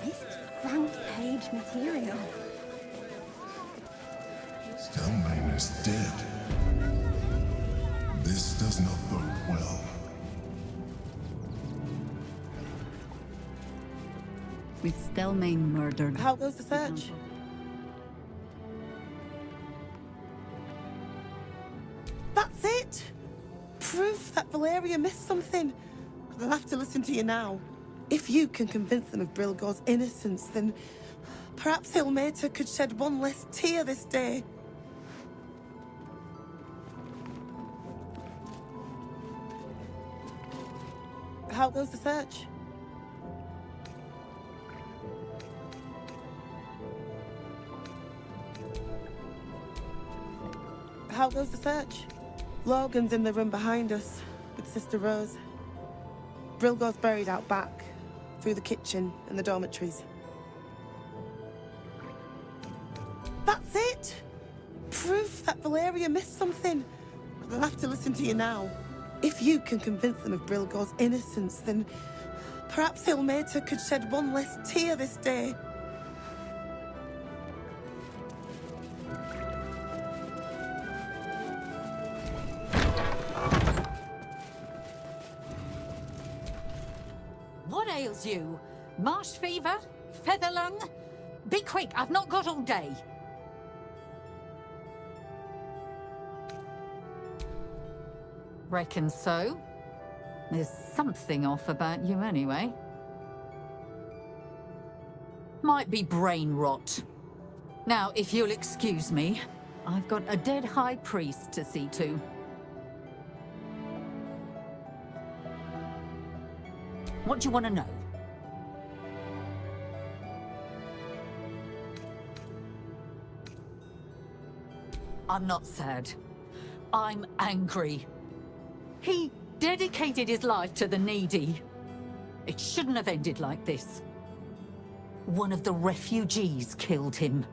Nice frank page material. Stelmane is dead. This does not bode well. With Stelmane murdered. How goes the search? That's it! Proof that Valeria missed something. They'll have to listen to you now. If you can convince them of Brilgor's innocence, then perhaps Ilmater could shed one less tear this day. How goes the search? How goes the search? Logan's in the room behind us with Sister Rose. Brilgor's buried out back, through the kitchen and the dormitories. That's it! Proof that Valeria missed something. They'll have to listen to you now. If you can convince them of Brilgor's innocence, then perhaps Ilmater could shed one less tear this day. What ails you? Marsh fever? Feather lung? Be quick, I've not got all day. Reckon so. There's something off about you anyway. Might be brain rot. Now, if you'll excuse me, I've got a dead high priest to see to. What do you want to know? I'm not sad. I'm angry. He dedicated his life to the needy. It shouldn't have ended like this. One of the refugees killed him.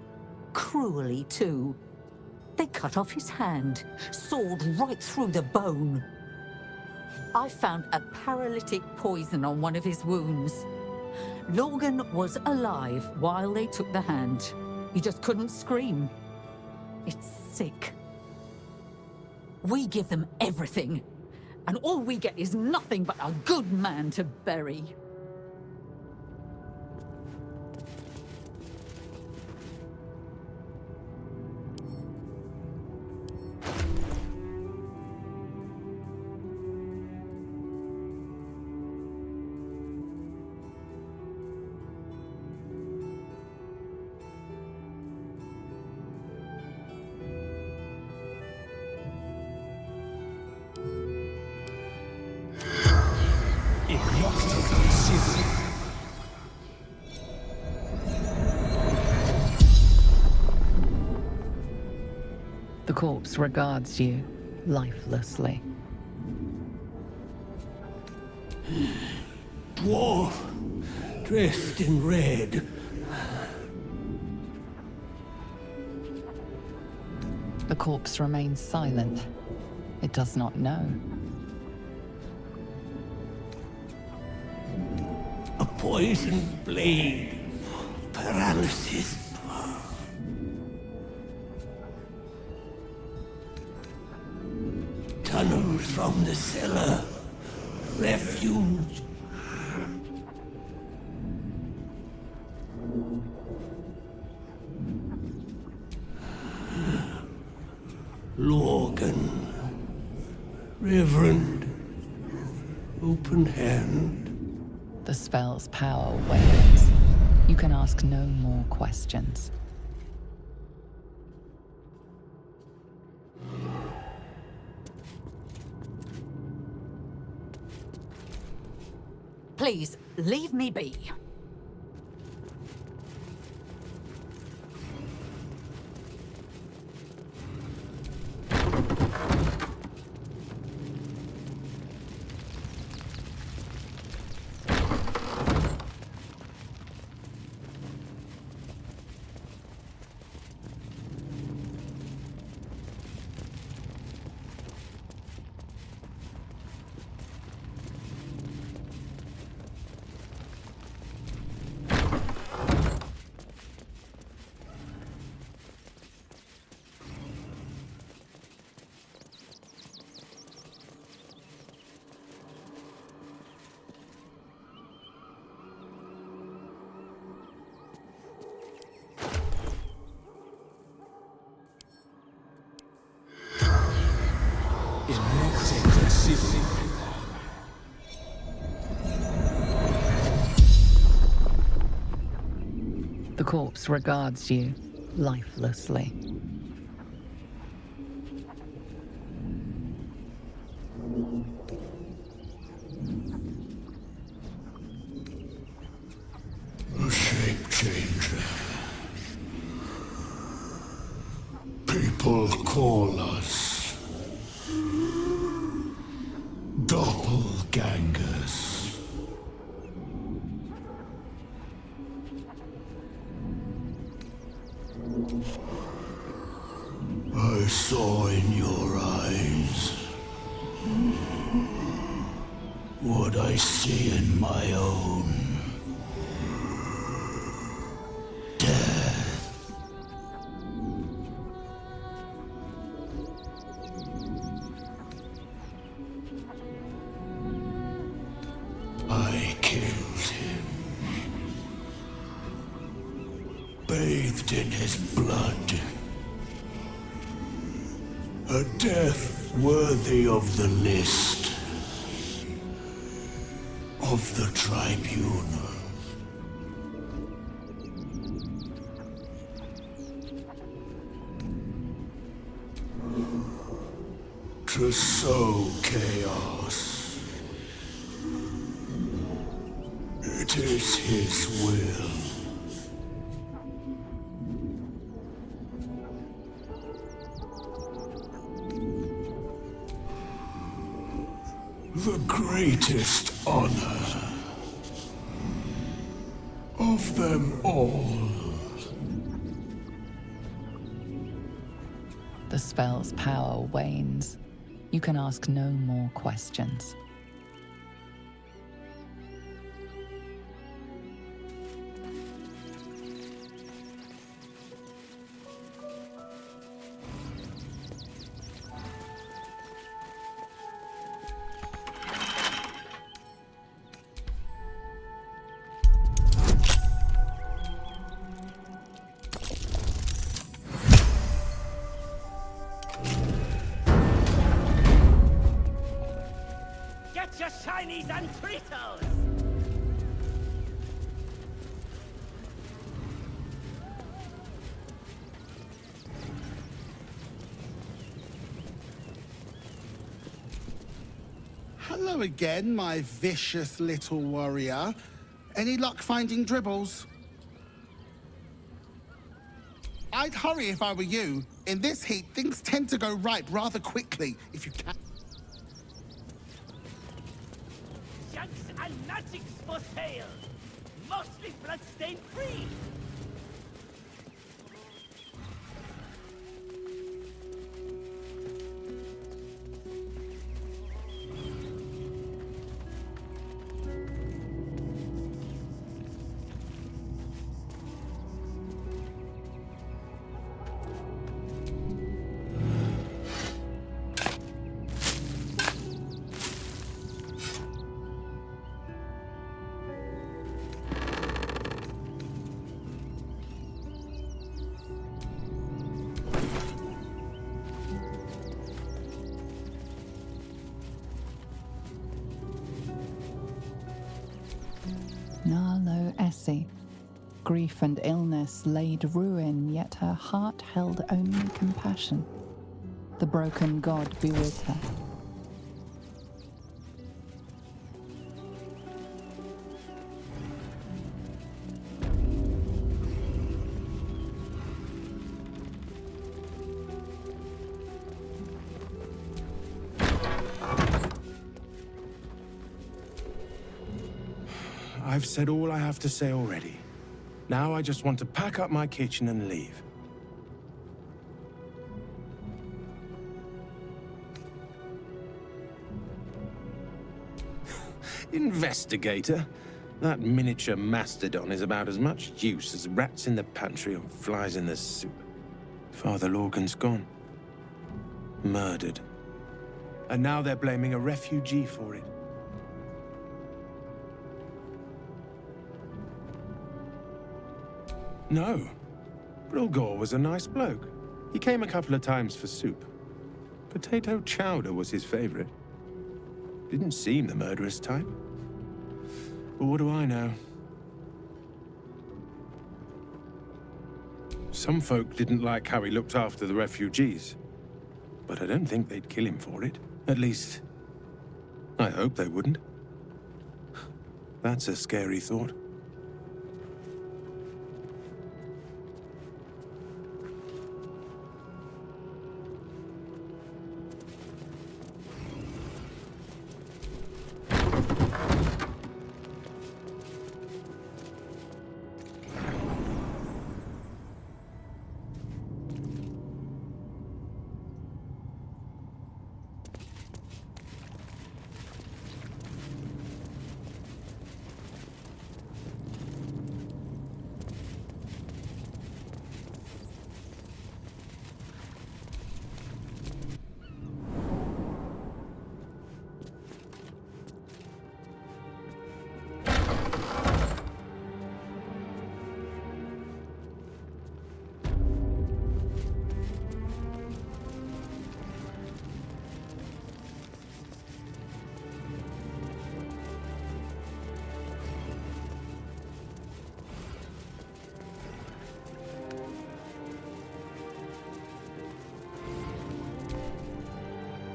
Cruelly, too. They cut off his hand, sawed right through the bone. I found a paralytic poison on one of his wounds. Logan was alive while they took the hand. He just couldn't scream. It's sick. We give them everything, and all we get is nothing but a good man to bury. The corpse regards you lifelessly. Dwarf, dressed in red. The corpse remains silent. It does not know. A poisoned blade. Paralysis. Tunnels from the cellar. Refuge. Logan. Reverend. Open hand. The spell's power wanes. You can ask no more questions. Please, leave me be. corpse regards you lifelessly. A shape changer. People call us doppelgangers. I saw in your eyes what I see in my own. Death. I killed him. Bathed in his blood. A death worthy of the list. Of the tribunal. To sow chaos. It is his will. The greatest honor of them all. The spell's power wanes. You can ask no more questions. Get your shinies and Tritos! Hello again, my vicious little warrior. Any luck finding dribbles? I'd hurry if I were you. In this heat, things tend to go ripe rather quickly, if you can. Shanks and magics for sale! Mostly bloodstain free! Narlo Essie. Grief and illness laid ruin, yet her heart held only compassion. The broken god be with her. I've said all I have to say already. Now I just want to pack up my kitchen and leave. Investigator? That miniature mastodon is about as much use as rats in the pantry or flies in the soup. Father Lorgan's gone. Murdered. And now they're blaming a refugee for it. No. Brilgor was a nice bloke. He came a couple of times for soup. Potato chowder was his favorite. Didn't seem the murderous type. But what do I know? Some folk didn't like how he looked after the refugees. But I don't think they'd kill him for it. At least, I hope they wouldn't. That's a scary thought.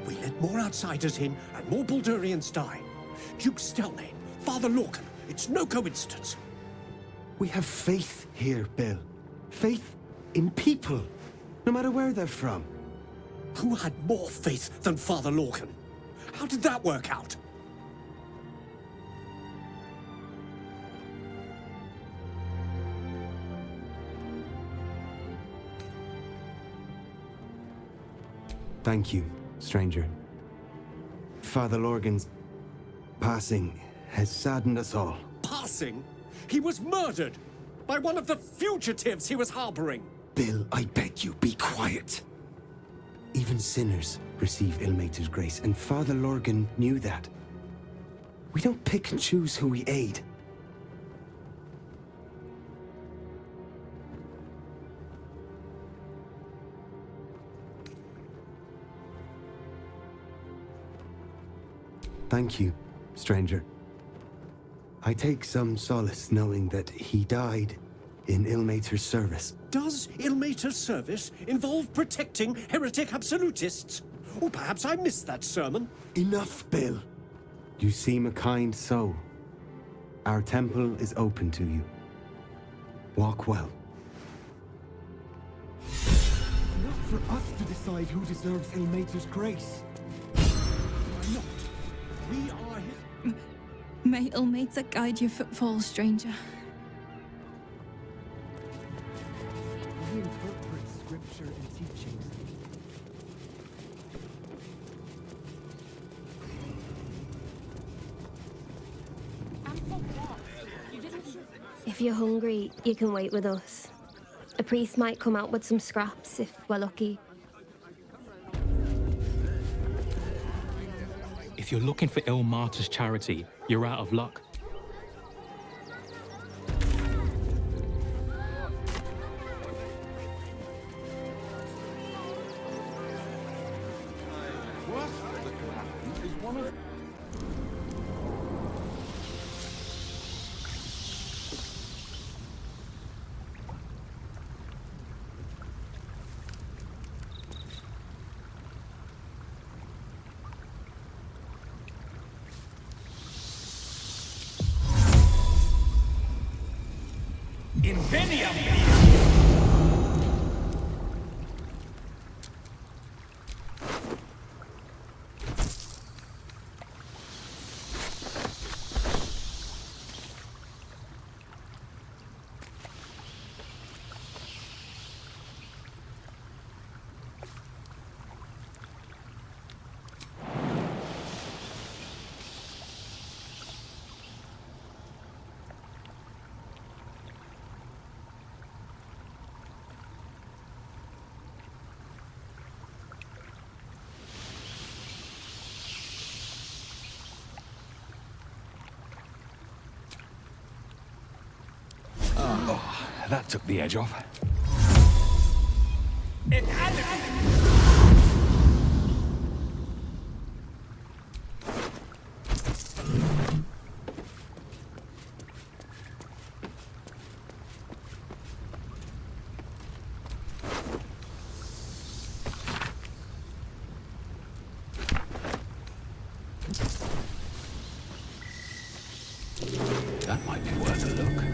We let more outsiders in, and more Baldurians die. Duke Stelmane, Father Lorcan, it's no coincidence. We have faith here, Bill. Faith in people, no matter where they're from. Who had more faith than Father Lorcan? How did that work out? Thank you, stranger. Father Lorgan's passing has saddened us all. Passing? He was murdered by one of the fugitives he was harboring. Bill, I beg you, be quiet. Even sinners receive Ilmater's grace, and Father Lorgan knew that. We don't pick and choose who we aid. Thank you, stranger. I take some solace knowing that he died in Ilmater's service. Does Ilmater's service involve protecting heretic absolutists? Or perhaps I missed that sermon. Enough, Bill. You seem a kind soul. Our temple is open to you. Walk well. Not for us to decide who deserves Ilmater's grace. Why not? We are his... May Ilmater guide your footfalls, stranger. We interpret scripture and teachings. If you're hungry, you can wait with us. A priest might come out with some scraps if we're lucky. If you're looking for Ilmater's charity, you're out of luck. That took the edge off. That might be worth a look.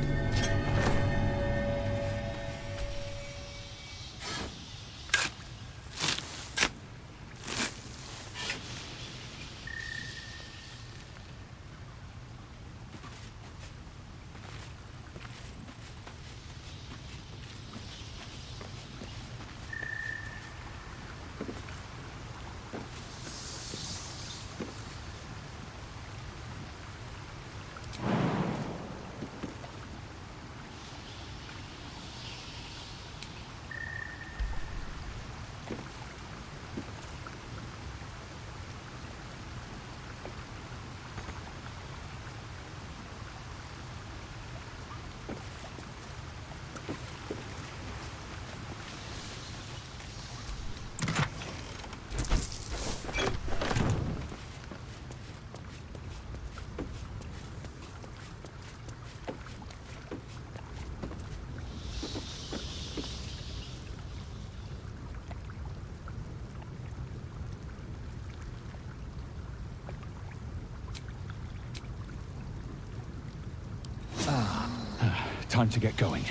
Time to get going.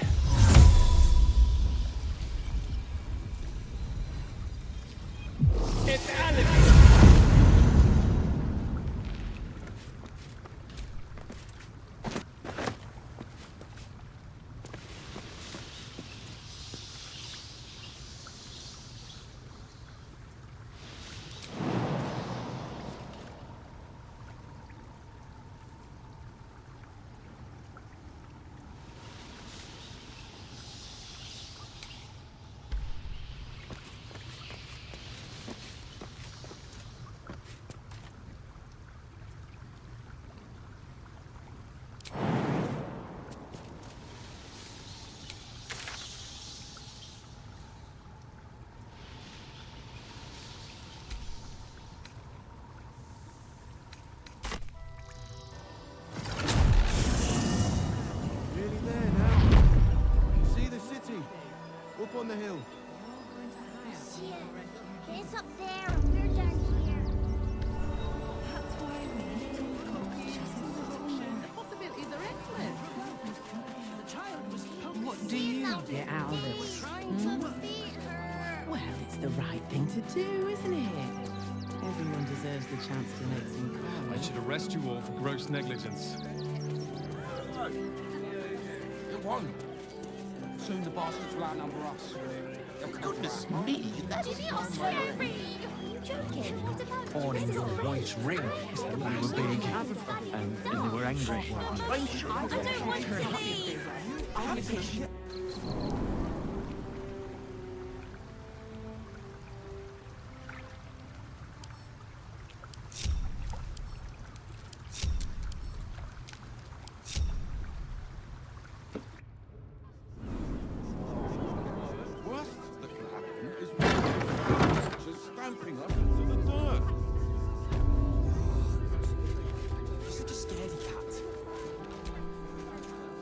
It's Alex! Up on the hill. See it. It's up there and we're down here. That's why we need to The possibilities are endless. The child was What do you get out of this? Well, it's the right thing to do, isn't it? Everyone deserves the chance to make some calls. I should arrest you all for gross negligence. Come on. Soon the bastards will outnumber us. Oh, goodness me, that's not scary. Are you joking? What about On in your white ring. They were big. And they were angry. I don't want to leave. Stamping us into the dirt. You're such a scaredy cat.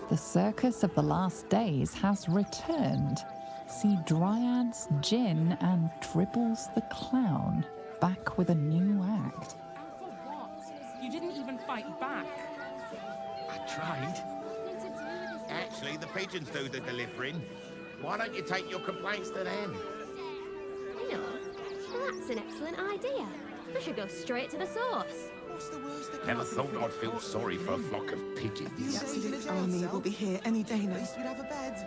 The circus of the last days has returned. See Dryads, Jin, and Dribbles the Clown back with a new act. And for what? You didn't even fight back. I tried. Actually, the pigeons do the delivering. Why don't you take your complaints to them? You know, that's an excellent idea. We should go straight to the source. What's the worst that Never thought I'd feel sorry for a flock of pigeons. The absolute army will be here any day now. At least we'd have a bed.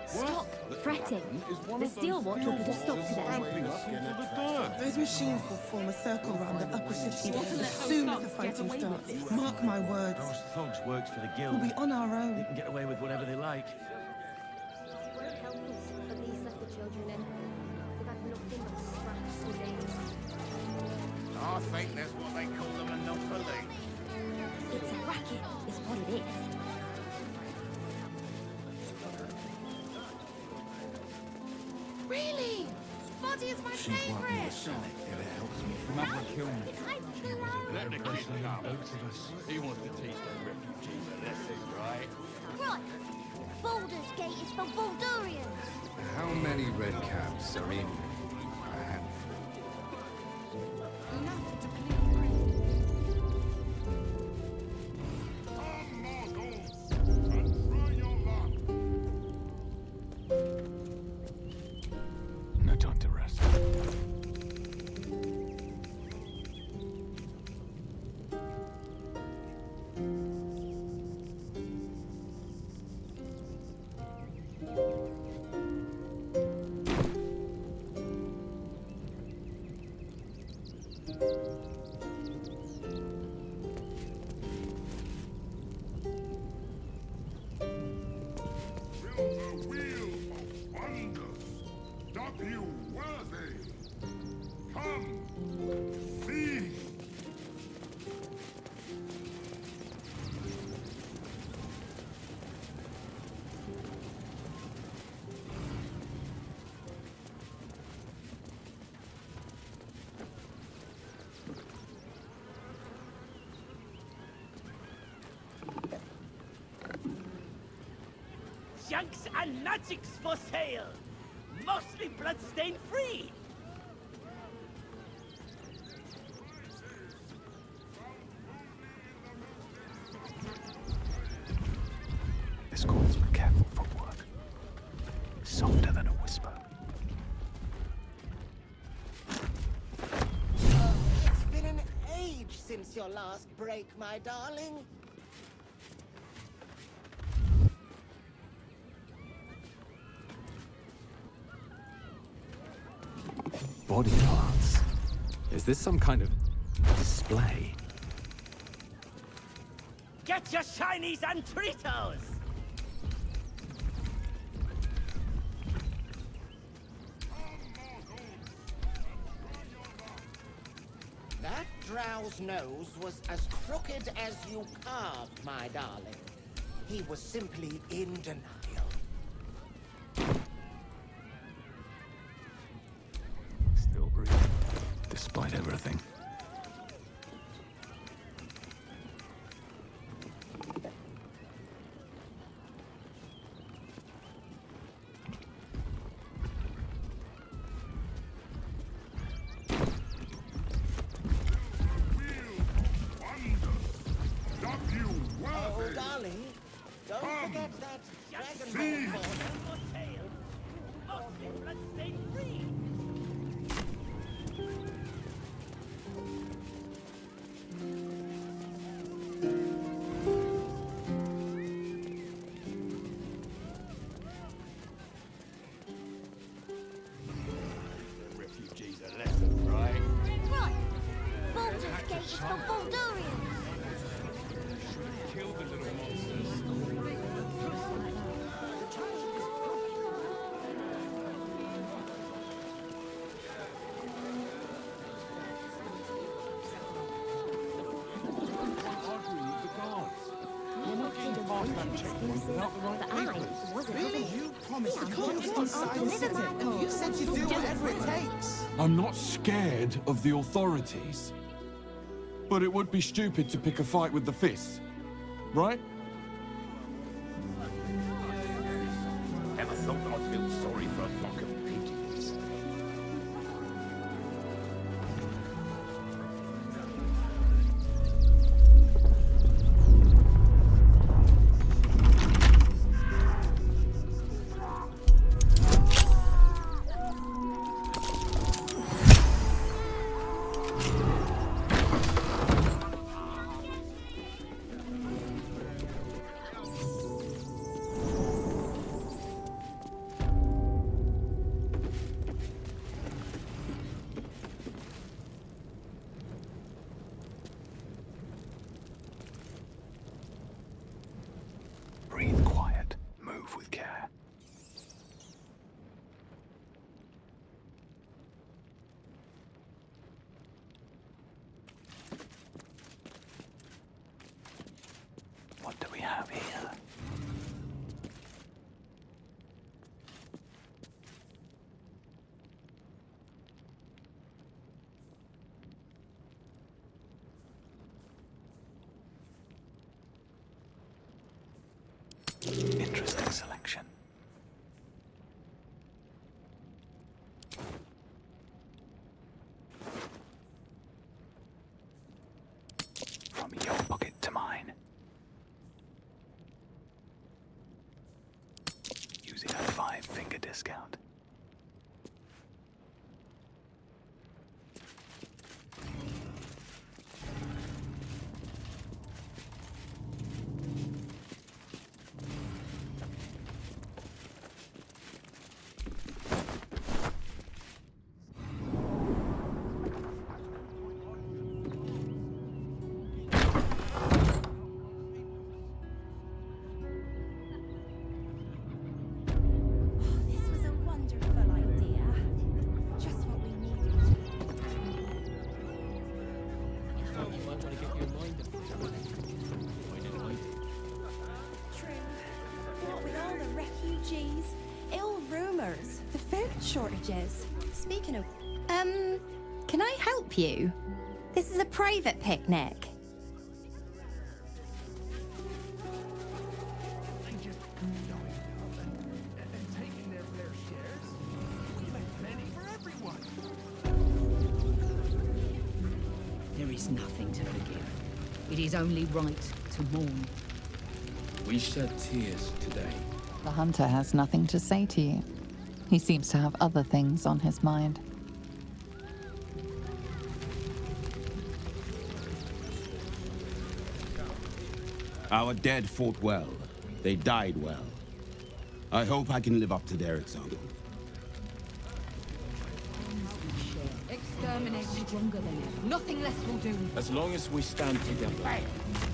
Stop fretting. The Steel Watch will put a stop to them. Those machines will form a circle around the upper city as soon as the fighting starts. Mark my words. Those thugs works for the guild. We'll be on our own. They can get away with whatever they like. Won't help us, but these let the children in. They've had nothing but scraps and days. I think that's what they call a monopoly. It's a racket, is what it is. Really? Body is my favorite. If it helps me from having to kill me. Let the kid come. He wants to teach the refugees a lesson, right? Right. Baldur's Gate is for Baldurians. How many red caps are in a handful? Enough to you worthy? Come, see. Junks and magics for sale! Mostly bloodstain free! This calls for careful footwork. Softer than a whisper. It's been an age since your last break, my darling. Body parts. Is this some kind of display? Get your shinies and Tritos! That drow's nose was as crooked as you carved, my darling. He was simply in denial. Still breathing, despite everything. Oh, darling, don't forget that Dragon Ball corner. Mostly bloodstain free! Refugees a lesson, right? Right. Baldur's Gate is for Baldurians. Kill the little monsters. Really? You promised to come to one side and sit it. You said you'd do whatever it takes. I'm not scared of the authorities. But it would be stupid to pick a fight with the fists, right? Never thought I'd feel sorry for a flock of pigeons. Breathe quiet, move with care. What do we have here? Interesting selection. From your pocket to mine. Using a 5-finger discount. This was a refugees, ill rumors, the food shortages. Speaking of... Can I help you? This is a private picnic. Taking their fair shares. We make plenty for everyone. There is nothing to forgive. It is only right to mourn. We shed tears today. The hunter has nothing to say to you. He seems to have other things on his mind. Our dead fought well. They died well. I hope I can live up to their example. Exterminate stronger than ever. Nothing less will do. As long as we stand together,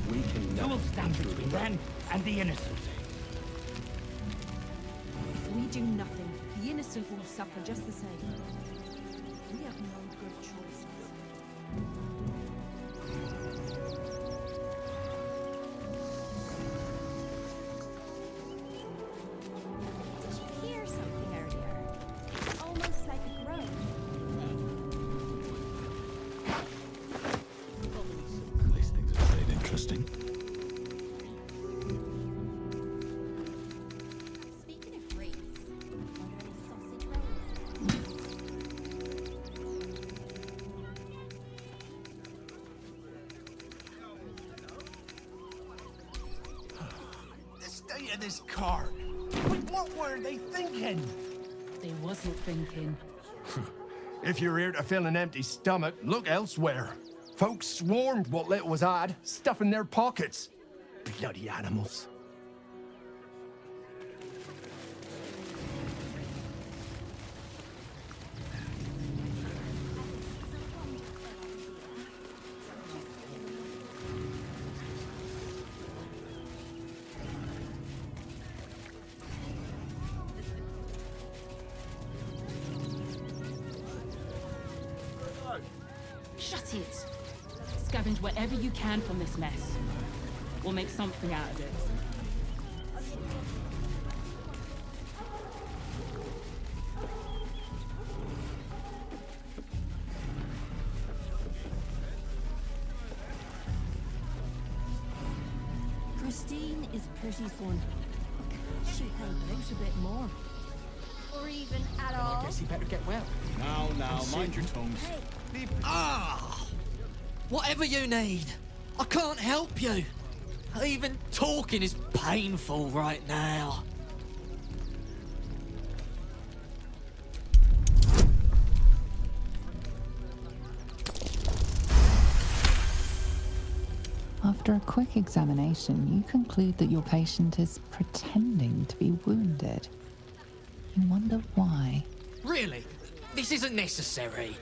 we can Who will never stand between them and the innocent? If we do nothing, the innocent will suffer just the same. We have no good choices. Did you hear something earlier? Almost like a groan. These things are stayed interesting. Speaking of race, are there any sausage rolls? The state of this car. What were they thinking? They wasn't thinking. If you're here to fill an empty stomach, look elsewhere. Folks swarmed what little was odd, stuffing their pockets. Bloody animals. Shut it! Scavenge wherever you can from this mess. We'll make something out of it. Christine is pretty fun. She help out a bit more. Or even at all. I guess you better get well. Now, mind your tongues. Ah! Whatever you need. I can't help you. Even talking is painful right now. After a quick examination, you conclude that your patient is pretending to be wounded. You wonder why. Really? This isn't necessary.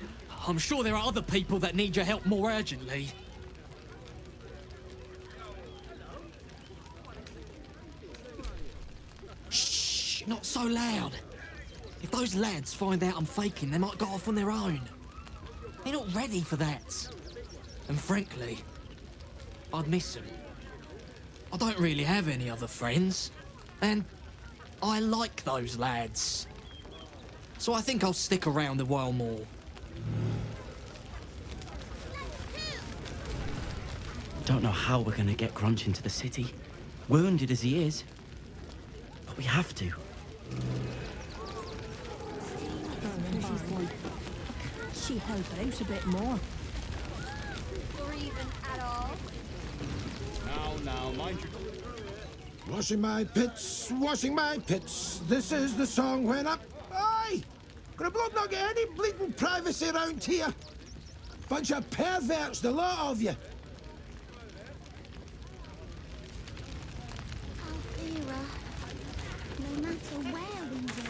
I'm sure there are other people that need your help more urgently. Shh! Not so loud. If those lads find out I'm faking, they might go off on their own. They're not ready for that. And frankly, I'd miss them. I don't really have any other friends. And I like those lads. So I think I'll stick around a while more. Don't know how we're gonna get Grunch into the city, wounded as he is. But we have to. Can't she help out a bit more? Or even at all? Now, mind your... Washing my pits. This is the song when I... Aye! Gonna blood not get any bleeding privacy around here. Bunch of perverts, the lot of you. Althea, no matter where we go,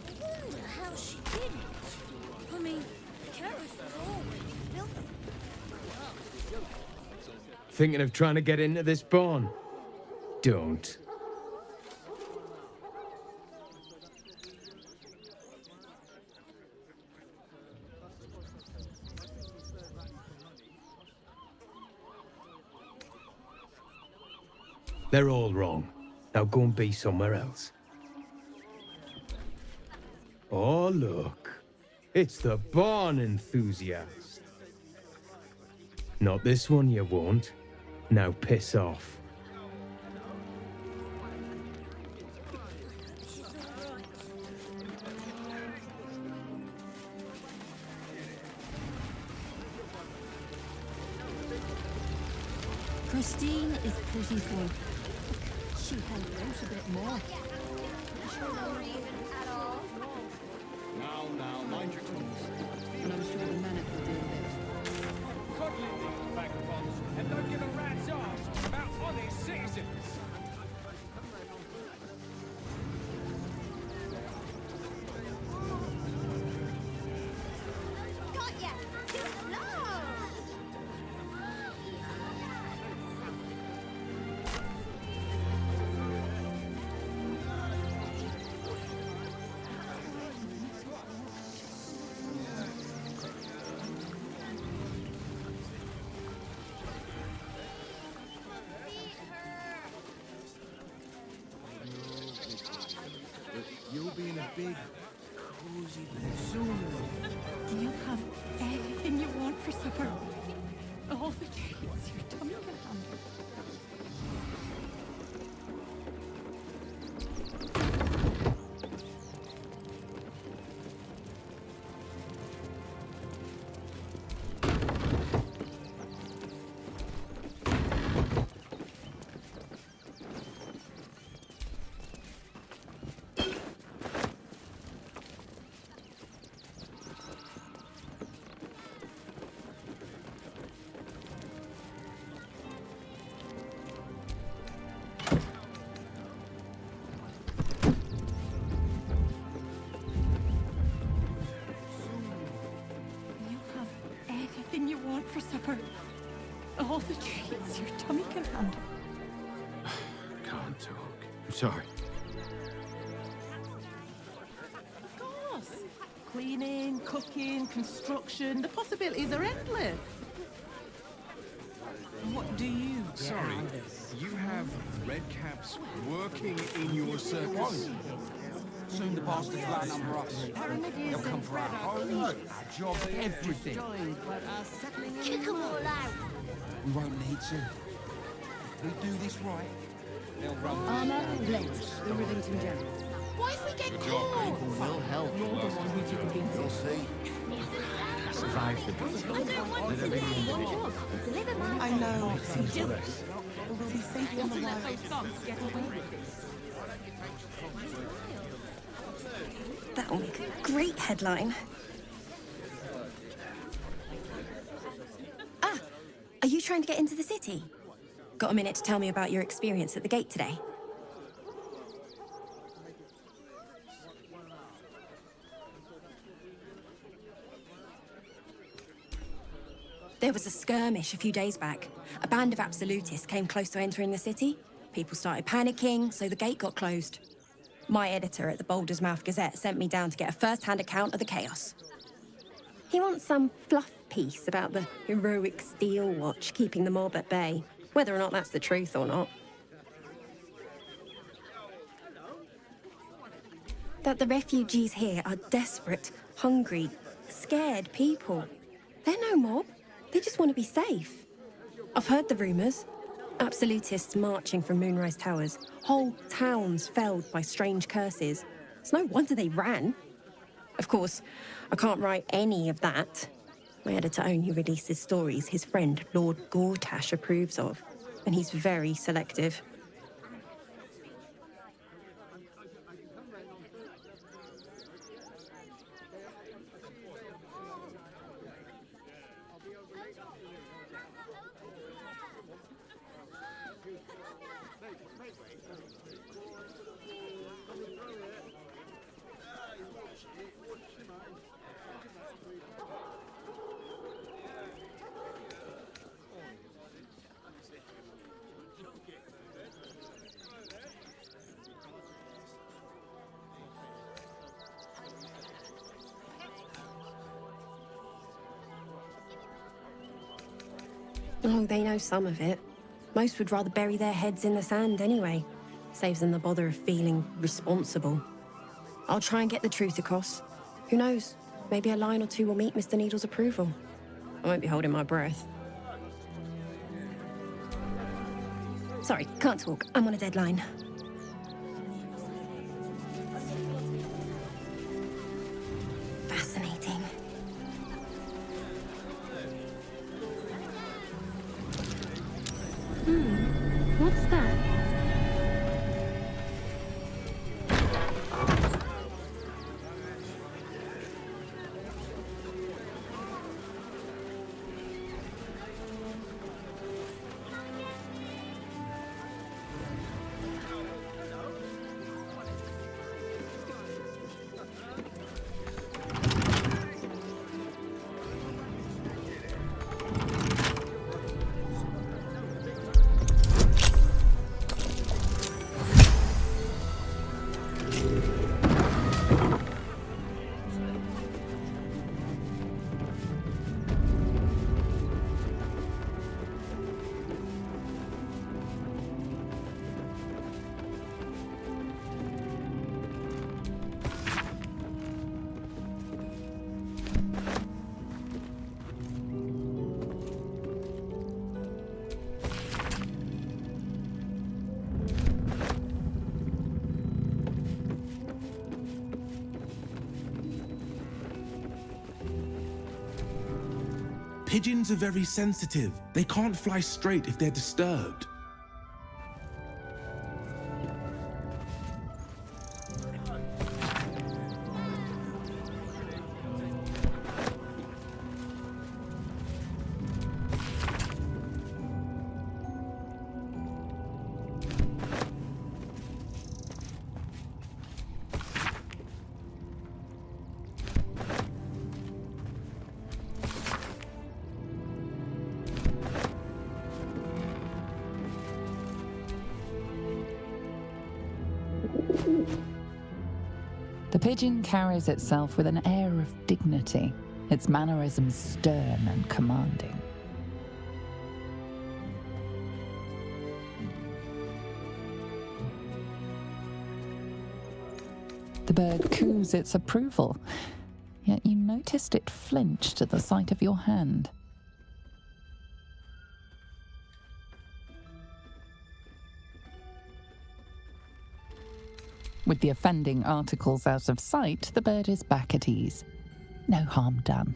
I wonder how she did it. I mean, carrots are always filthy. Thinking of trying to get into this barn? Don't. They're all wrong. Now go and be somewhere else. Oh, look. It's the barn enthusiast. Not this one, you won't. Now piss off. Christine is pretty fun. She held out a bit more. Now, mind your tongues. And I'm sure the Manic will deal with it. Coddling these vagabonds and don't give a rat's arse about honest citizens. Got ya! Too slow! You'll be in a big, cozy bed soon. You'll have everything you want for supper. All the treats your tummy can handle. Everything you want for supper. All the treats your tummy can handle. Can't talk. I'm sorry. Of course. Cleaning, cooking, construction. The possibilities are endless. What do you get Sorry, out of this? you have redcaps working in your circus? Soon the bastards will outnumber us. They'll come for our homes, our jobs, everything. Kick them all out! We won't need to. If we do this right, they'll run. Armour, lens, the Rivington General. What if we get Good job, caught? people will help. You're the one who took a beating. You'll see. Survive the beast. I don't want to leave. Deliver my I know. Seems Still, worse. we'll be safe on the line. Those thugs get away with this. That'll make a great headline. Ah, are you trying to get into the city? Got a minute to tell me about your experience at the gate today? There was a skirmish a few days back. A band of absolutists came close to entering the city. People started panicking, so the gate got closed. My editor at the Baldur's Gazette sent me down to get a first-hand account of the chaos. He wants some fluff piece about the heroic steel watch keeping the mob at bay, whether or not that's the truth or not. That the refugees here are desperate, hungry, scared people. They're no mob. They just want to be safe. I've heard the rumours. Absolutists marching from Moonrise Towers. Whole towns felled by strange curses. It's no wonder they ran. Of course, I can't write any of that. My editor only releases stories his friend Lord Gortash approves of, and he's very selective. Oh, they know some of it. Most would rather bury their heads in the sand anyway. Saves them the bother of feeling responsible. I'll try and get the truth across. Who knows? Maybe a line or two will meet Mr. Needle's approval. I won't be holding my breath. Sorry, can't talk. I'm on a deadline. Fascinating. What's that? Pigeons are very sensitive. They can't fly straight if they're disturbed. The pigeon carries itself with an air of dignity, its mannerisms stern and commanding. The bird coos its approval, yet you noticed it flinched at the sight of your hand. With the offending articles out of sight, the bird is back at ease. No harm done.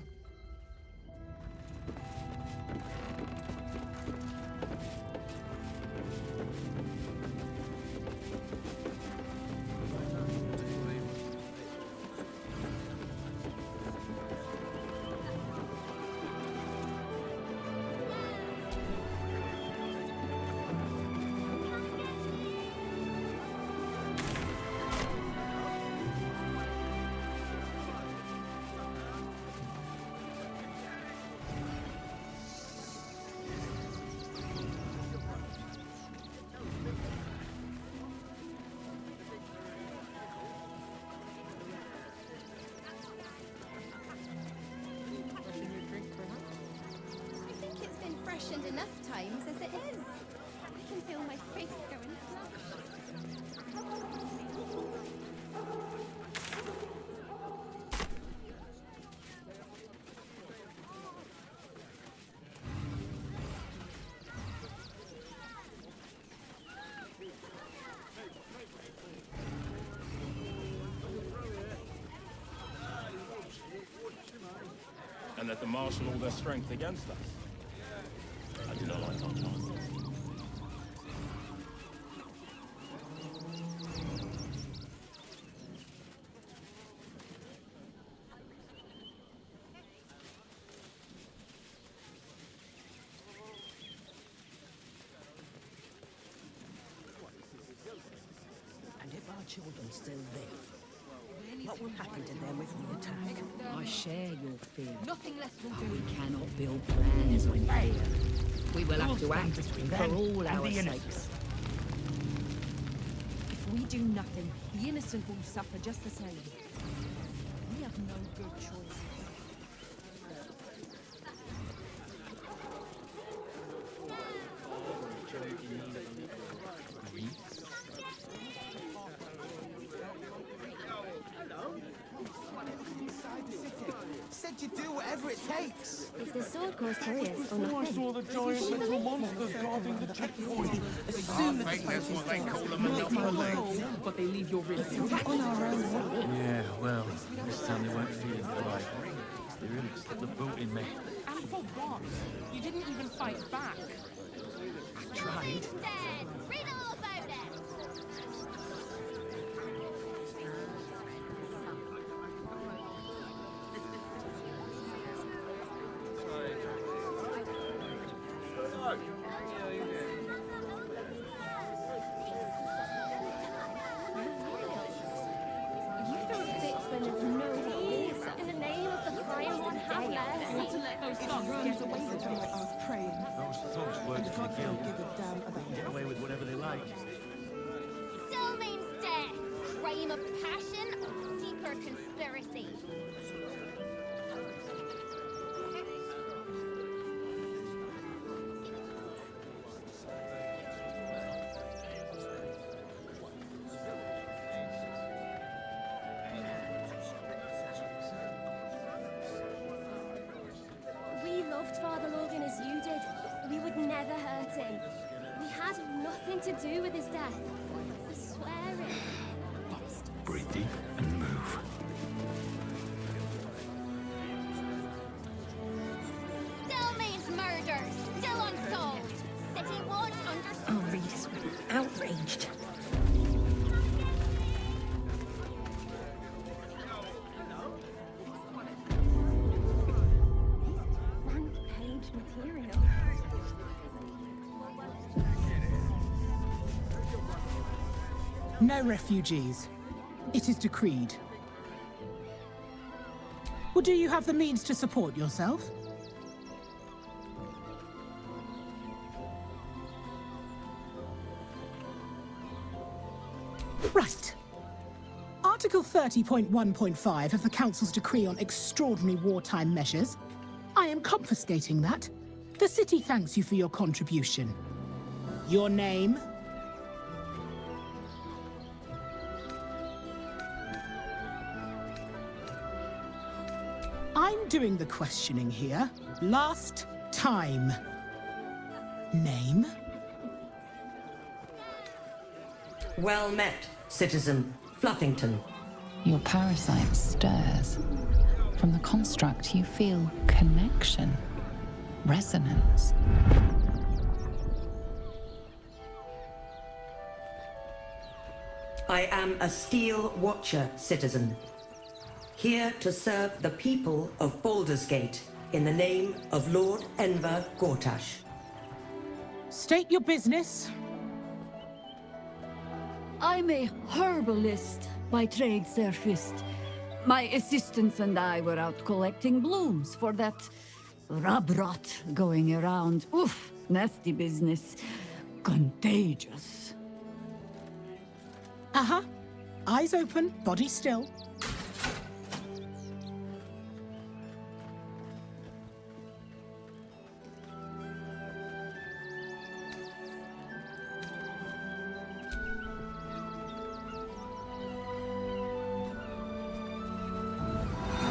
freshened enough times as it is. I can feel my face going flush. And that to marshal all their strength against us. I do not like our chances. And if our children still live, what will happen to them if we attack? I share your fear. Nothing less will do. We cannot build plans on fear. We will have to act for all our sakes. If we do nothing, the innocent will suffer just the same. We have no good choice. you do whatever it takes. If the sword goes curious or I nothing. saw the giant little monsters guarding the checkpoint. As soon as think that's what they call a make my monopoly. hole, but they leave your ribs intact. On our own. Yeah, well, this time they weren't feeling polite. They really slipped the boot in me. And for what? You didn't even fight back. I tried. Dead! Read all about it! You throw fits when there's no please. In the name of the crying one, have mercy. Not to let those thugs get away with it. I was praying. Those thugs work for the guild. Give a damn about Get away with whatever they like. Still means death. Crime of passion or deeper conspiracy. We loved Father Logan as you did. We would never hurt him. We had nothing to do with his death. I swear it. Breathe deep and move. Still means murder. Still unsolved. City won't understand. Our readers will be outraged. Blank page material. No refugees. It is decreed. Well, do you have the means to support yourself? Right. Article 30.1.5 of the Council's decree on extraordinary wartime measures. I am confiscating that. The city thanks you for your contribution. Your name? I'm doing the questioning here. Last time. Name? Well met, Citizen Fluffington. Your parasite stirs. From the construct, you feel connection, resonance. I am a Steel Watcher, Citizen. Here to serve the people of Baldur's Gate in the name of Lord Enver Gortash. State your business. I'm a herbalist by trade, Sir Fist. My assistants and I were out collecting blooms for that rub rot going around. Oof, nasty business. Contagious. Uh-huh. Eyes open, body still.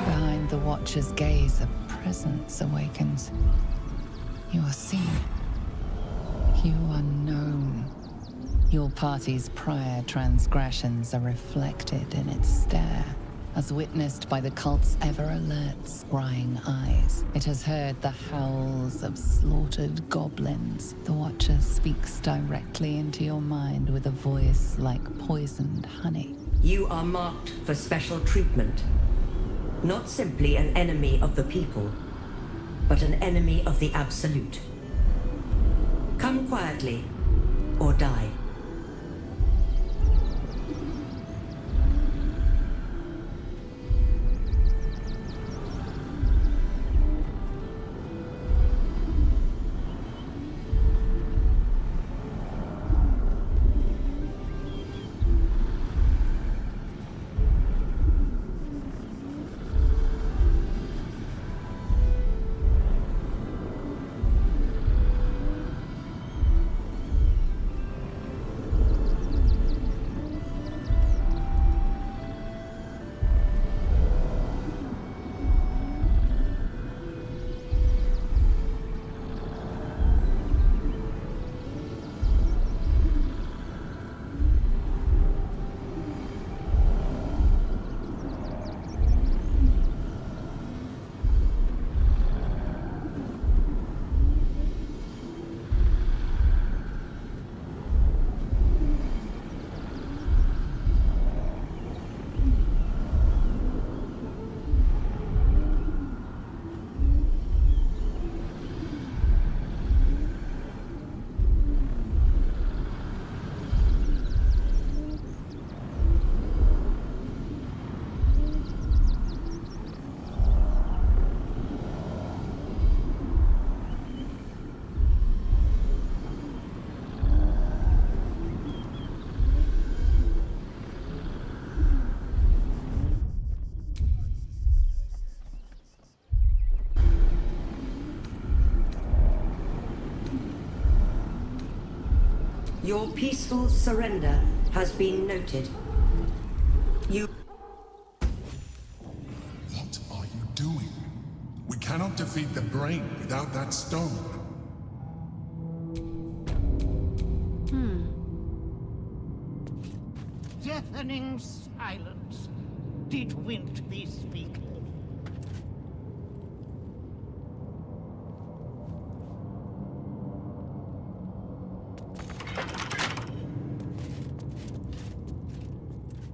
Behind the Watcher's gaze, a presence awakens. You are seen. You are known. Your party's prior transgressions are reflected in its stare, as witnessed by the cult's ever-alert, scrying eyes. It has heard the howls of slaughtered goblins. The Watcher speaks directly into your mind with a voice like poisoned honey. You are marked for special treatment. Not simply an enemy of the people, but an enemy of the Absolute. Come quietly, or die. Your peaceful surrender has been noted. You... What are you doing? We cannot defeat the brain without that stone. Deafening silence. Did Wint be speaking?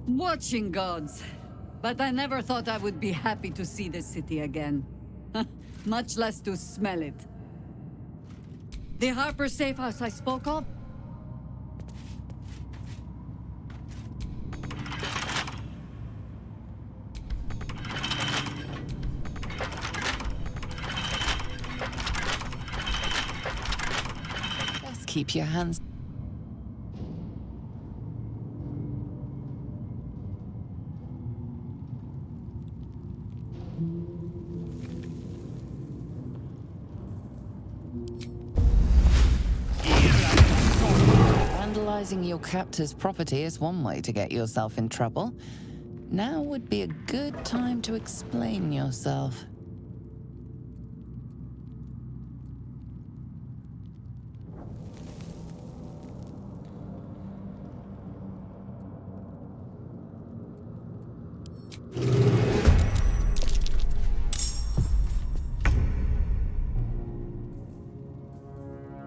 Watching gods. But I never thought I would be happy to see the city again. Much less to smell it. The Harper safe house I spoke of? Just keep your hands... Vandalizing your captor's property is one way to get yourself in trouble. Now would be a good time to explain yourself.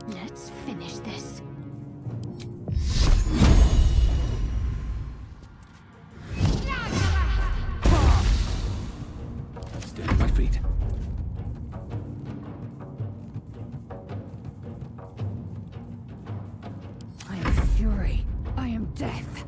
Let's finish this. Stay on my feet. I am fury. I am death.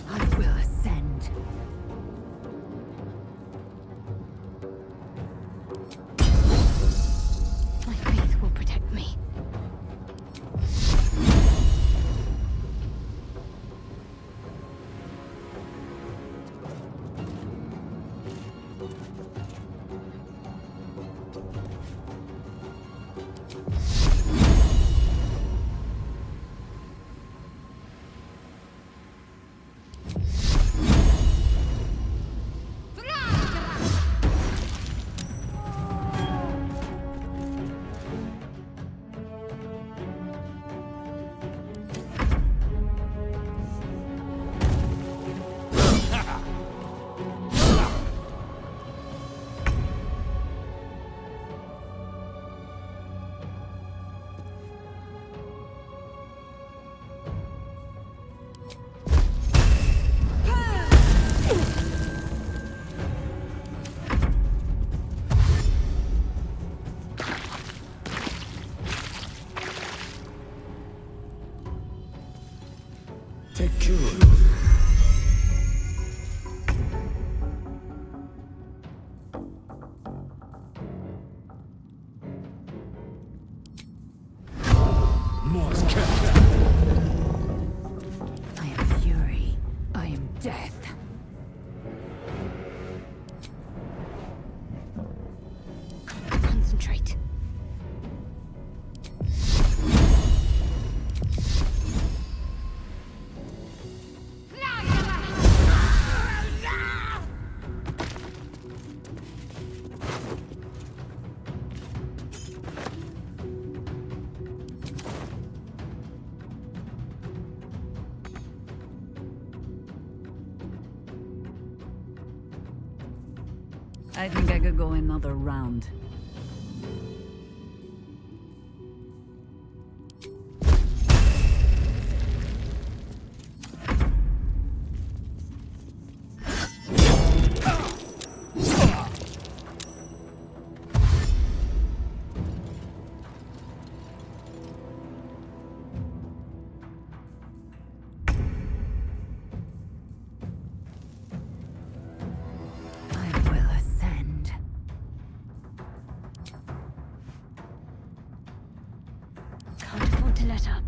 I will ascend. My faith will protect me. Take cure. I am fury. I am death. Concentrate. I think I could go another round. Can't afford to let up.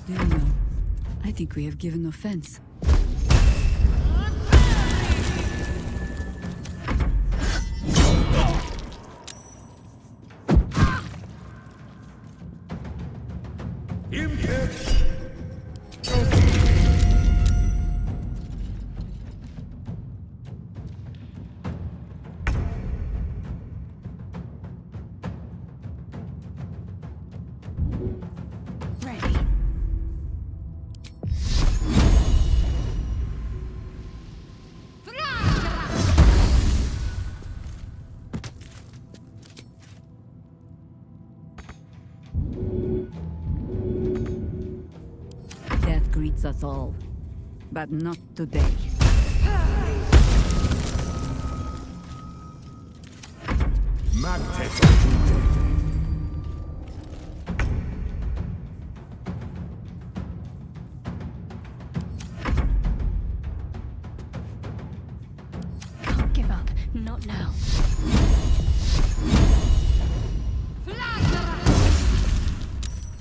Do you know, I think we have given offense. Ready. Death greets us all, but not today. Can't give up. Not now.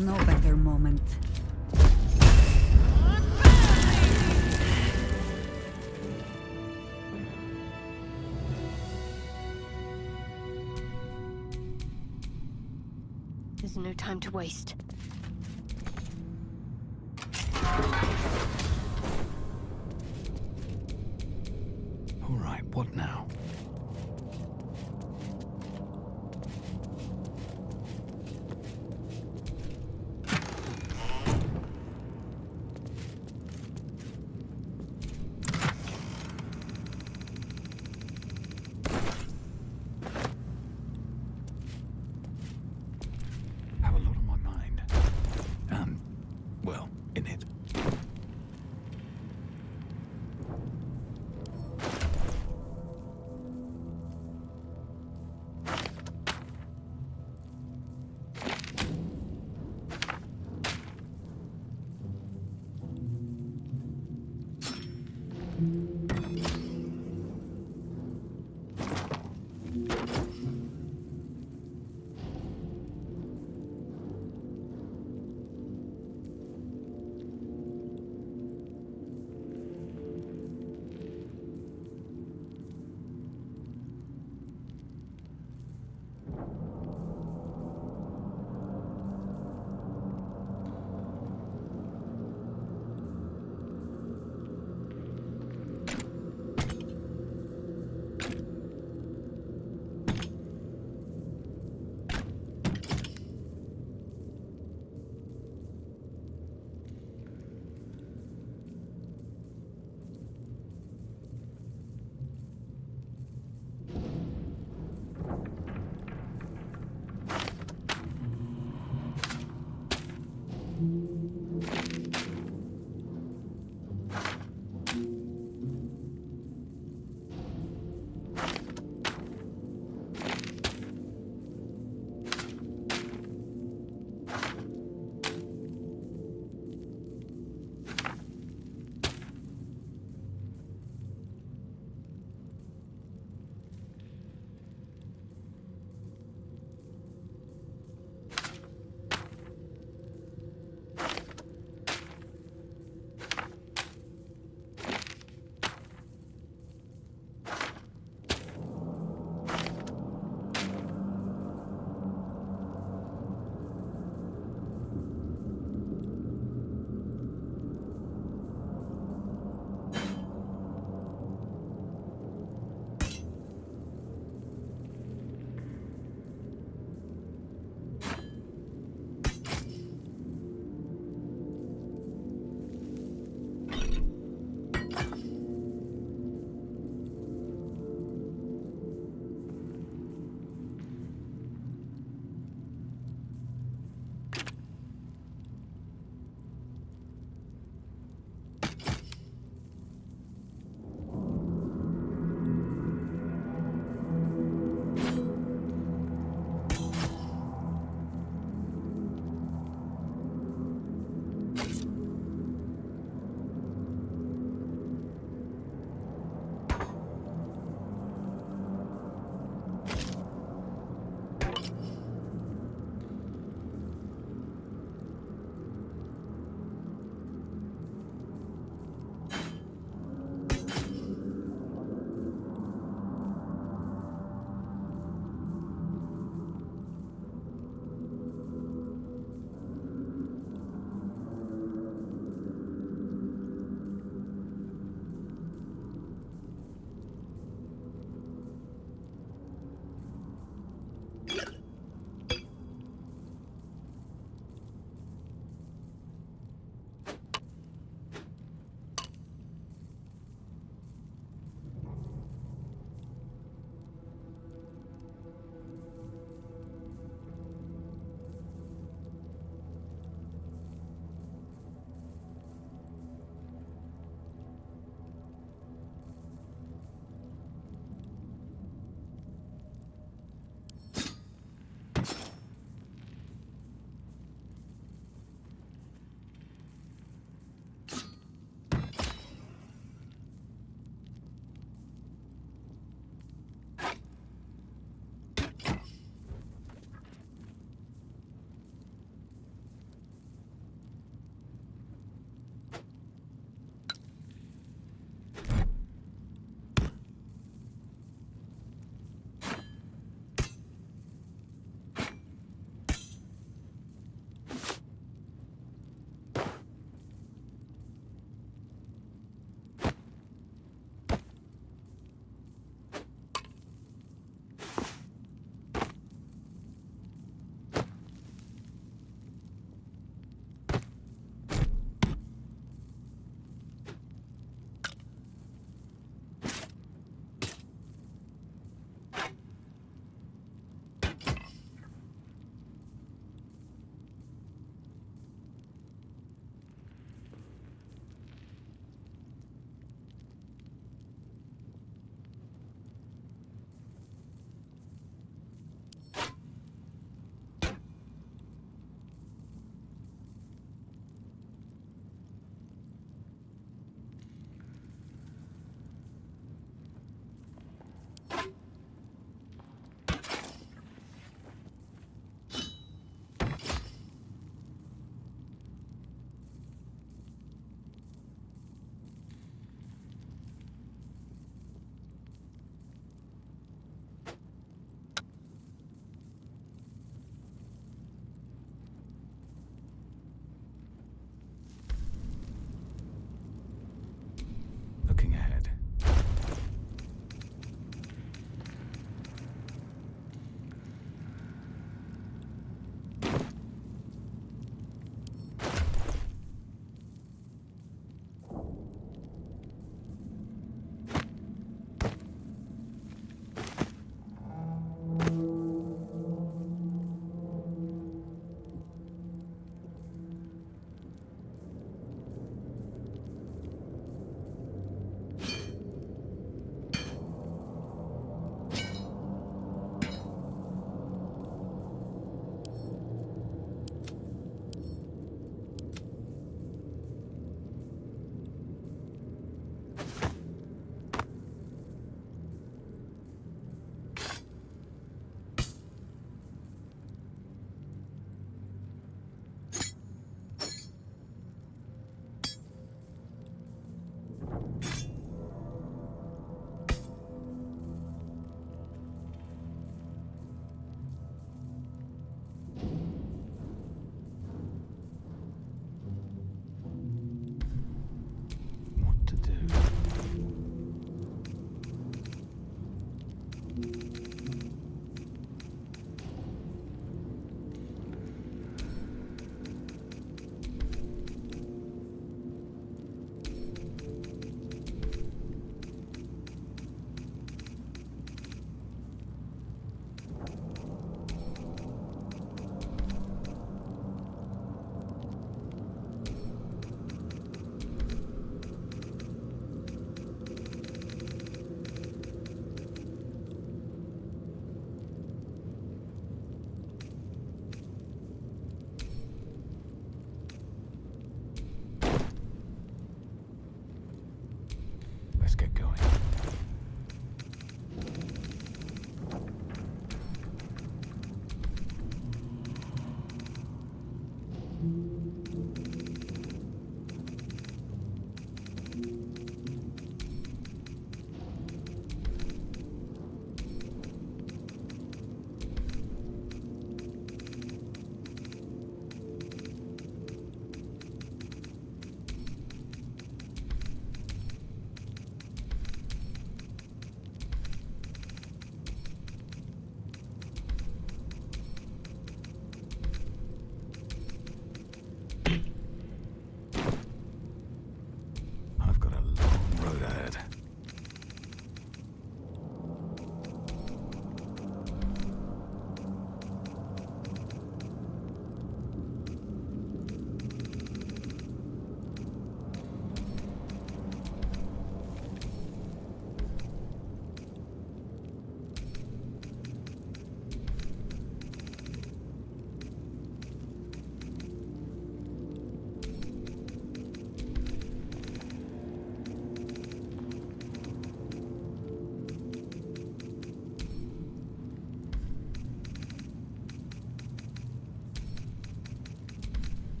No better moment. There's no time to waste. All right, what now? Have a lot on my mind. Well, in it.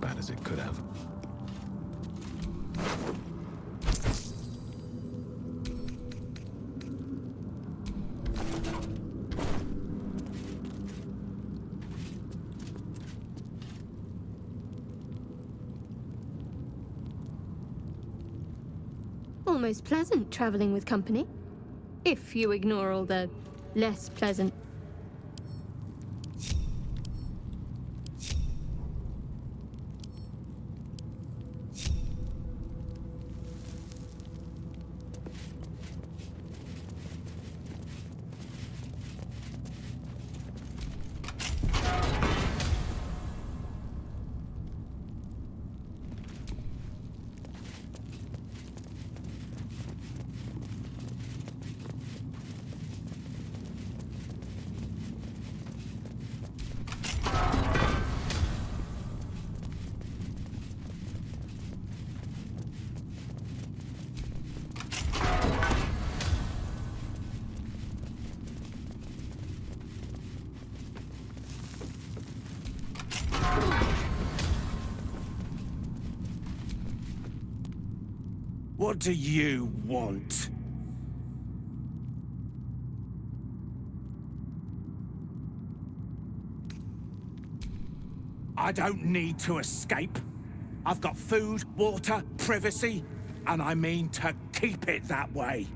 bad as it could have. Almost pleasant traveling with company. If you ignore all the less pleasant. What do you want? I don't need to escape. I've got food, water, privacy, and I mean to keep it that way.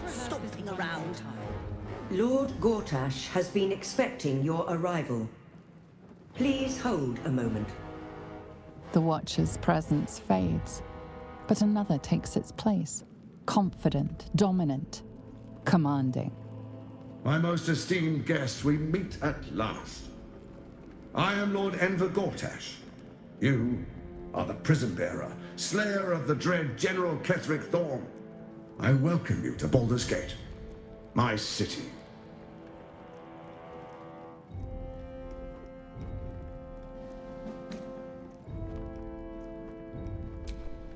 Stomping around. Lord Gortash has been expecting your arrival. Please hold a moment. The Watcher's presence fades, but another takes its place. Confident, dominant, commanding. My most esteemed guest, we meet at last. I am Lord Enver Gortash. You are the prison bearer, slayer of the dread General Ketheric Thorm. I welcome you to Baldur's Gate, my city.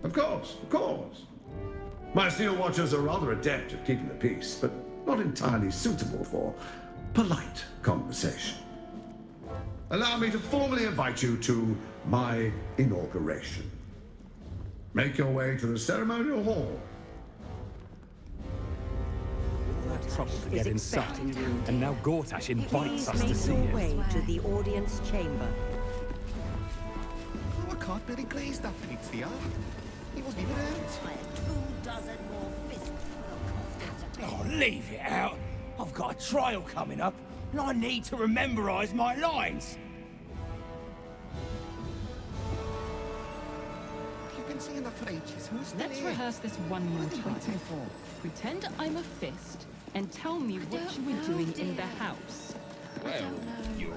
Of course, of course. My Steel Watchers are rather adept at keeping the peace, but not entirely suitable for polite conversation. Allow me to formally invite you to my inauguration. Make your way to the ceremonial hall. trouble to is get inside. expecting you. And now Gortash invites Please us to make see your it. way to the audience chamber. Oh, I can't really glaze that pizza. He wasn't even out. Oh, leave it out. I've got a trial coming up, and I need to rememberize my lines. You've been singing that for ages. Who's still Let's here? rehearse this one more time. Pretend I'm a fist and tell me what you were doing in the house. Well, your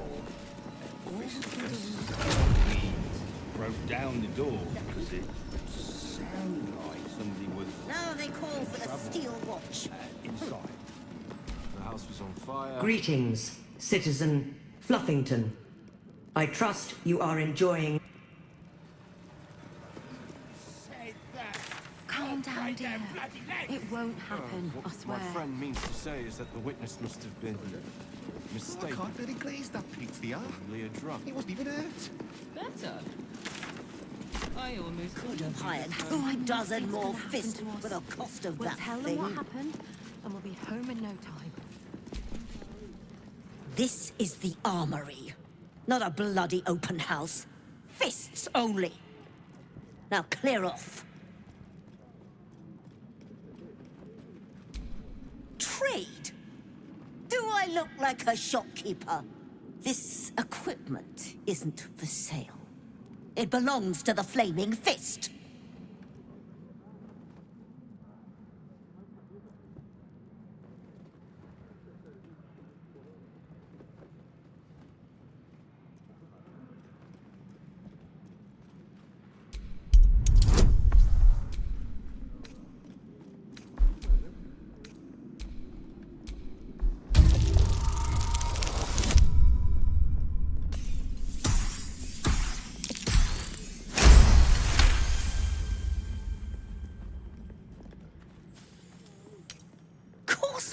broke down the door because it sounded like somebody was Now they call for the steel watch. inside. The house was on fire. Greetings, citizen Fluffington. I trust you are enjoying. Calm down, dear. It won't happen, I What swear. my friend means to say is that the witness must have been Oh, I mistaken. can't really glaze that pizza. Probably a drug. He wasn't even out. Better. I almost Could have hired 2 dozen more fists for the cost of We'll that tell thing. them what happened, and we'll be home in no time. This is the armory, not a bloody open house. Fists only. Now clear off. Trade? Do I look like a shopkeeper? This equipment isn't for sale. It belongs to the Flaming Fist.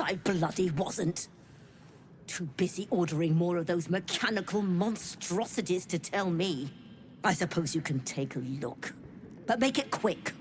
I bloody wasn't. Too busy ordering more of those mechanical monstrosities to tell me. I suppose you can take a look, but make it quick.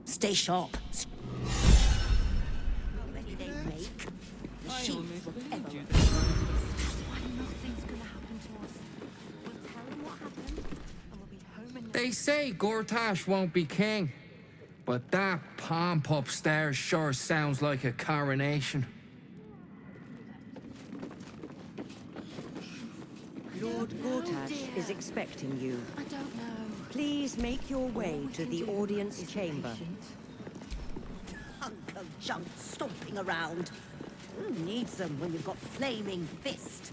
Stay sharp. How many they make? The sheep will ever. Nothing's gonna happen to us. We'll tell them what happened, and we'll be home in no They say Gortash won't be king, but that pomp upstairs sure sounds like a coronation. Lord Gortash is expecting you. I don't know. Please make your way to the audience chamber. Hunk of junk stomping around. Who needs them when you've got Flaming Fist?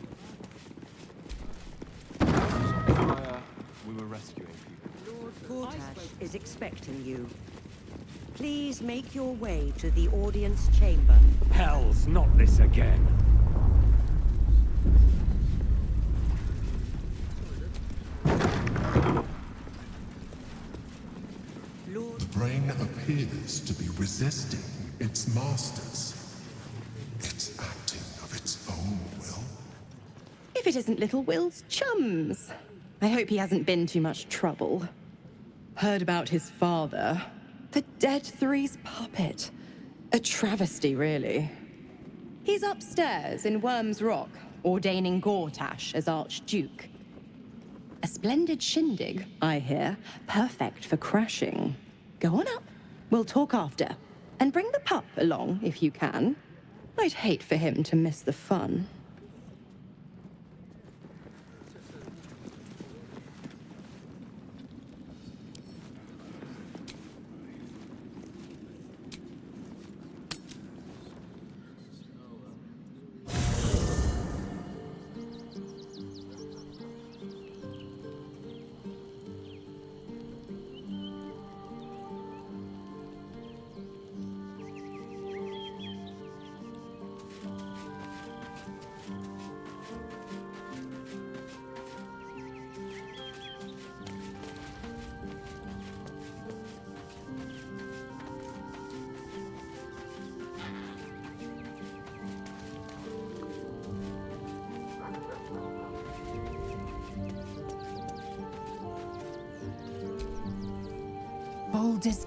Fire. We were rescuing people. Lord Gortash is expecting you. Please make your way to the audience chamber. Hell's not this again. The brain appears to be resisting its masters. It's acting of its own will. If it isn't little Will's chums. I hope he hasn't been too much trouble. Heard about his father. The Dead Three's puppet. A travesty, really. He's upstairs in Worm's Rock, ordaining Gortash as Archduke. A splendid shindig, I hear. Perfect for crashing. Go on up. We'll talk after. And bring the pup along, if you can. I'd hate for him to miss the fun. Baldur's...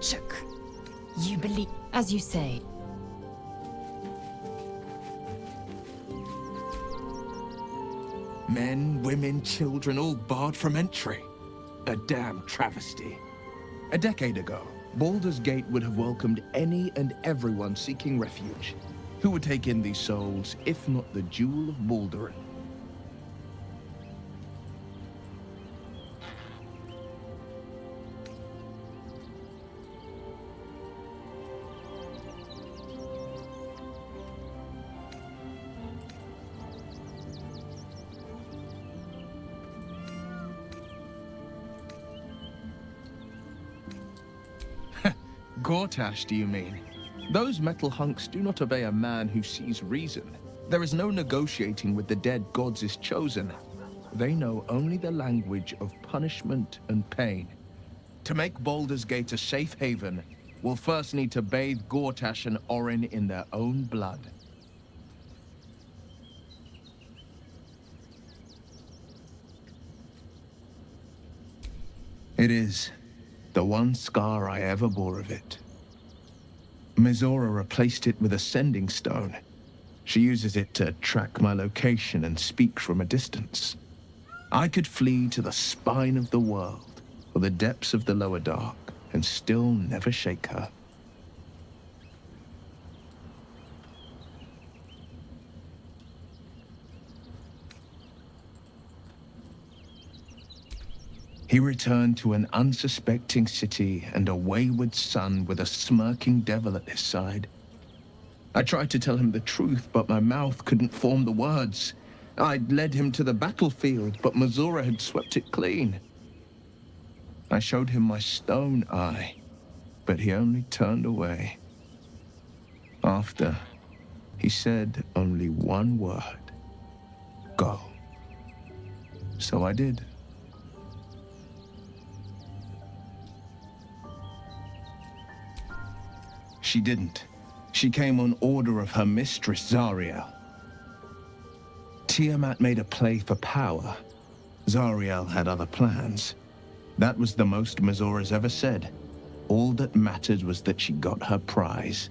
Chuck. You believe... As you say. Men, women, children, all barred from entry. A damn travesty. A decade ago, Baldur's Gate would have welcomed any and everyone seeking refuge. Who would take in these souls, if not the Jewel of Baldur? Gortash, do you mean? Those metal hunks do not obey a man who sees reason. There is no negotiating with the dead gods is chosen. They know only the language of punishment and pain. To make Baldur's Gate a safe haven, we'll first need to bathe Gortash and Orin in their own blood. It is the one scar I ever bore of it. Mizora replaced it with a sending stone. She uses it to track my location and speak from a distance. I could flee to the spine of the world, or the depths of the lower dark, and still never shake her. He returned to an unsuspecting city and a wayward son with a smirking devil at his side. I tried to tell him the truth, but my mouth couldn't form the words. I'd led him to the battlefield, but Mizora had swept it clean. I showed him my stone eye, but he only turned away. After, he said only one word: go. So I did. She didn't. She came on order of her mistress, Zariel. Tiamat made a play for power. Zariel had other plans. That was the most Mizora's ever said. All that mattered was that she got her prize.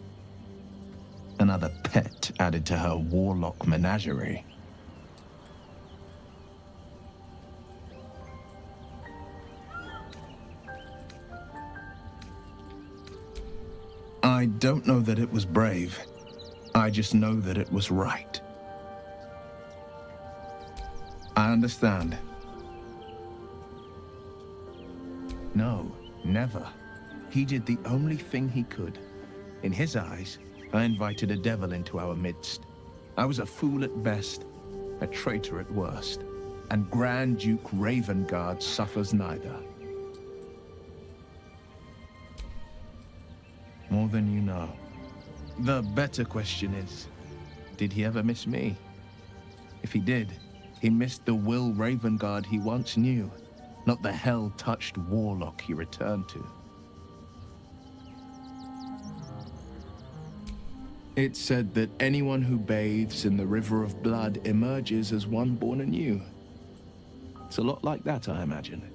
Another pet added to her warlock menagerie. I don't know that it was brave. I just know that it was right. I understand. No, never. He did the only thing he could. In his eyes, I invited a devil into our midst. I was a fool at best, a traitor at worst. And Grand Duke Ravengard suffers neither. More than you know. The better question is, did he ever miss me? If he did, he missed the Will Ravengard he once knew, not the hell-touched warlock he returned to. It's said that anyone who bathes in the river of blood emerges as one born anew. It's a lot like that, I imagine.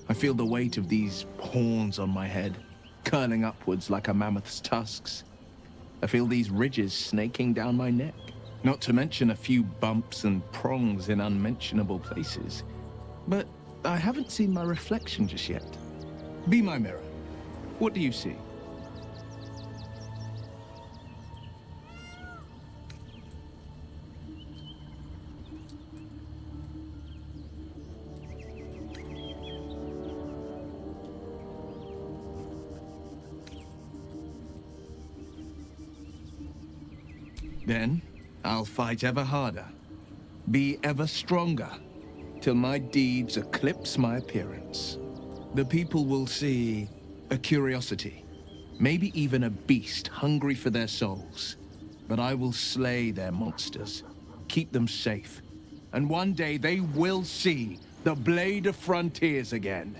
I feel the weight of these horns on my head, curling upwards like a mammoth's tusks. I feel these ridges snaking down my neck, not to mention a few bumps and prongs in unmentionable places. But I haven't seen my reflection just yet. Be my mirror. What do you see? Then, I'll fight ever harder, be ever stronger, till my deeds eclipse my appearance. The people will see a curiosity, maybe even a beast hungry for their souls. But I will slay their monsters, keep them safe, and one day they will see the Blade of Frontiers again.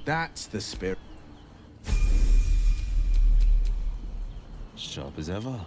That's the spirit. sharp as ever.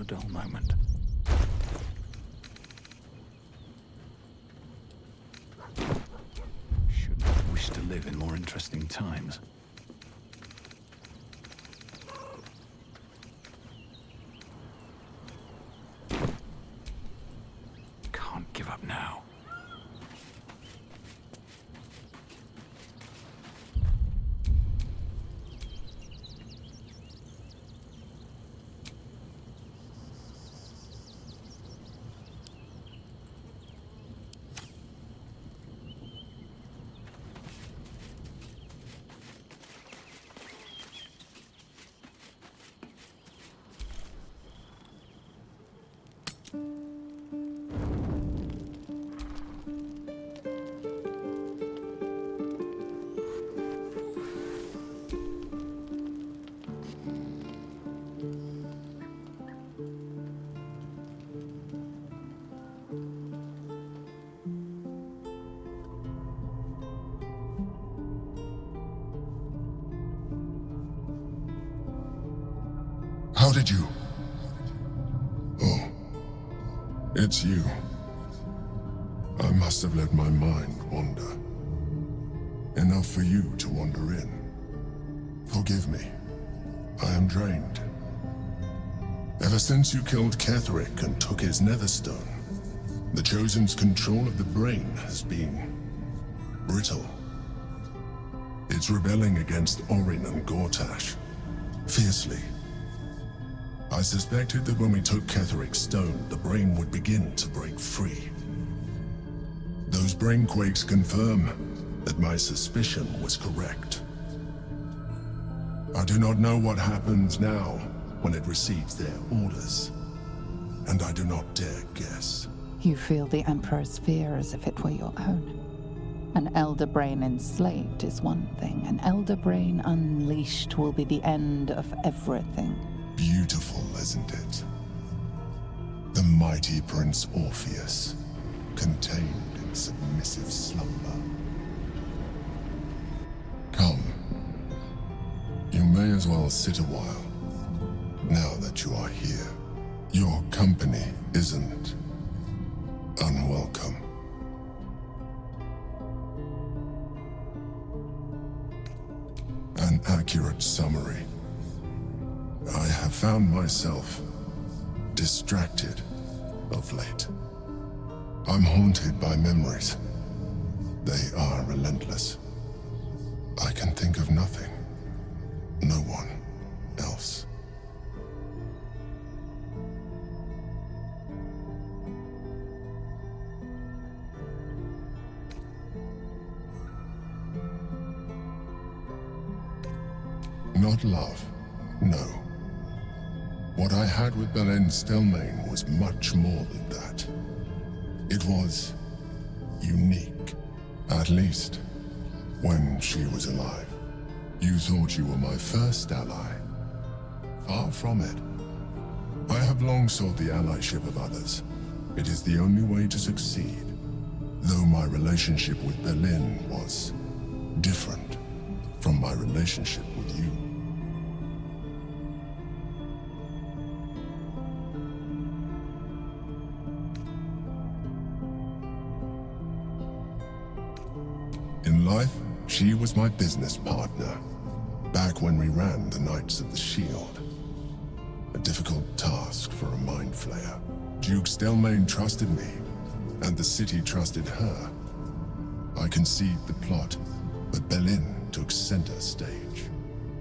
a dull moment. Shouldn't wish to live in more interesting times. Can't give up now. How did you? Oh, it's you. I must have let my mind wander. Enough for you to wander in. Forgive me. I am drained. Ever since you killed Ketheric and took his Netherstone, the Chosen's control of the brain has been brittle. It's rebelling against Orin and Gortash, fiercely. I suspected that when we took Ketheric's stone, the brain would begin to break free. Those brain quakes confirm that my suspicion was correct. I do not know what happens now when it receives their orders, and I do not dare guess. You feel the Emperor's fear as if it were your own. An Elder Brain enslaved is one thing. An Elder Brain unleashed will be the end of everything. Beautiful, isn't it? The mighty Prince Orpheus, contained in submissive slumber. Come. You may as well sit a while, now that you are here. Your company isn't unwelcome. An accurate summary. I have found myself distracted of late. I'm haunted by memories. They are relentless. I can think of nothing. No one else. Not love, no. What I had with Belen Stelmane was much more than that. It was unique, at least when she was alive. You thought you were my first ally. Far from it. I have long sought the allyship of others. It is the only way to succeed. Though my relationship with Berlin was different from my relationship with you. In life, she was my business partner, back when we ran the Knights of the Shield. A difficult task for a mind flayer. Duke Stelmane trusted me, and the city trusted her. I conceived the plot, but Berlin took center stage.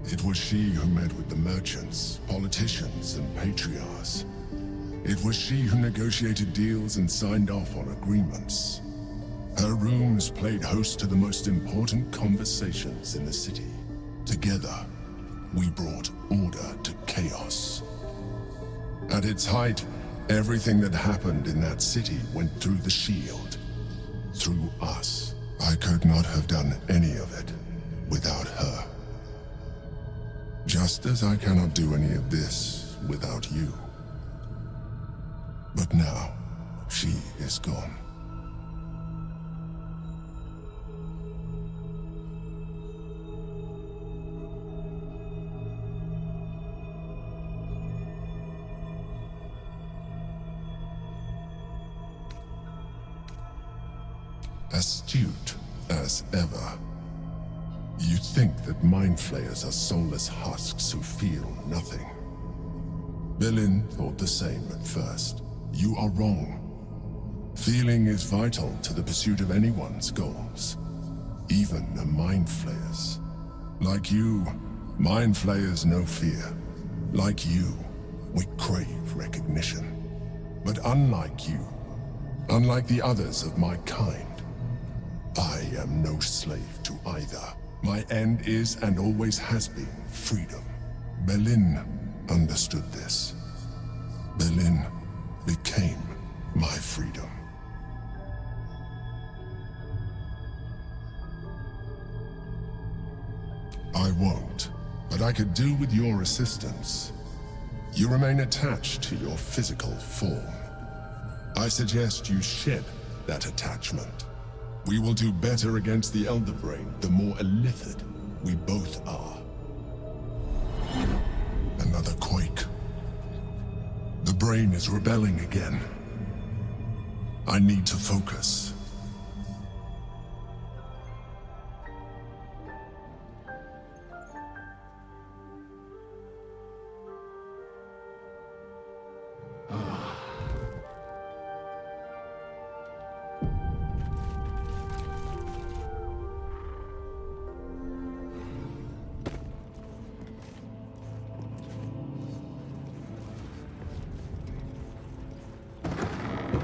It was she who met with the merchants, politicians, and patriarchs. It was she who negotiated deals and signed off on agreements. Her rooms played host to the most important conversations in the city. Together, we brought order to chaos. At its height, everything that happened in that city went through the shield. Through us. I could not have done any of it without her. Just as I cannot do any of this without you. But now, she is gone. Astute as ever. You think that mind flayers are soulless husks who feel nothing. Belin thought the same at first. You are wrong. Feeling is vital to the pursuit of anyone's goals, even a mind flayer's. Like you, mind flayers know fear. Like you, we crave recognition. But unlike you, unlike the others of my kind, I am no slave to either. My end is and always has been freedom. Belin understood this. Belin became my freedom. I won't, but I could do with your assistance. You remain attached to your physical form. I suggest you shed that attachment. We will do better against the Elder Brain the more illithid we both are. Another quake. The brain is rebelling again. I need to focus.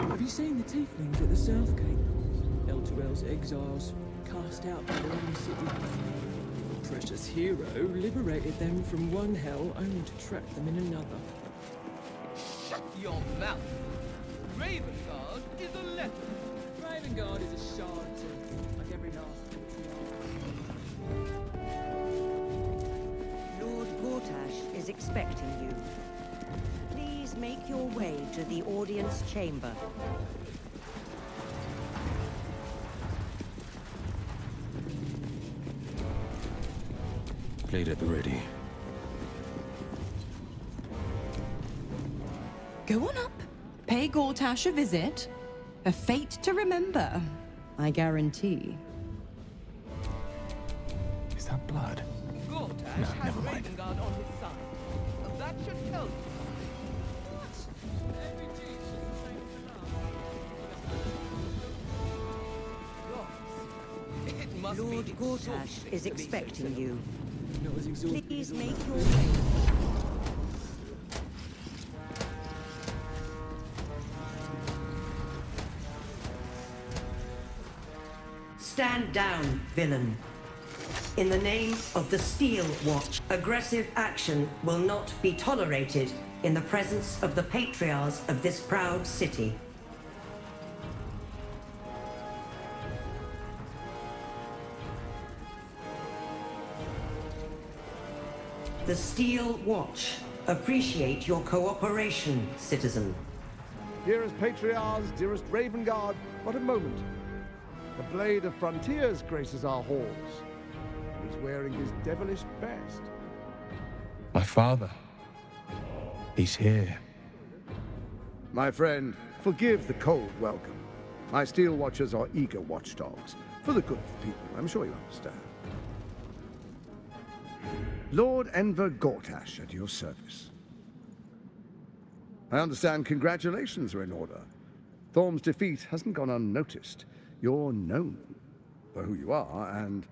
Have you seen the tieflings at the South Gate? Elturel's exiles, cast out by their own city. The precious hero liberated them from one hell only to trap them in another. Shut your mouth! Ravengard is a leper. Ravengard is a charlatan, like every last patriarch. Lord Gortash is expecting you. Please make your way to the audience chamber. Plate at the ready. Go on up. Pay Gortash a visit. A fate to remember, I guarantee. Is that blood? Gortash No, has never mind. Ravengard on his side. That should tell you. What? Every G is the same as It must Lord be Gortash exhausting is to be expecting you. Not as exhausting Please as all make that. your way. Stand down, villain. In the name of the Steel Watch, aggressive action will not be tolerated in the presence of the patriarchs of this proud city. The Steel Watch appreciate your cooperation, citizen. Dearest Patriarchs, dearest Ravengard, what a moment. The Blade of Frontiers graces our halls, and he's wearing his devilish best. My father. He's here. My friend, forgive the cold welcome. My Steel Watchers are eager watchdogs, for the good of the people, I'm sure you understand. Lord Enver Gortash at your service. I understand congratulations are in order. Thorm's defeat hasn't gone unnoticed. You're known for who you are and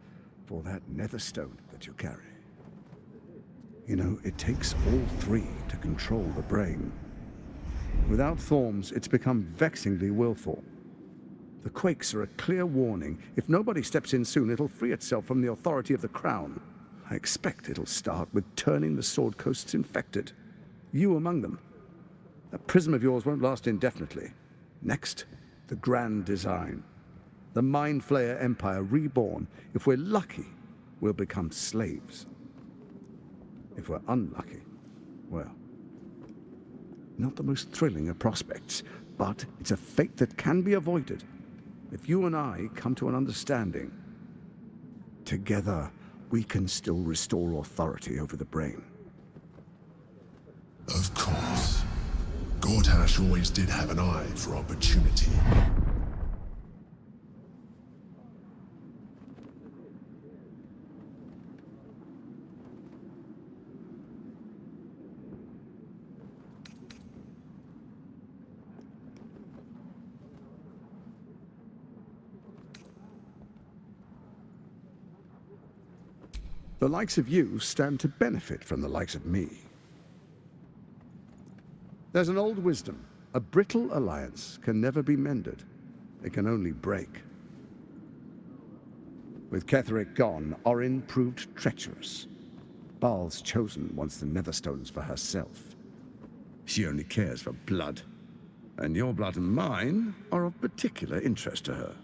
for that netherstone that you carry. You know, it takes all three to control the brain. Without Thorm's, it's become vexingly willful. The quakes are a clear warning. If nobody steps in soon, it'll free itself from the authority of the Crown. I expect it'll start with turning the Sword Coasts infected. You among them. That prism of yours won't last indefinitely. Next, the grand design. The Mind Flayer Empire reborn. If we're lucky, we'll become slaves. If we're unlucky, well, not the most thrilling of prospects, but it's a fate that can be avoided if you and I come to an understanding. Together, we can still restore authority over the brain. Of course. Gortash always did have an eye for opportunity. The likes of you stand to benefit from the likes of me. There's an old wisdom. A brittle alliance can never be mended. It can only break. With Ketheric gone, Orin proved treacherous. Baal's chosen wants the Netherstones for herself. She only cares for blood. And your blood and mine are of particular interest to her.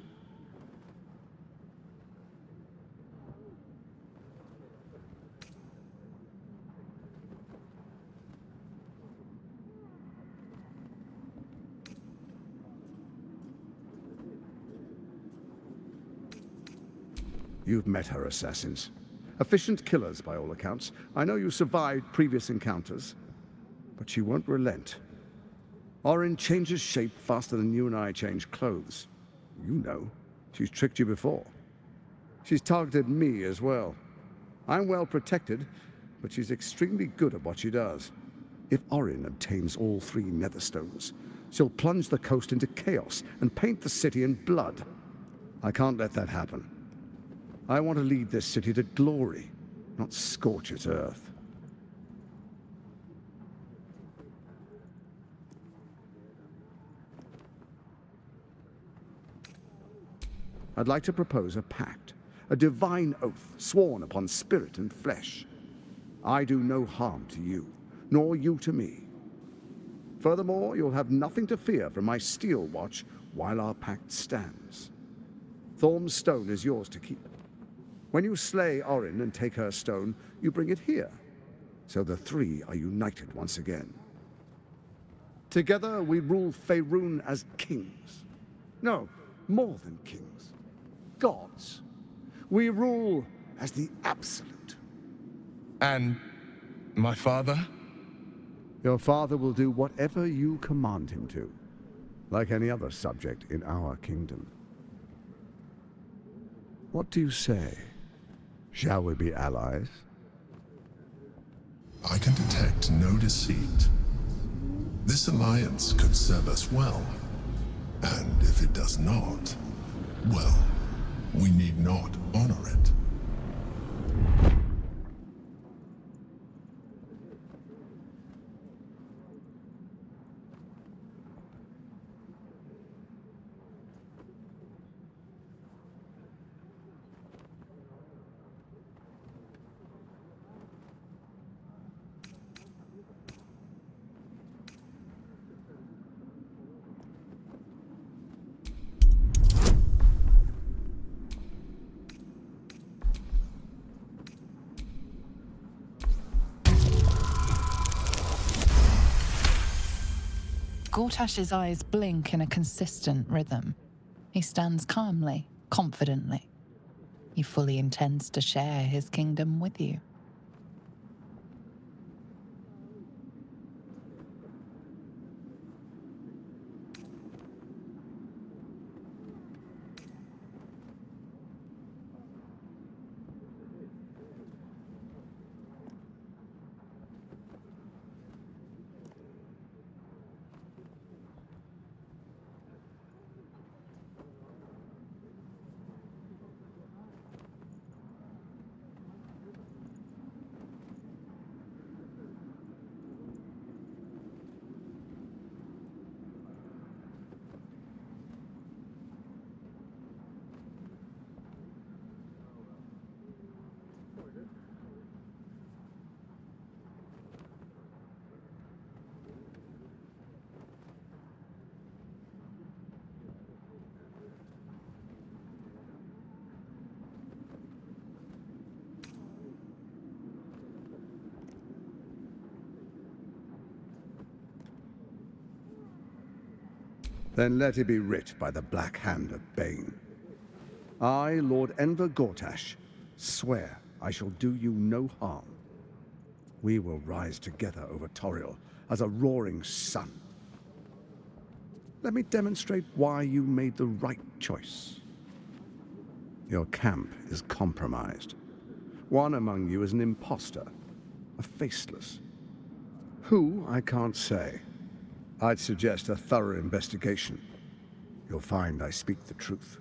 You've met her assassins. Efficient killers, by all accounts. I know you survived previous encounters, but she won't relent. Orin changes shape faster than you and I change clothes. You know, she's tricked you before. She's targeted me as well. I'm well protected, but she's extremely good at what she does. If Orin obtains all 3 Netherstones, she'll plunge the coast into chaos and paint the city in blood. I can't let that happen. I want to lead this city to glory, not scorch its earth. I'd like to propose a pact, a divine oath sworn upon spirit and flesh. I do no harm to you, nor you to me. Furthermore, you'll have nothing to fear from my steel watch while our pact stands. Thorm's stone is yours to keep. When you slay Orin and take her stone, you bring it here, so the 3 are united once again. Together we rule Faerun as kings. No, more than kings. Gods. We rule as the Absolute. And my father? Your father will do whatever you command him to, like any other subject in our kingdom. What do you say? Shall we be allies? I can detect no deceit. This alliance could serve us well. And if it does not, well, we need not honor it. Gortash's eyes blink in a consistent rhythm. He stands calmly, confidently. He fully intends to share his kingdom with you. Then let it be writ by the black hand of Bane. I, Lord Enver Gortash, swear I shall do you no harm. We will rise together over Toriel as a roaring sun. Let me demonstrate why you made the right choice. Your camp is compromised. One among you is an imposter, a faceless. Who, I can't say. I'd suggest a thorough investigation. You'll find I speak the truth.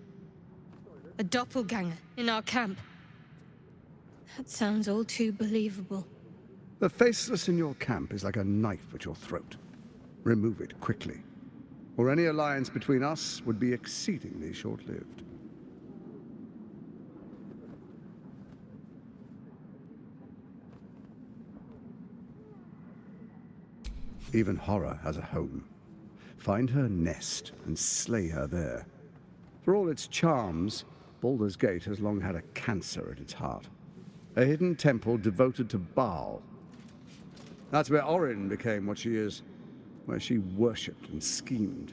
A doppelganger in our camp. That sounds all too believable. The faceless in your camp is like a knife at your throat. Remove it quickly, or any alliance between us would be exceedingly short-lived. Even horror has a home. Find her nest and slay her there. For all its charms, Baldur's Gate has long had a cancer at its heart. A hidden temple devoted to Baal. That's where Orin became what she is, where she worshipped and schemed.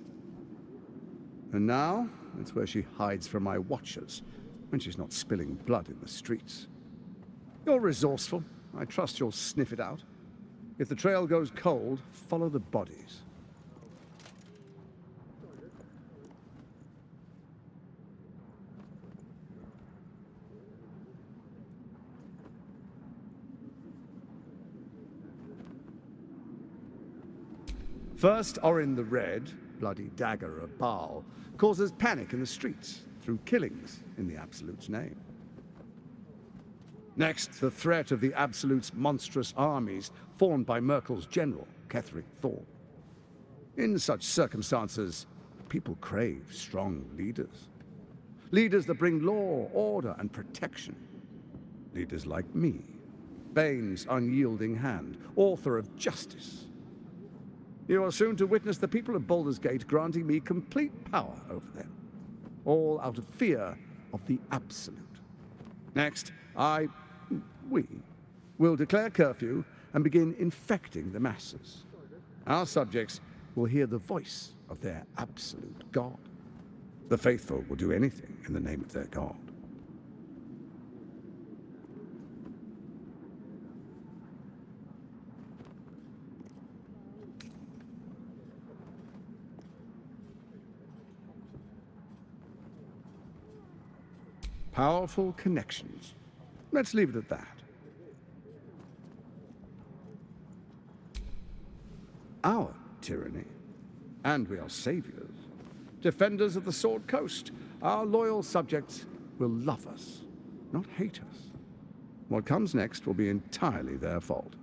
And now, it's where she hides from my watchers, when she's not spilling blood in the streets. You're resourceful. I trust you'll sniff it out. If the trail goes cold, follow the bodies. First, Orin the Red, bloody dagger of Baal, causes panic in the streets through killings in the Absolute's name. Next, the threat of the Absolute's monstrous armies formed by Merkel's general, Ketheric Thorn. In such circumstances, people crave strong leaders. Leaders that bring law, order, and protection. Leaders like me, Bane's unyielding hand, author of justice. You are soon to witness the people of Baldur's Gate granting me complete power over them, all out of fear of the Absolute. Next, we will declare curfew and begin infecting the masses. Our subjects will hear the voice of their absolute God. The faithful will do anything in the name of their God. Powerful connections. Let's leave it at that. Our tyranny. And we are saviors. Defenders of the Sword Coast. Our loyal subjects will love us, not hate us. What comes next will be entirely their fault.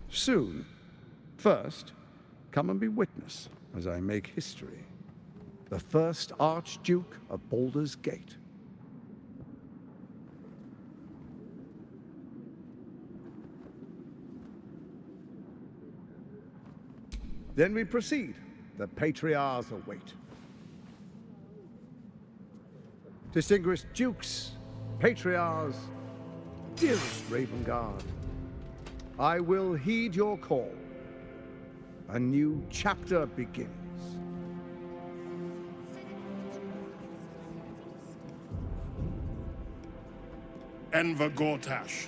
Soon. First, come and be witness as I make history. The first Archduke of Baldur's Gate. Then we proceed. The Patriarchs await. Distinguished Dukes, Patriarchs, dearest Ravengard, I will heed your call. A new chapter begins. Enver Gortash,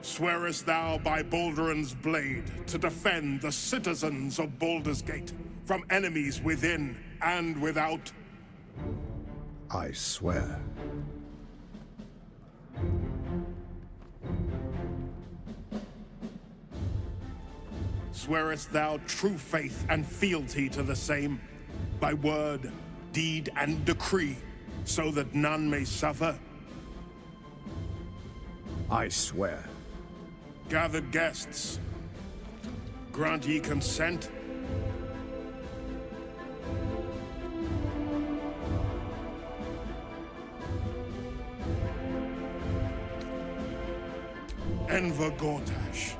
swearest thou by Balduran's blade to defend the citizens of Baldur's Gate from enemies within and without? I swear. Swearest thou true faith and fealty to the same, by word, deed, and decree, so that none may suffer? I swear. Gathered guests, grant ye consent? Enver Gortash,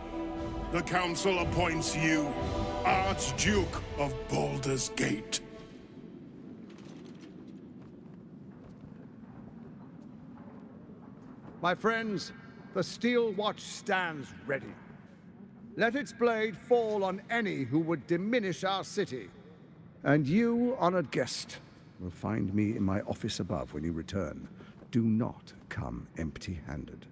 the Council appoints you Archduke of Baldur's Gate. My friends, the Steel Watch stands ready. Let its blade fall on any who would diminish our city. And you, honored guest, will find me in my office above when you return. Do not come empty-handed.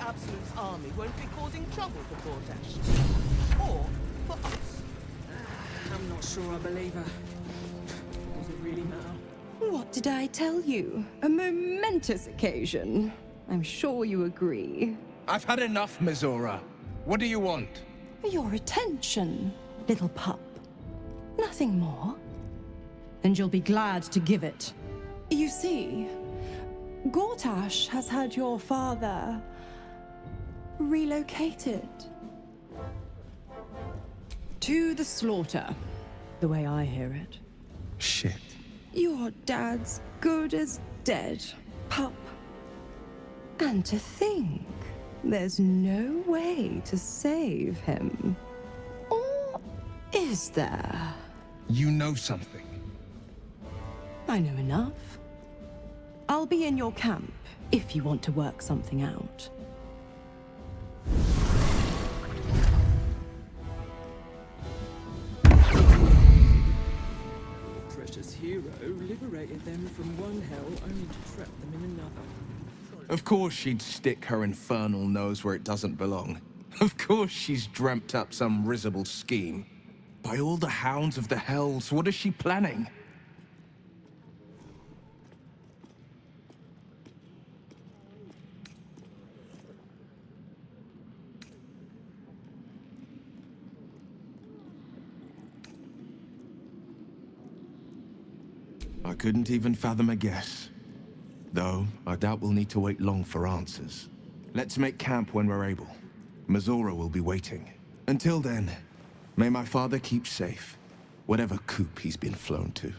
Absolute's army won't be causing trouble for Gortash. Or for us. I'm not sure I believe her. Does it really matter? What did I tell you? A momentous occasion. I'm sure you agree. I've had enough, Mizora. What do you want? Your attention, little pup. Nothing more. And you'll be glad to give it. You see, Gortash has had your father relocated. To the slaughter, the way I hear it. Shit. Your dad's good as dead, pup. And to think, there's no way to save him. Or is there? You know something. I know enough. I'll be in your camp if you want to work something out. Precious hero liberated them from one hell only to trap them in another. Of course she'd stick her infernal nose where it doesn't belong. Of course she's dreamt up some risible scheme. By all the hounds of the hells, what is she planning? I couldn't even fathom a guess. Though, I doubt we'll need to wait long for answers. Let's make camp when we're able. Mizora will be waiting. Until then, may my father keep safe, whatever coop he's been flown to.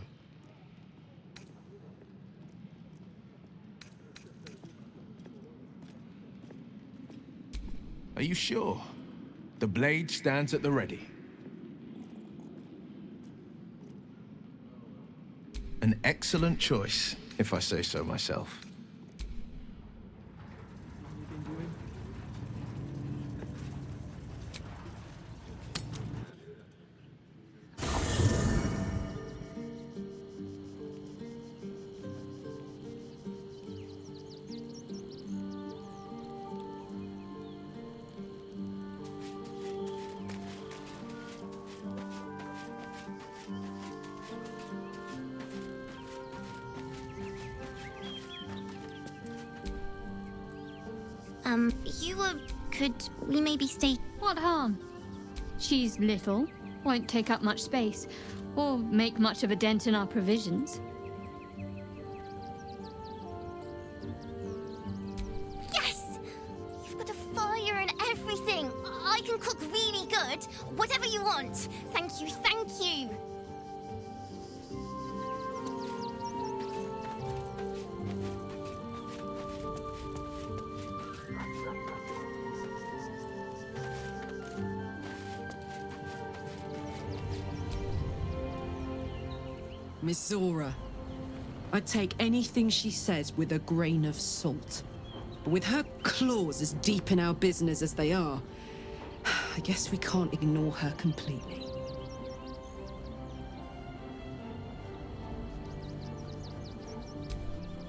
Are you sure? The blade stands at the ready. An excellent choice, if I say so myself. Could we maybe stay? What harm? She's little, won't take up much space, or make much of a dent in our provisions. Yes! You've got a fire and everything. I can cook really good. Whatever you want. Thank you, thank you. Mizora. I'd take anything she says with a grain of salt. But with her claws as deep in our business as they are, I guess we can't ignore her completely.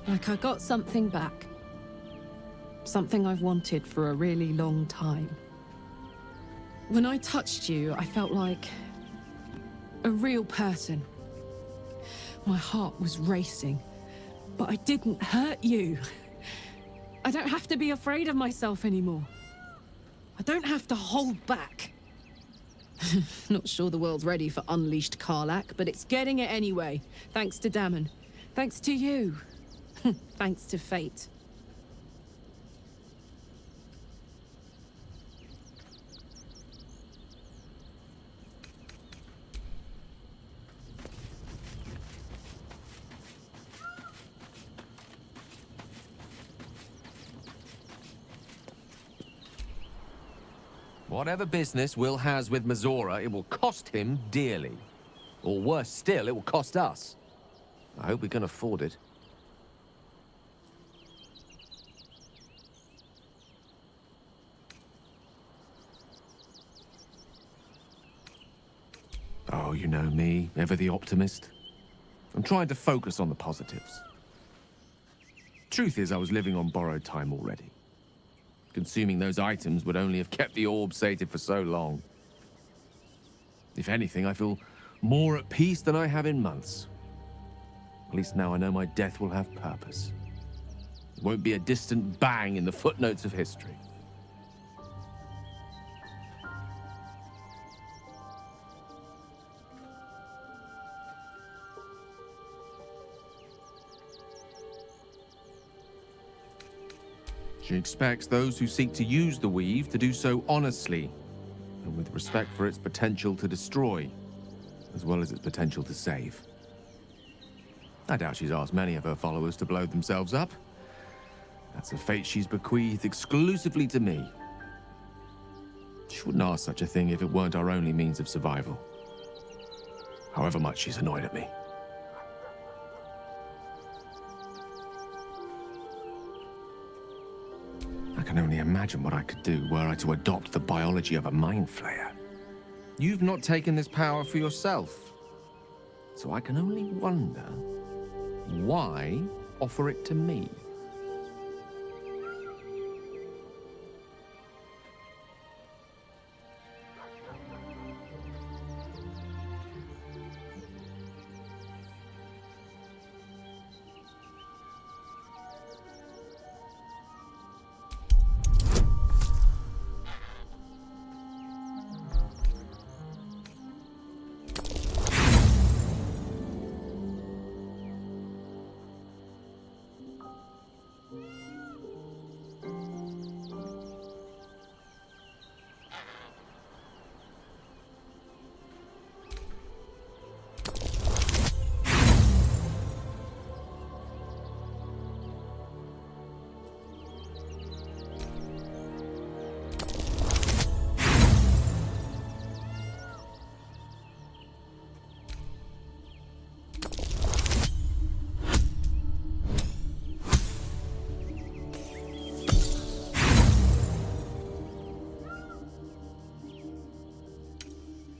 Like I got something back. Something I've wanted for a really long time. When I touched you, I felt like a real person. My heart was racing, but I didn't hurt you. I don't have to be afraid of myself anymore. I don't have to hold back. Not sure the world's ready for unleashed Karlach, but it's getting it anyway. Thanks to Dammon. Thanks to you. Thanks to fate. Whatever business Will has with Mizora, it will cost him dearly. Or worse still, it will cost us. I hope we can afford it. Oh, you know me, ever the optimist. I'm trying to focus on the positives. Truth is, I was living on borrowed time already. Consuming those items would only have kept the orb sated for so long. If anything, I feel more at peace than I have in months. At least now I know my death will have purpose. It won't be a distant bang in the footnotes of history. She expects those who seek to use the weave to do so honestly, and with respect for its potential to destroy, as well as its potential to save. I doubt she's asked many of her followers to blow themselves up. That's a fate she's bequeathed exclusively to me. She wouldn't ask such a thing if it weren't our only means of survival. However much she's annoyed at me. I can only imagine what I could do were I to adopt the biology of a mind flayer. You've not taken this power for yourself, so I can only wonder, why offer it to me?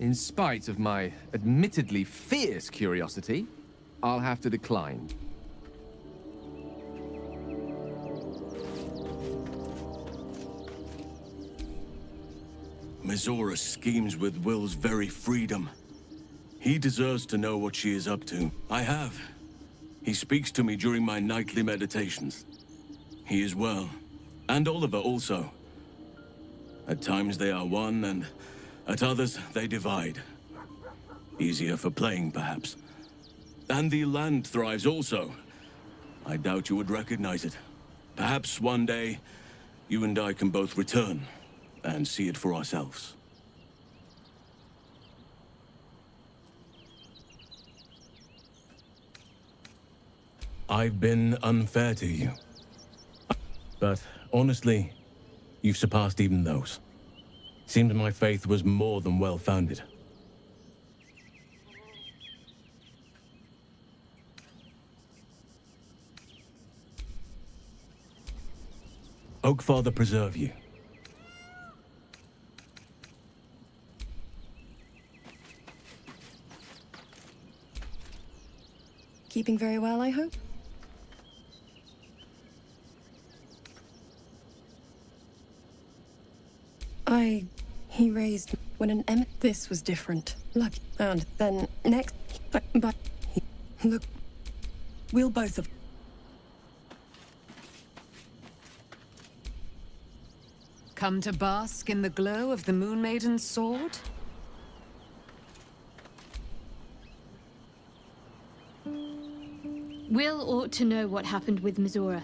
In spite of my admittedly fierce curiosity, I'll have to decline. Mizora schemes with Will's very freedom. He deserves to know what she is up to. I have. He speaks to me during my nightly meditations. He is well. And Oliver also. At times they are one, and at others they divide. Easier for playing, perhaps. And the land thrives also. I doubt you would recognize it. Perhaps one day, you and I can both return and see it for ourselves. I've been unfair to you. But honestly, you've surpassed even those. Seemed my faith was more than well-founded. Oakfather preserve you. Keeping very well, I hope? He raised when an this was different. Lucky. And then next, but look, we'll both of. Come to bask in the glow of the Moon Maiden's sword? Will ought to know what happened with Mizora.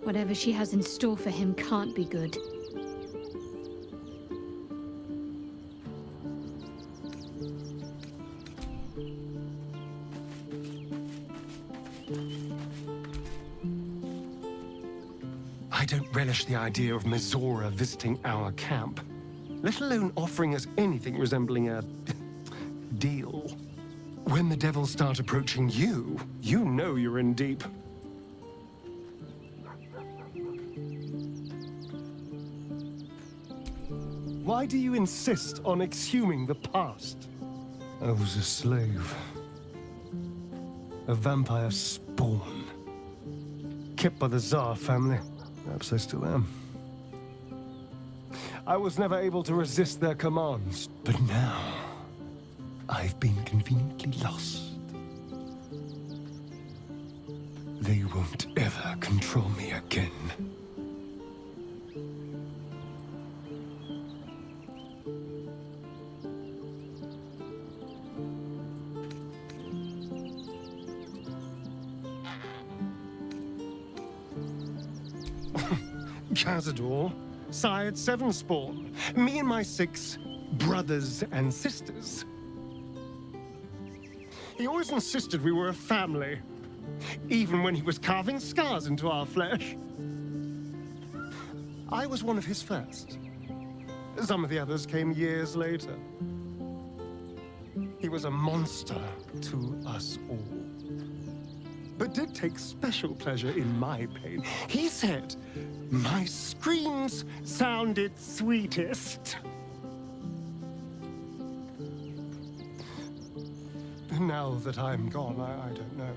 Whatever she has in store for him can't be good. I don't relish the idea of Mizora visiting our camp, let alone offering us anything resembling a deal. When the devils start approaching you, you know you're in deep. Why do you insist on exhuming the past? I was a slave. A vampire spawn. Kept by the Tsar family. Perhaps I still am. I was never able to resist their commands. But now, I've been conveniently lost. They won't ever control me again. Cazador sired 7 spawn. Me and my 6 brothers and sisters. He always insisted we were a family, even when he was carving scars into our flesh. I was one of his first. Some of the others came years later. He was a monster to us all, but did take special pleasure in my pain. He said my screams sounded sweetest. Now that I'm gone, I don't know.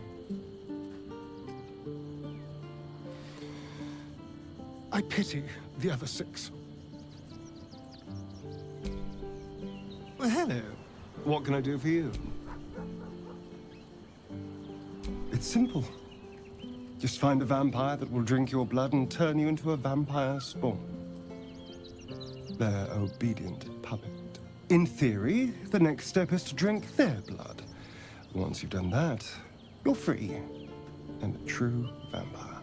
I pity the other 6. Well, hello. What can I do for you? It's simple. Just find a vampire that will drink your blood and turn you into a vampire spawn. Their obedient puppet. In theory, the next step is to drink their blood. Once you've done that, you're free and a true vampire.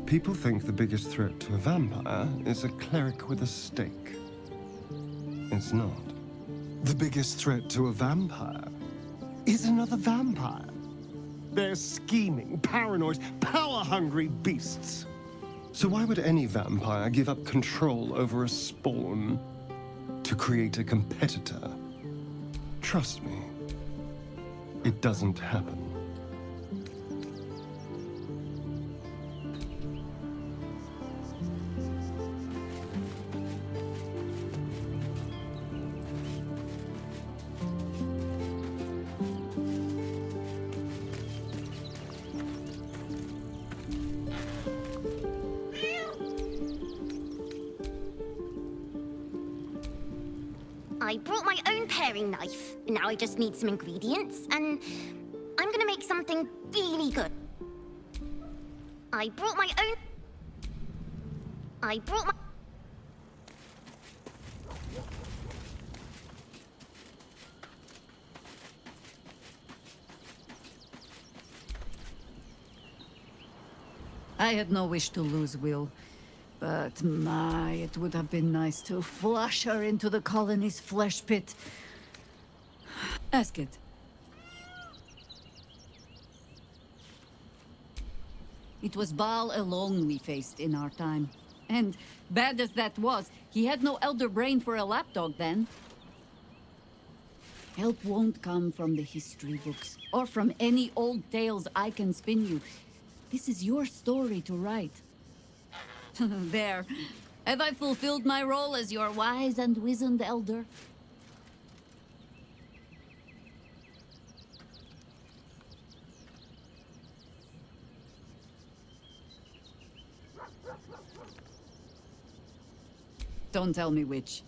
People think the biggest threat to a vampire is a cleric with a stake. It's not. The biggest threat to a vampire is another vampire. They're scheming, paranoid, power-hungry beasts. So why would any vampire give up control over a spawn to create a competitor? Trust me, it doesn't happen. I brought my own paring knife. Now I just need some ingredients, and I'm gonna make something really good. I brought my... I had no wish to lose Will, but my, it would have been nice to flush her into the colony's flesh pit. Ask it. It was Baal alone we faced in our time. And bad as that was, he had no elder brain for a lapdog then. Help won't come from the history books, or from any old tales I can spin you. This is your story to write. There. Have I fulfilled my role as your wise and wizened elder? Don't tell me which.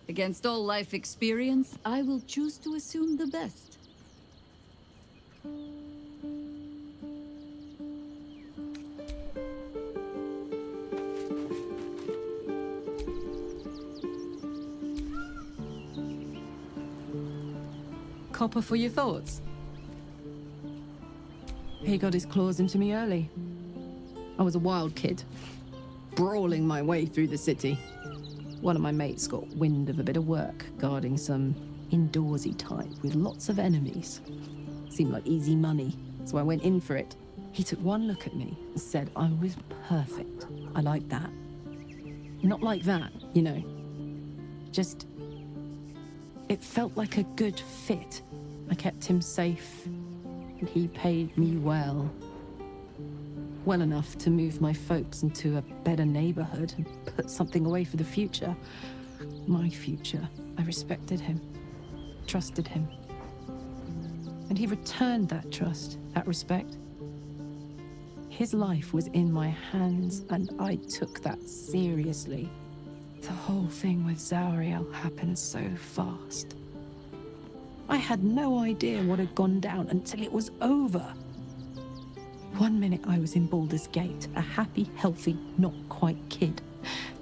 Against all life experience, I will choose to assume the best. Copper for your thoughts? He got his claws into me early. I was a wild kid, brawling my way through the city. One of my mates got wind of a bit of work guarding some indoorsy type with lots of enemies. Seemed like easy money, so I went in for it. He took one look at me and said I was perfect. I like that. Not like that, you know. Just... it felt like a good fit. I kept him safe, and he paid me well. well enough to move my folks into a better neighborhood and put something away for the future. My future. I respected him, trusted him. And he returned that trust, that respect. His life was in my hands, and I took that seriously. The whole thing with Zauriel happened so fast. I had no idea what had gone down until it was over. One minute I was in Baldur's Gate, a happy, healthy, not quite kid.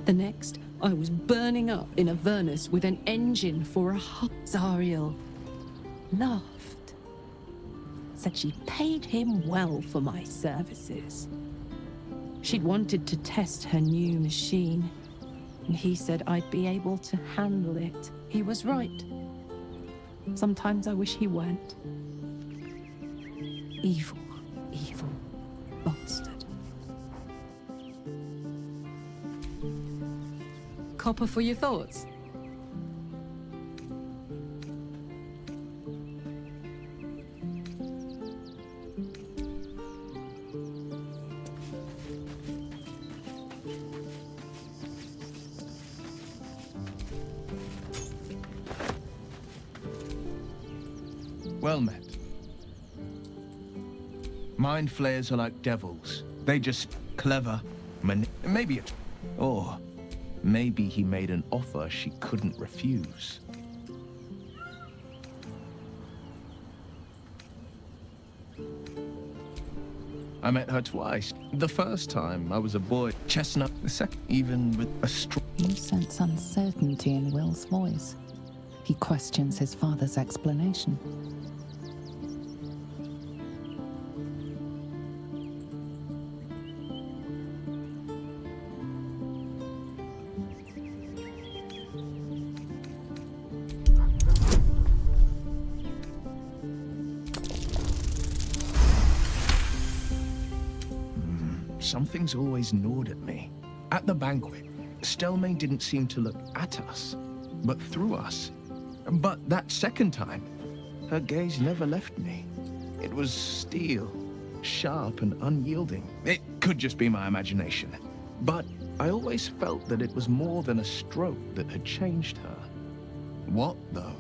The next, I was burning up in Avernus with an engine for a Zauriel laughed. Said she paid him well for my services. She'd wanted to test her new machine, and he said I'd be able to handle it. He was right. Sometimes I wish he weren't. Evil, evil bastard. Copper for your thoughts? Well met. Mind flayers are like devils. They just clever, maybe it, or maybe he made an offer she couldn't refuse. I met her twice. The first time I was a boy, chestnut. The second, even with a straw. You sense uncertainty in Will's voice. He questions his father's explanation. Something's always gnawed at me. At the banquet, Stelmane didn't seem to look at us, but through us. But that second time, her gaze never left me. It was steel, sharp and unyielding. It could just be my imagination. But I always felt that it was more than a stroke that had changed her. What, though?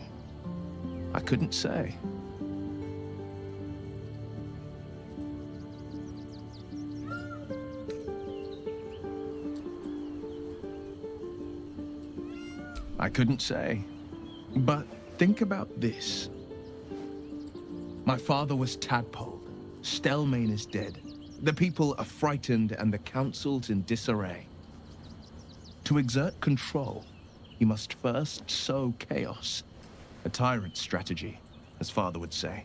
I couldn't say. I couldn't say. But think about this. My father was tadpole. Stelmane is dead. The people are frightened and the council's in disarray. To exert control, you must first sow chaos. A tyrant's strategy, as father would say.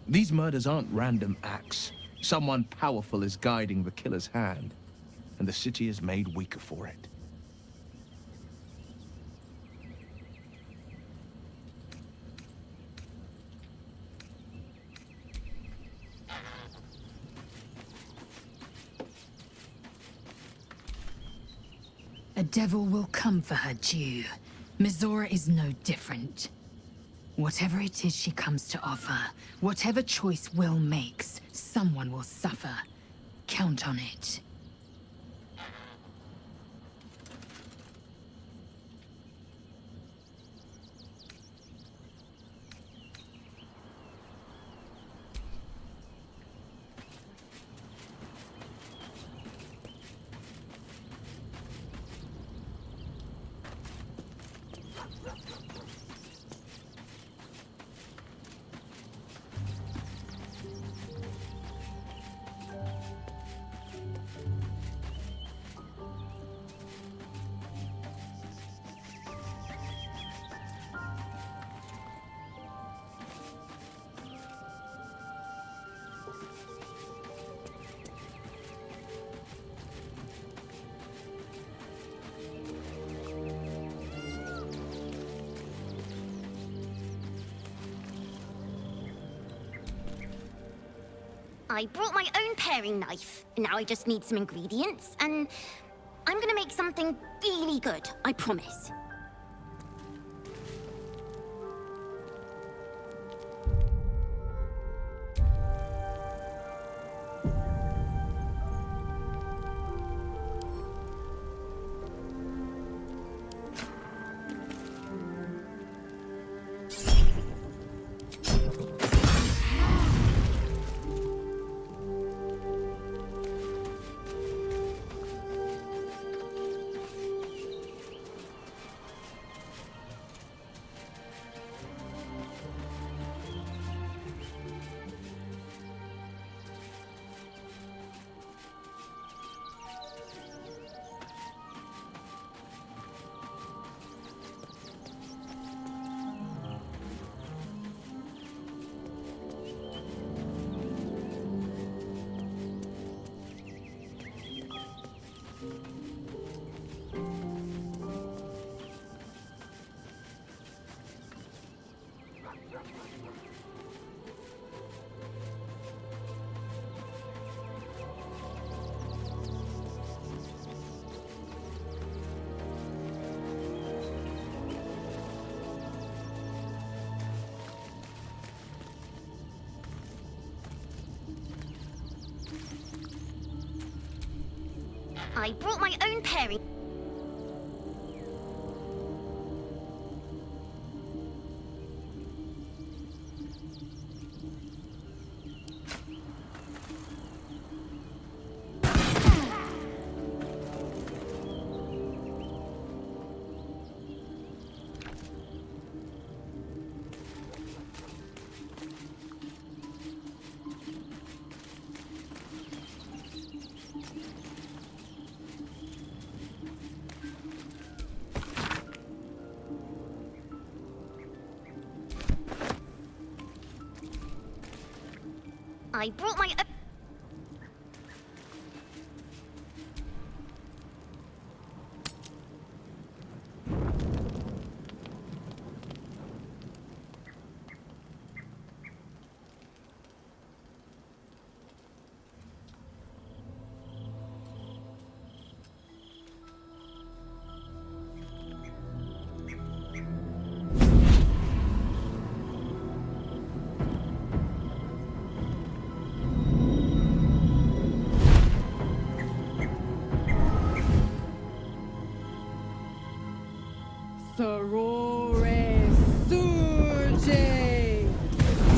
These murders aren't random acts. Someone powerful is guiding the killer's hand, and the city is made weaker for it. A devil will come for her due. Mizora is no different. Whatever it is she comes to offer, whatever choice Will makes, someone will suffer. Count on it. I brought my own paring knife. Now I just need some ingredients, and I'm gonna make something really good, I promise. I brought my own pairing. I brought my own. Sorore surge,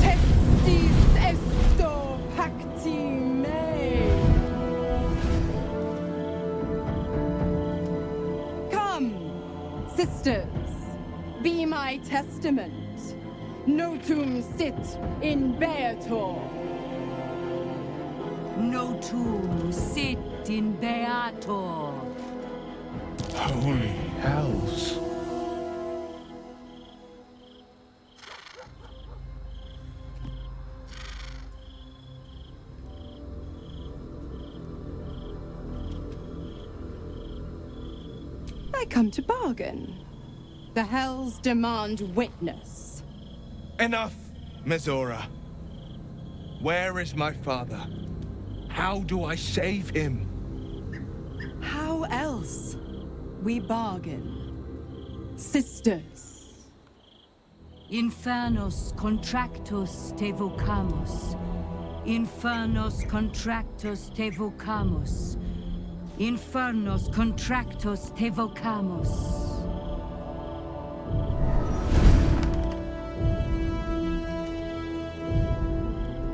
testis esto pacti me. Come, sisters, be my testament. Notum sit in beator. Notum sit in beator. Holy hells. I come to bargain. The hells demand witness. Enough, Mizora. Where is my father? How do I save him? How else? We bargain. Sisters. Infernos contractus te vocamus. Infernos contractus te vocamus. Infernos contractus te vocamus.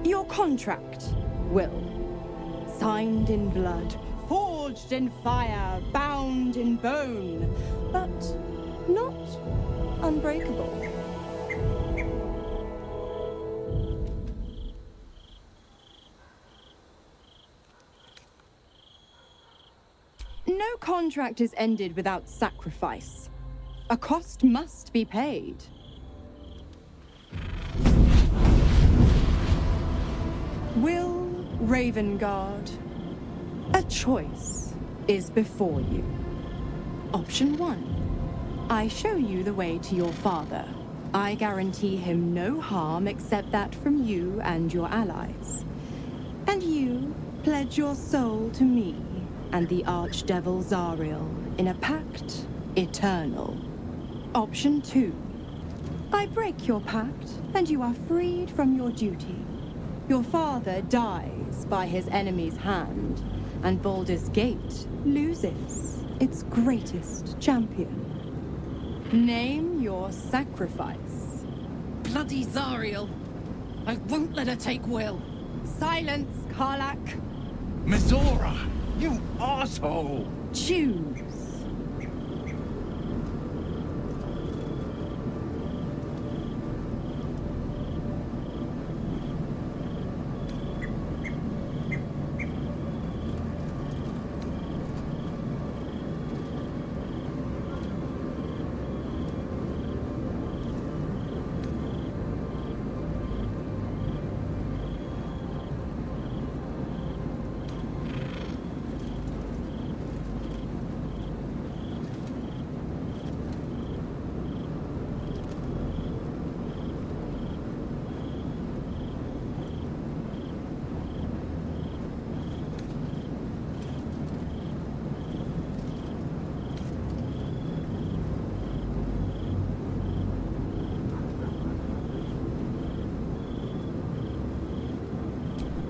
Your contract, Will. Signed in blood, forged in fire, bound in bone, but not unbreakable. No contract is ended without sacrifice. A cost must be paid. Will Ravengard, a choice is before you. Option 1. I show you the way to your father. I guarantee him no harm except that from you and your allies. And you pledge your soul to me and the Archdevil Zariel in a pact eternal. Option 2. I break your pact, and you are freed from your duty. Your father dies by his enemy's hand, and Baldur's Gate loses its greatest champion. Name your sacrifice. Bloody Zariel! I won't let her take Will. Silence, Karlak. Mizora! You asshole! Choose.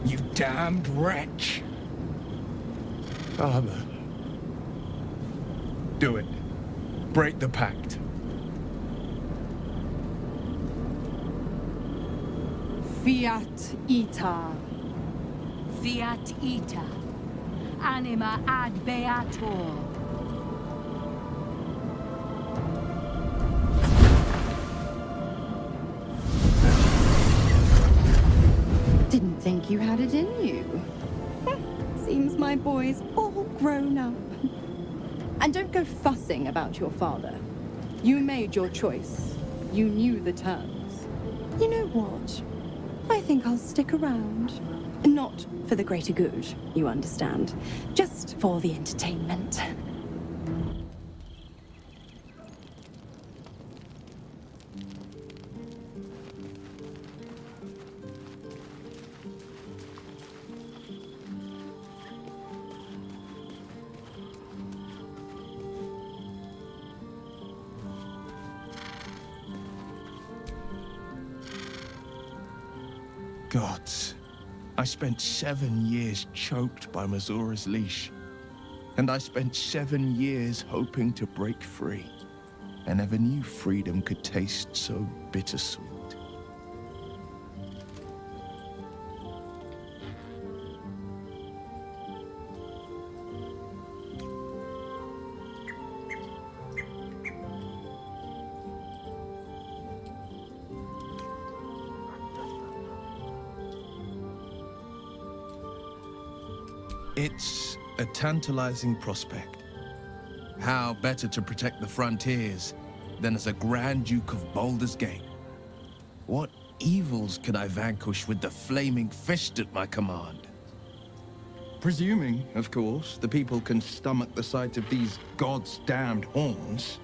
You damned wretch. Father, Do it. Break the pact. Fiat ita. Fiat ita. Anima ad beator. Didn't think you had it in you. Seems my boy's all grown up. And don't go fussing about your father. You made your choice. You knew the terms. You know what? I think I'll stick around. Not for the greater good, you understand. Just for the entertainment. Gods, I spent 7 years choked by Mazora's leash. And I spent 7 years hoping to break free. I never knew freedom could taste so bittersweet. It's a tantalizing prospect. How better to protect the frontiers than as a Grand Duke of Baldur's Gate? What evils could I vanquish with the flaming fist at my command? Presuming, of course, the people can stomach the sight of these gods' damned horns.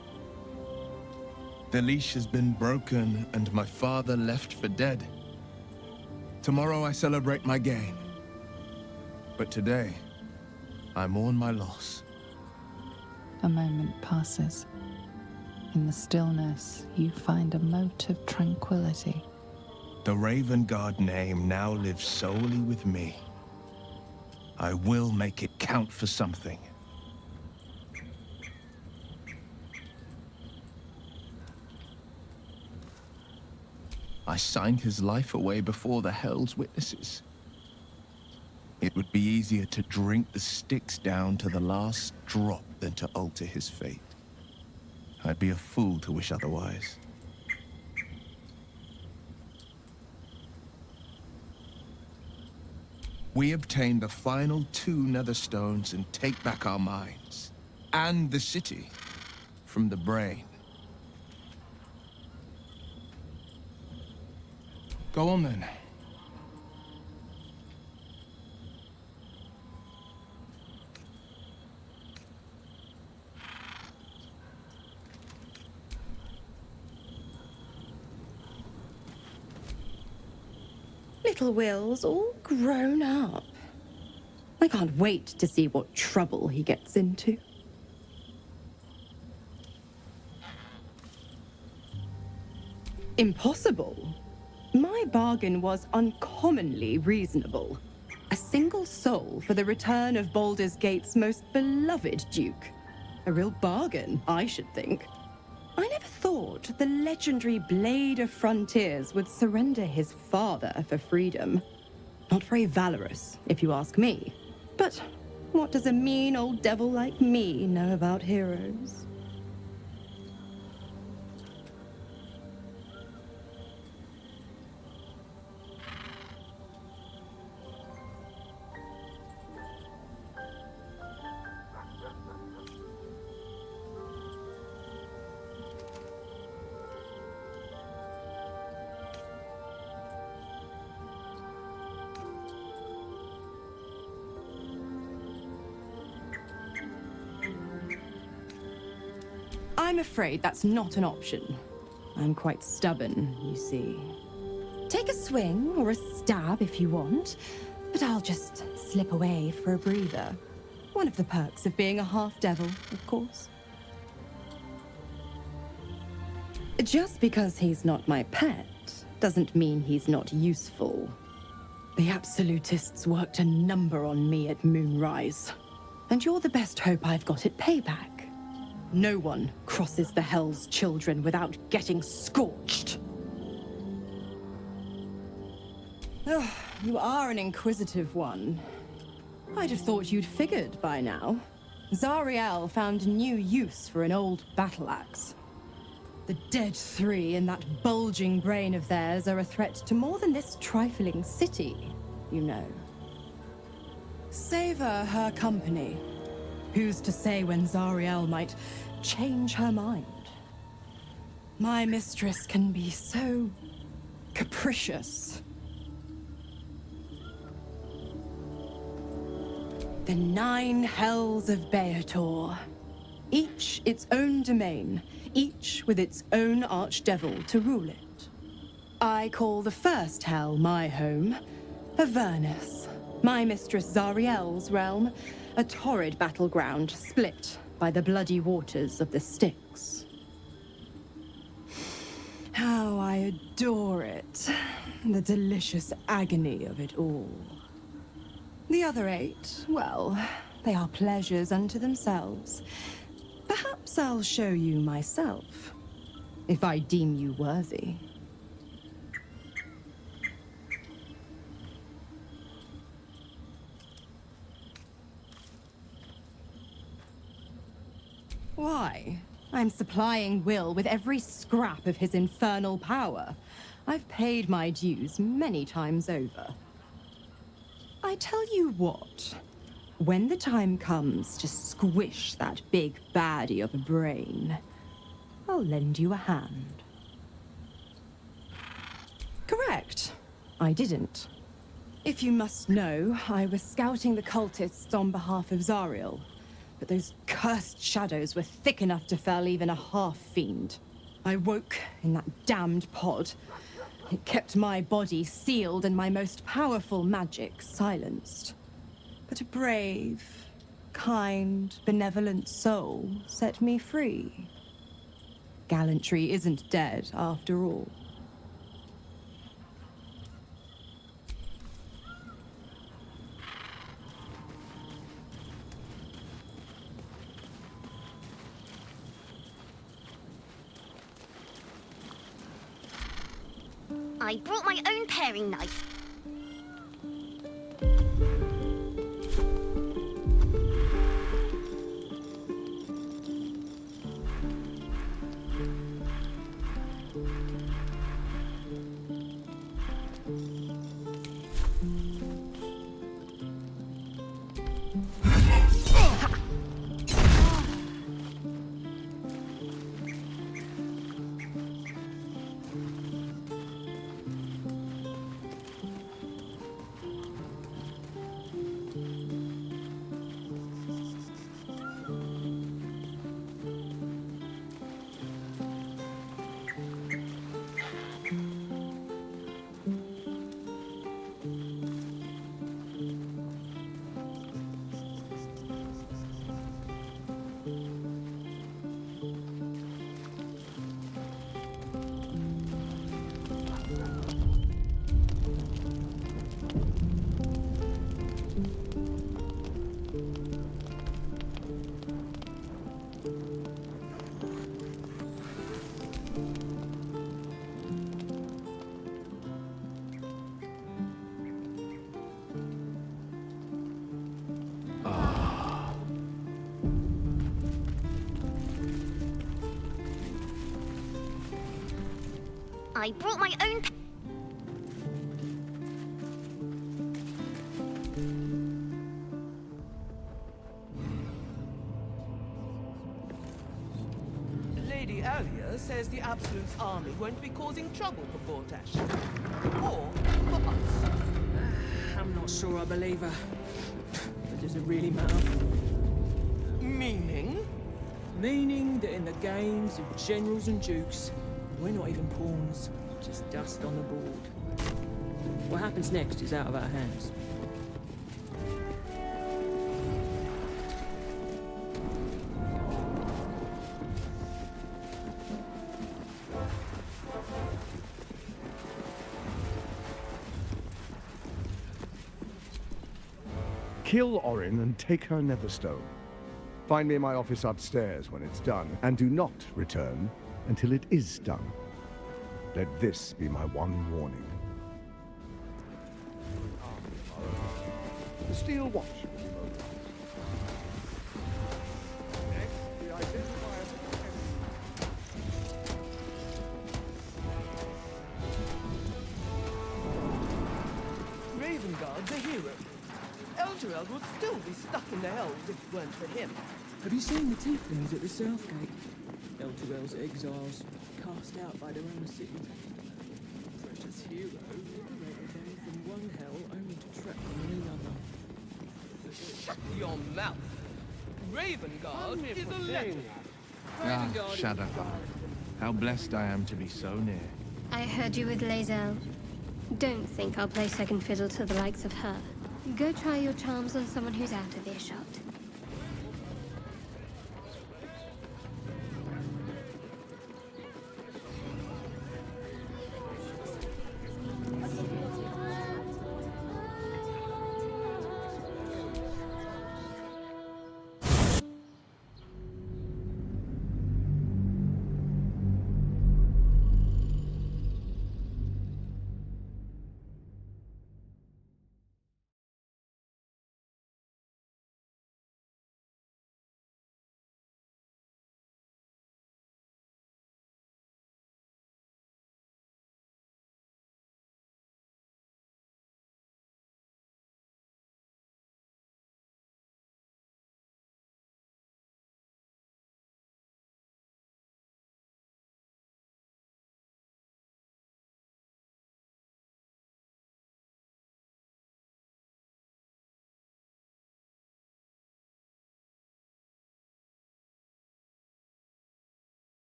The leash has been broken and my father left for dead. Tomorrow I celebrate my gain. But today, I mourn my loss. A moment passes. In the stillness, you find a mote of tranquility. The Raven Guard name now lives solely with me. I will make it count for something. I signed his life away before the Hell's witnesses. It would be easier to drink the Styx down to the last drop than to alter his fate. I'd be a fool to wish otherwise. We obtain the final 2 Netherstones and take back our minds. And the city from the brain. Go on then. Little Will's all grown up. I can't wait to see what trouble he gets into. Impossible. My bargain was uncommonly reasonable. A single soul for the return of Baldur's Gate's most beloved Duke. A real bargain, I should think. I never thought the legendary Blade of Frontiers would surrender his father for freedom. Not very valorous, if you ask me. But what does a mean old devil like me know about heroes? I'm afraid that's not an option. I'm quite stubborn, you see. Take a swing or a stab if you want, but I'll just slip away for a breather. One of the perks of being a half-devil, of course. Just because he's not my pet doesn't mean he's not useful. The Absolutists worked a number on me at Moonrise, and you're the best hope I've got at payback. No one crosses the Hell's Children without getting scorched. Oh, you are an inquisitive one. I'd have thought you'd figured by now. Zariel found new use for an old battle axe. The dead three in that bulging brain of theirs are a threat to more than this trifling city, you know. Savor her company. Who's to say when Zariel might change her mind? My mistress can be so capricious. The 9 hells of Beator. Each its own domain, each with its own archdevil to rule it. I call the first hell my home, Avernus. My mistress Zariel's realm, a torrid battleground split by the bloody waters of the Styx. How I adore it, the delicious agony of it all. The other 8, well, they are pleasures unto themselves. Perhaps I'll show you myself, if I deem you worthy. Why? I'm supplying Will with every scrap of his infernal power. I've paid my dues many times over. I tell you what, when the time comes to squish that big baddie of a brain, I'll lend you a hand. Correct. I didn't. If you must know, I was scouting the cultists on behalf of Zariel, but those cursed shadows were thick enough to fell even a half-fiend. I woke in that damned pod. It kept my body sealed and my most powerful magic silenced. But a brave, kind, benevolent soul set me free. Gallantry isn't dead after all. I brought my own paring knife. I brought my own... Lady Alia says the Absolute's army won't be causing trouble for Bortash. Or for us. I'm not sure I believe her. But does it really matter? Meaning? Meaning that in the games of generals and dukes, we're not even pawns, just dust on the board. What happens next is out of our hands. Kill Orin and take her Netherstone. Find me in my office upstairs when it's done, and do not return until it is done. Let this be my one warning. The steel watch. Next, the identifier. Ravengard's a hero. Elturel would still be stuck in the hells if it weren't for him. Have you seen the tieflings at the Southgate? Elturel's exiles, cast out by their own city. Precious hero liberated them from one hell only to trap them in another. Shut your mouth! Ravengard is a legend. Ah, Shadowheart. How blessed I am to be so near. I heard you with Lae'zel. Don't think I'll play second fiddle to the likes of her. Go try your charms on someone who's out of earshot.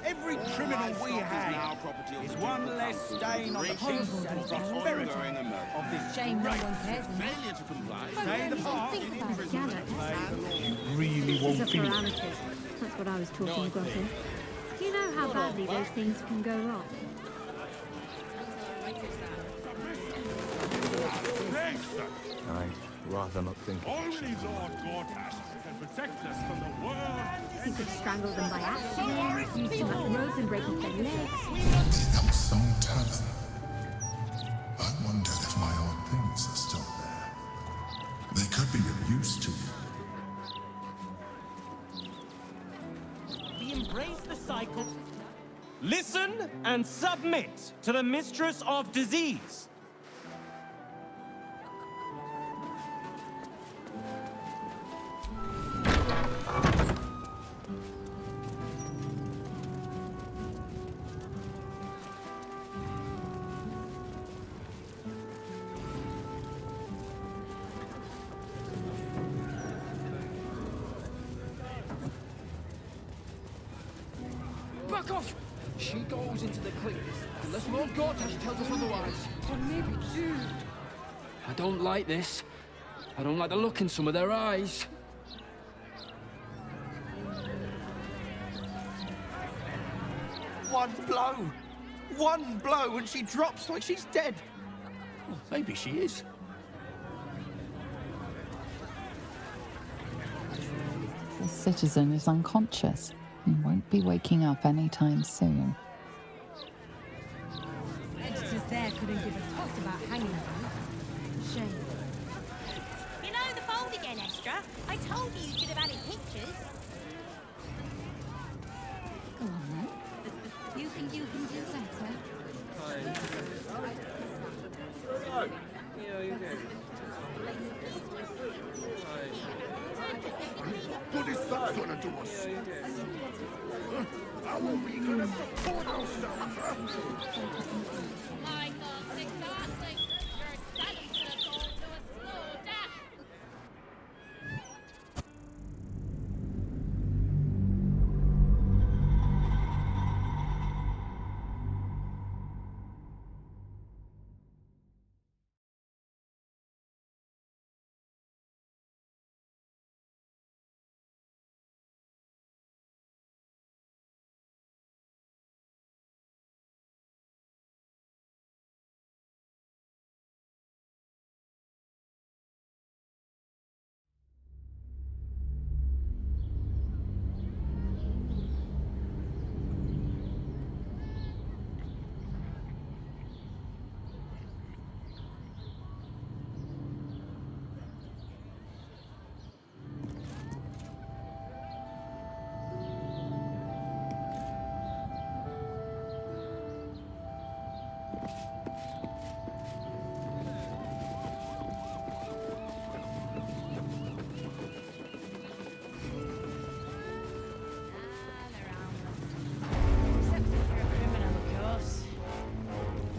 Every criminal we have is one less stain on the peace and prosperity of this Shame no one cares. failure to comply. Play the part in imprisonment. You really won't These are feel it. parameters. That's what I was talking about. Do you know how badly those things can go wrong? I'd rather not think of it. Only Lord Gortash can protect us from the world. You could strangle them by accident, use too much ropes and break off their legs. That song tavern. I wonder if my old things are still there. They could be of use to you. We embrace the cycle. Listen and submit to the mistress of disease. Back off! She goes into the cleaners, unless Lord Gortash tells us otherwise. Or maybe two. I don't like this. I don't like the look in some of their eyes. One blow and she drops like she's dead. Well, maybe she is. The citizen is unconscious and won't be waking up anytime soon. Editors there couldn't give a toss about hanging them. Shame. You know the fold again, Estra? I told you you should have added pictures. Go on then. You think you can do better? that gonna do us? How are we gonna support ourselves, huh?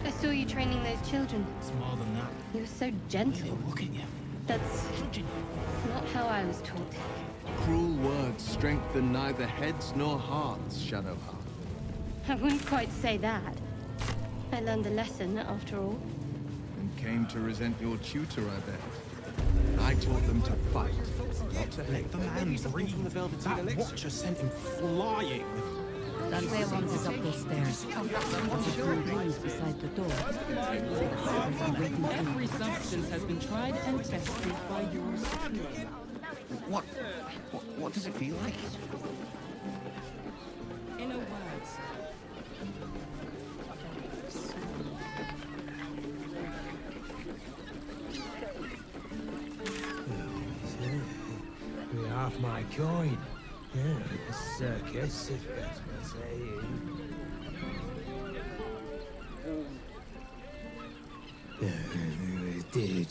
I saw you training those children. It's more than that. You were so gentle. Look at you. That's not how I was taught. Cruel words strengthen neither heads nor hearts, Shadowheart. I wouldn't quite say that. I learned a lesson, after all. And came to resent your tutor, I bet. I taught them to fight, not to hate. The man breathe. That watcher sent him flying. That way wanders up those stairs. There's a breeze beside the door. Every substance has been tried and tested by yours truly. What does it feel like? In a word, sir. Half my coin. Yeah, a circus, if that's what saying. It did.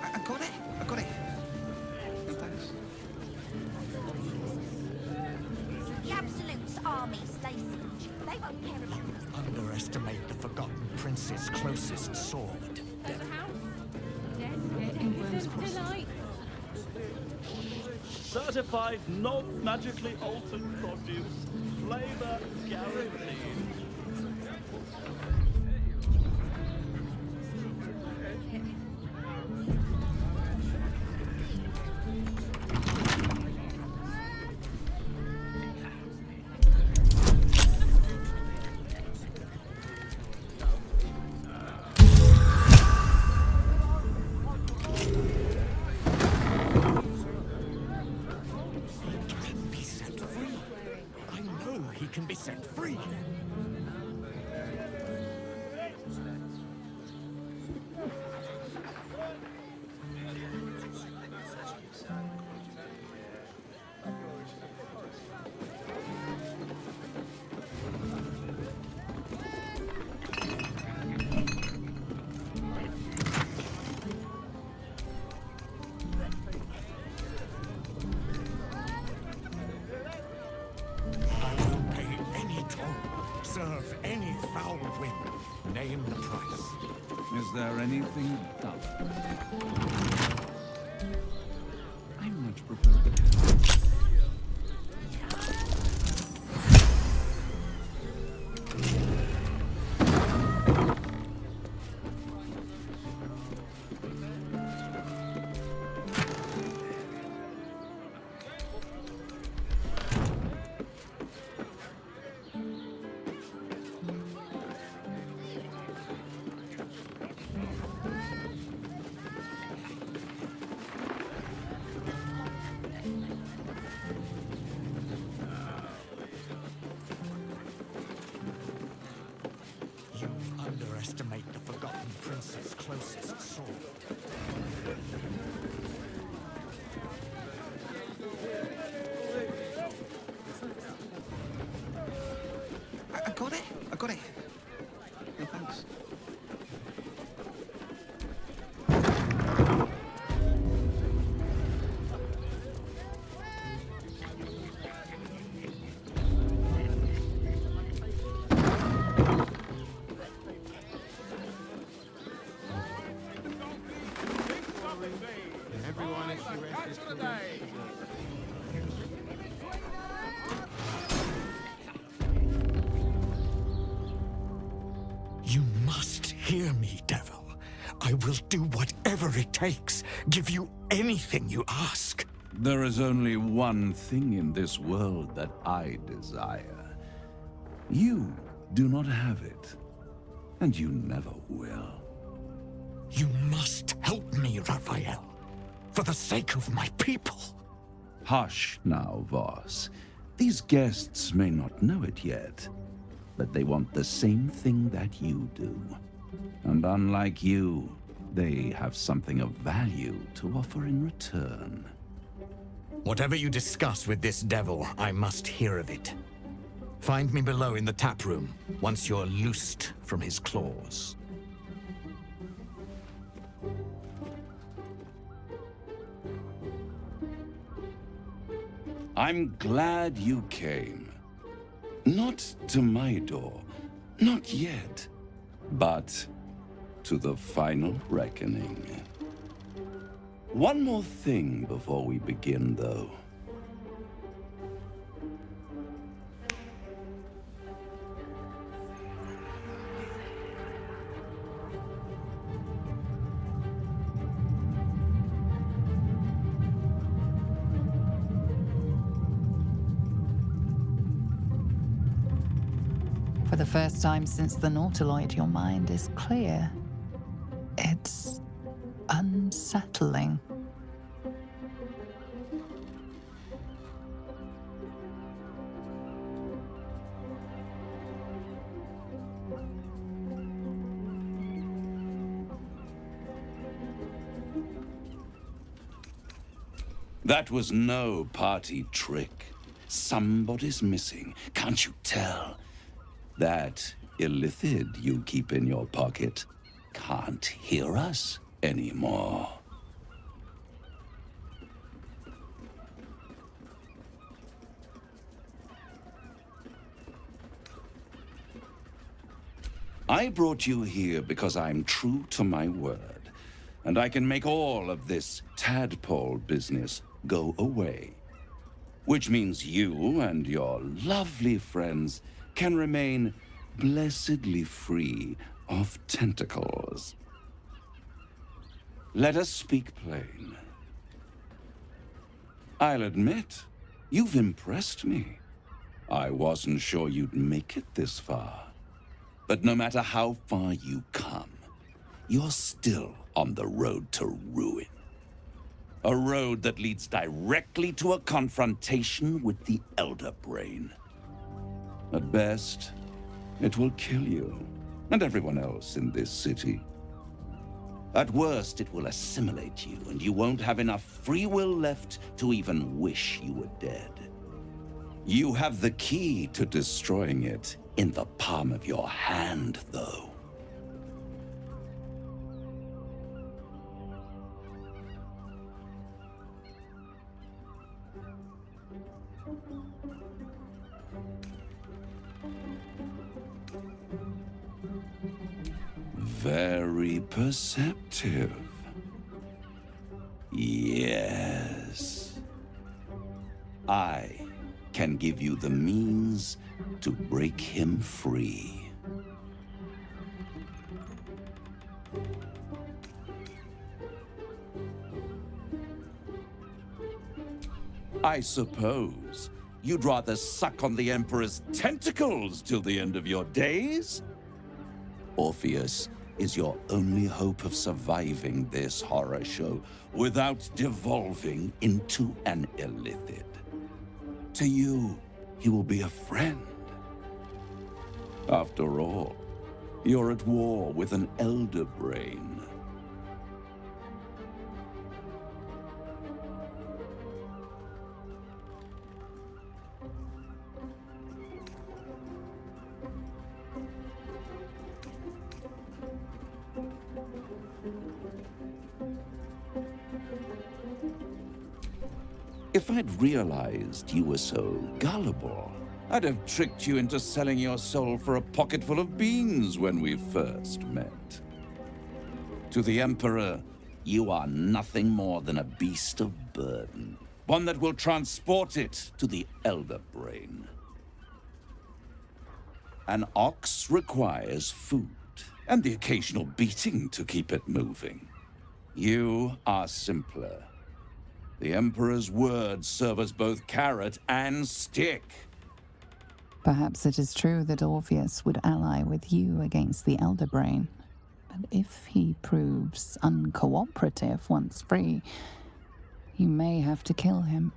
I got it. No, thanks. The Absolute's armies lay siege. They won't care about us. Underestimate the Forgotten Prince's closest sword. Certified, non-magically altered produce. Flavor guaranteed. Can be set free. foul wind. Name the price. Is there anything duller? I much prefer the... You underestimate the Forgotten Prince's closest sword. I got it. I got it. No, thanks. Everyone is to rest is You must hear me, devil. I will do whatever it takes. Give you anything you ask. There is only one thing in this world that I desire. You do not have it, and you never will. You must help me, Raphael. For the sake of my people. Hush now, Voss. These guests may not know it yet, but they want the same thing that you do. And unlike you, they have something of value to offer in return. Whatever you discuss with this devil, I must hear of it. Find me below in the tap room, once you're loosed from his claws. I'm glad you came. Not to my door, not yet, but to the final reckoning. One more thing before we begin, though. For the first time since the Nautiloid, your mind is clear. It's unsettling. That was no party trick. Somebody's missing, can't you tell? That illithid you keep in your pocket can't hear us anymore. I brought you here because I'm true to my word, and I can make all of this tadpole business go away. Which means you and your lovely friends can remain blessedly free of tentacles. Let us speak plain. I'll admit, you've impressed me. I wasn't sure you'd make it this far. But no matter how far you come, you're still on the road to ruin. A road that leads directly to a confrontation with the Elder Brain. At best, it will kill you, and everyone else in this city. At worst, it will assimilate you, and you won't have enough free will left to even wish you were dead. You have the key to destroying it in the palm of your hand, though. Very perceptive. Yes. I can give you the means to break him free. I suppose you'd rather suck on the Emperor's tentacles till the end of your days? Orpheus is your only hope of surviving this horror show without devolving into an illithid. To you, he will be a friend. After all, you're at war with an elder brain. If I'd realized you were so gullible, I'd have tricked you into selling your soul for a pocketful of beans when we first met. To the Emperor, you are nothing more than a beast of burden, one that will transport it to the Elder Brain. An ox requires food, and the occasional beating to keep it moving. You are simpler. The Emperor's words serve as both carrot and stick. Perhaps it is true that Orpheus would ally with you against the Elder Brain. But if he proves uncooperative once free, you may have to kill him.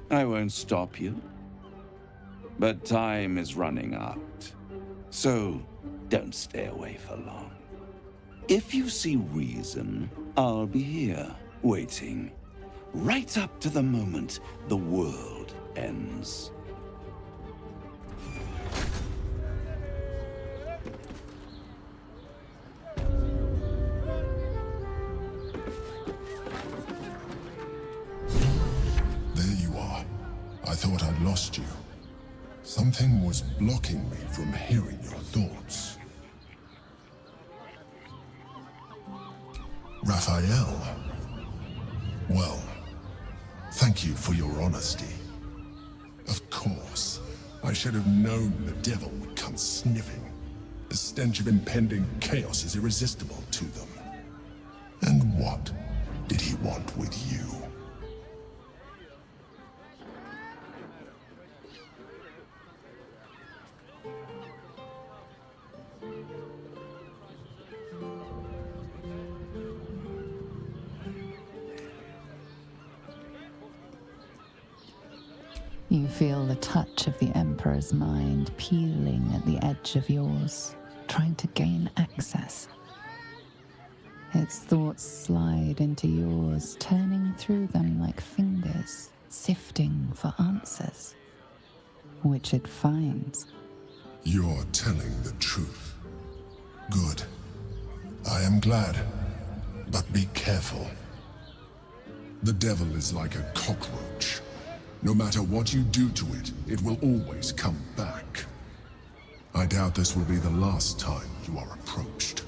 I won't stop you. But time is running out. So don't stay away for long. If you see reason, I'll be here, waiting. Right up to the moment the world ends. I thought I'd lost you. Something was blocking me from hearing your thoughts. Raphael. Well, thank you for your honesty. Of course, I should have known the devil would come sniffing. The stench of impending chaos is irresistible to them. And what did he want with you? You feel the touch of the Emperor's mind peeling at the edge of yours, trying to gain access. Its thoughts slide into yours, turning through them like fingers, sifting for answers, which it finds. You're telling the truth. Good. I am glad. But be careful. The devil is like a cockroach. No matter what you do to it, it will always come back. I doubt this will be the last time you are approached.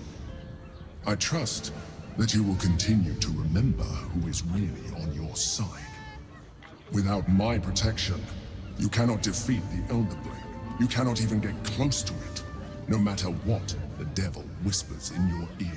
I trust that you will continue to remember who is really on your side. Without my protection, you cannot defeat the Elderblade. You cannot even get close to it, no matter what the devil whispers in your ear.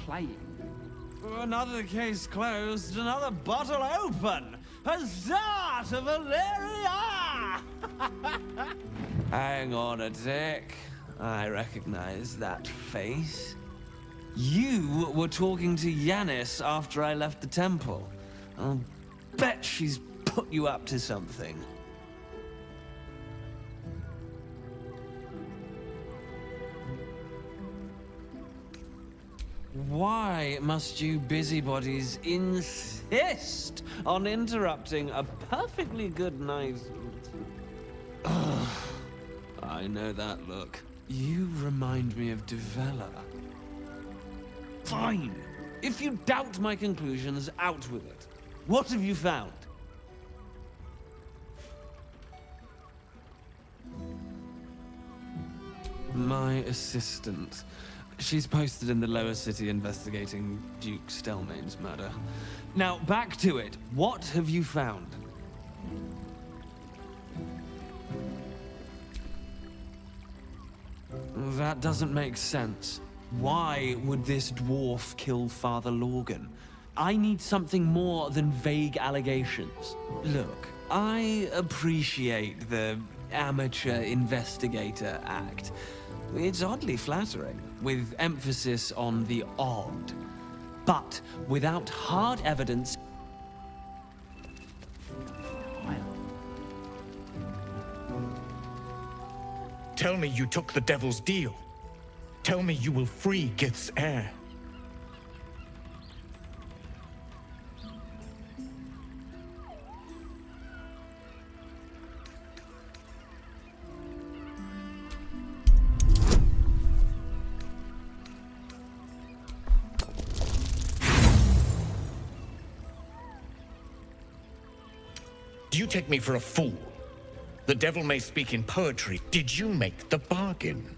Playing. Another case closed, another bottle open. Huzzah to Valeria! Hang on a tick. I recognize that face. You were talking to Yanis after I left the temple. I'll bet she's put you up to something. Why must you busybodies insist on interrupting a perfectly good night? Ugh, I know that look. You remind me of Devella. Fine. If you doubt my conclusions, out with it. What have you found? My assistant. She's posted in the lower city investigating Duke Stelmane's murder. Now, back to it. What have you found? That doesn't make sense. Why would this dwarf kill Father Lorgan? I need something more than vague allegations. Look, I appreciate the amateur investigator act. It's oddly flattering, with emphasis on the odd. But without hard evidence... Tell me you took the devil's deal. Tell me you will free Gith's heir. Do you take me for a fool? The devil may speak in poetry. Did you make the bargain?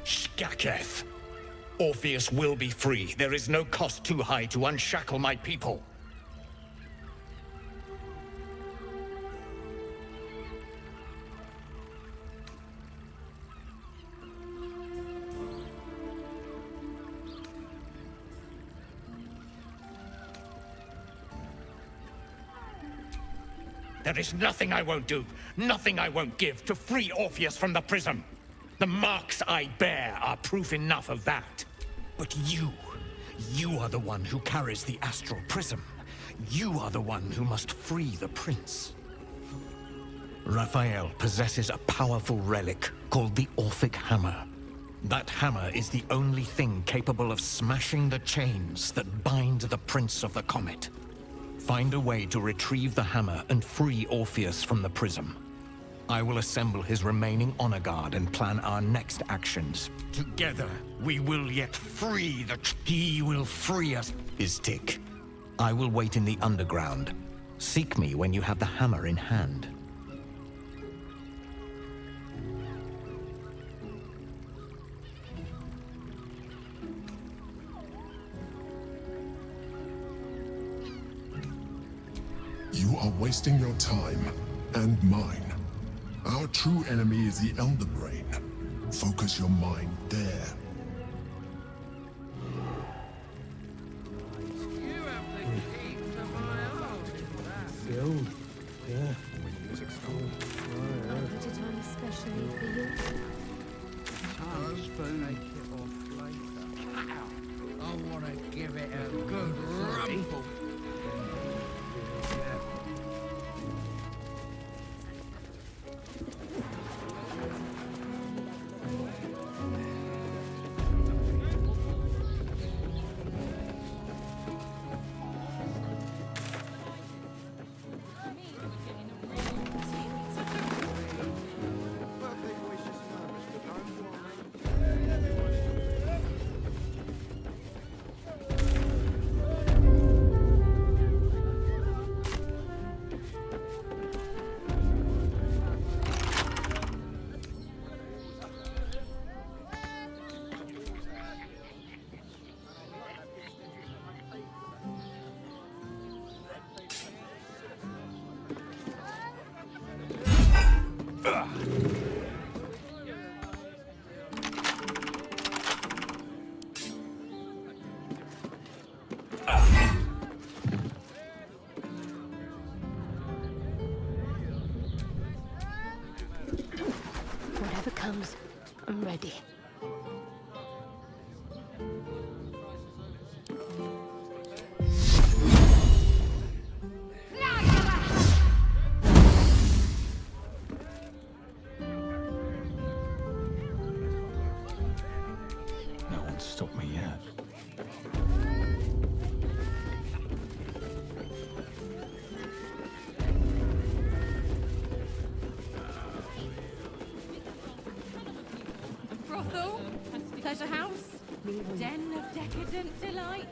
Skaketh! Orpheus will be free. There is no cost too high to unshackle my people. There is nothing I won't do, nothing I won't give to free Orpheus from the prison. The marks I bear are proof enough of that. But you are the one who carries the astral prism. You are the one who must free the prince. Raphael possesses a powerful relic called the Orphic Hammer. That hammer is the only thing capable of smashing the chains that bind the Prince of the Comet. Find a way to retrieve the hammer and free Orpheus from the prism. I will assemble his remaining honor guard and plan our next actions. Together, we will yet free the... He will free us, Iztik. I will wait in the underground. Seek me when you have the hammer in hand. You are wasting your time, and mine. Our true enemy is the Elder Brain. Focus your mind there. Guild. Yeah. I put it on especially for you. I want to give it a good rumble. Whatever comes, I'm ready. No one's stopped me yet. Brothel, pleasure house, den of decadent delight.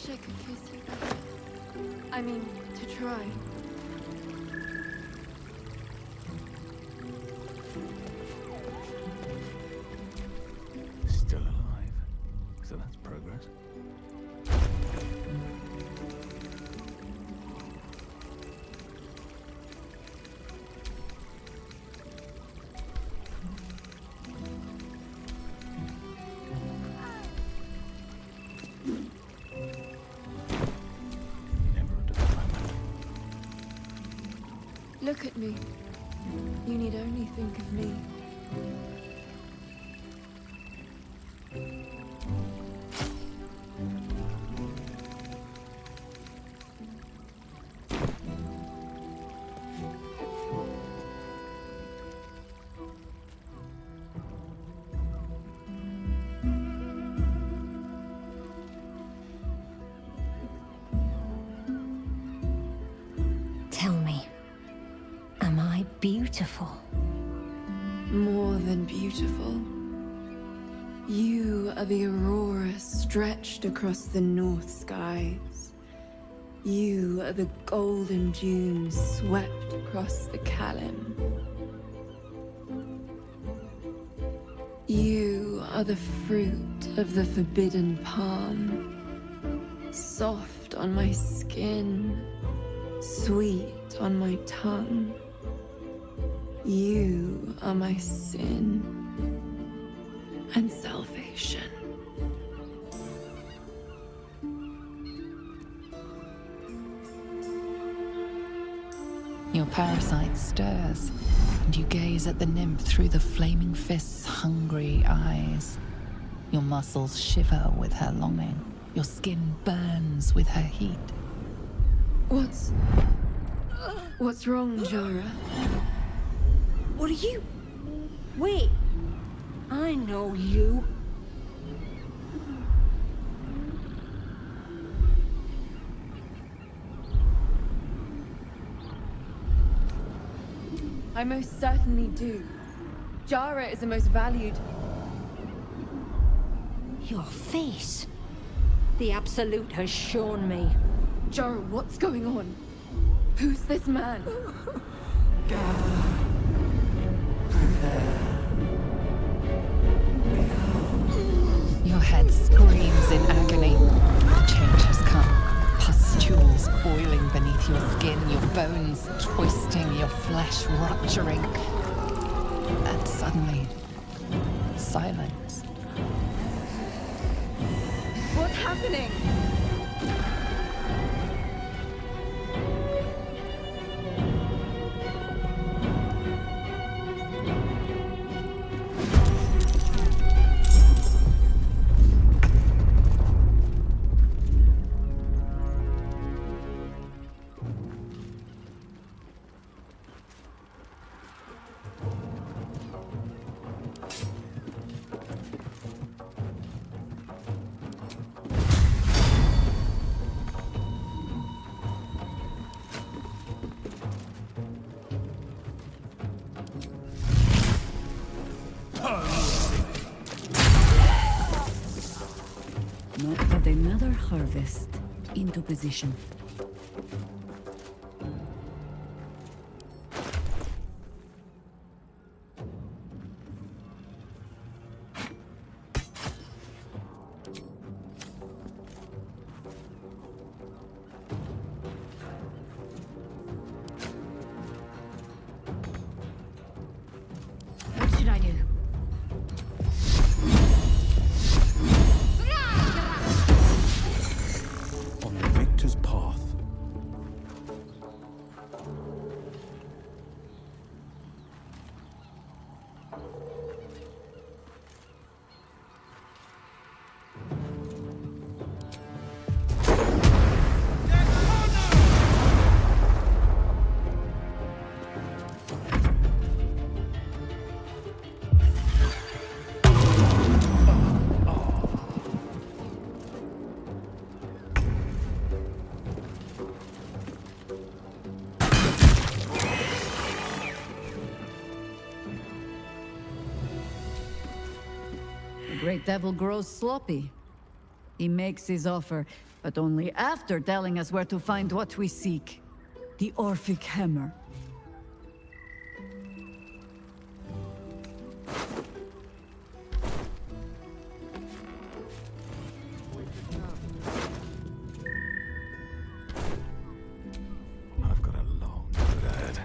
I could kiss you. I mean, to try. Still alive. So that's progress. Look at me. You need only think of me. Tell me, am I beautiful? More than beautiful. You are the aurora stretched across the north skies. You are the golden dunes swept across the Kalim. You are the fruit of the forbidden palm, soft on my skin, sweet on my tongue. You are my sin and salvation. Your parasite stirs, and you gaze at the nymph through the flaming fist's hungry eyes. Your muscles shiver with her longing. Your skin burns with her heat. What's wrong, Jara? What are you? Wait. I know you. I most certainly do. Jara is the most valued. Your face. The Absolute has shown me. Jara, what's going on? Who's this man? Your head screams in agony. The change has come. Pustules boiling beneath your skin, your bones twisting, your flesh rupturing. And suddenly, silence. What's happening? Not but another harvest into position. What should I do? On the victor's path. The great devil grows sloppy. He makes his offer, but only after telling us where to find what we seek. The Orphic Hammer. I've got a long road ahead.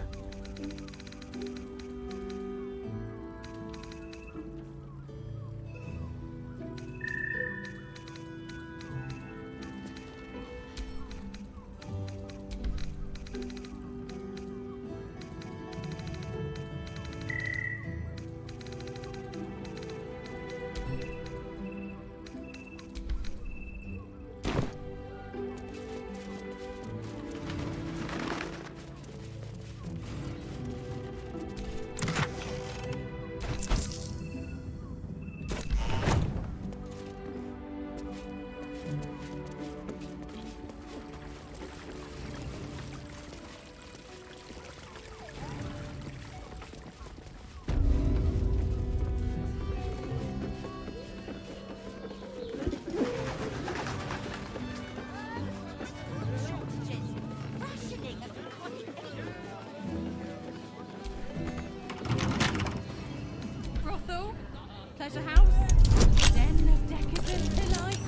pleasure house, den of decadent delight.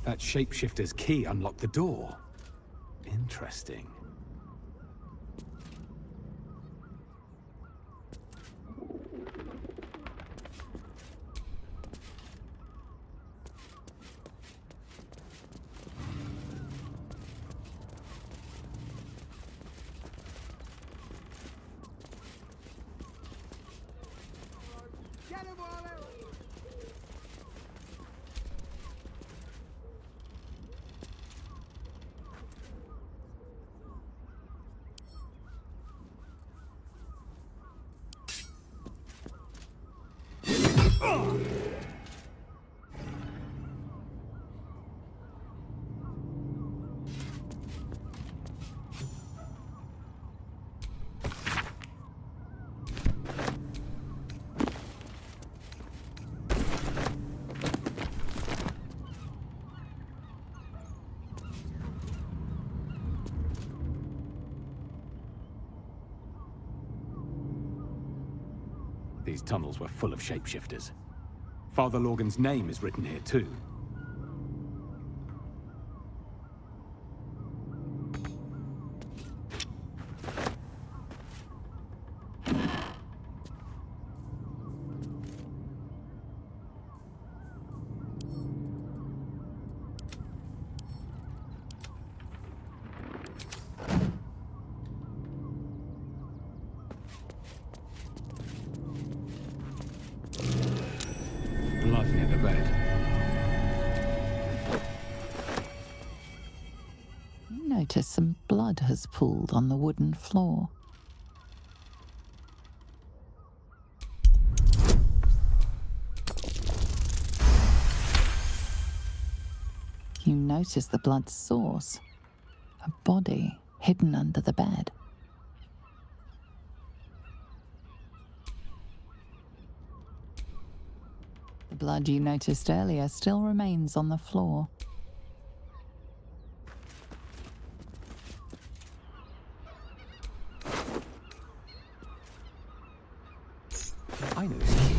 That shapeshifter's key unlocked the door. Interesting. These tunnels were full of shapeshifters. Father Lorgan's name is written here too. Blood near the bed. You notice some blood has pooled on the wooden floor. You notice the blood's source. A body hidden under the bed. The blood you noticed earlier still remains on the floor. I know this key.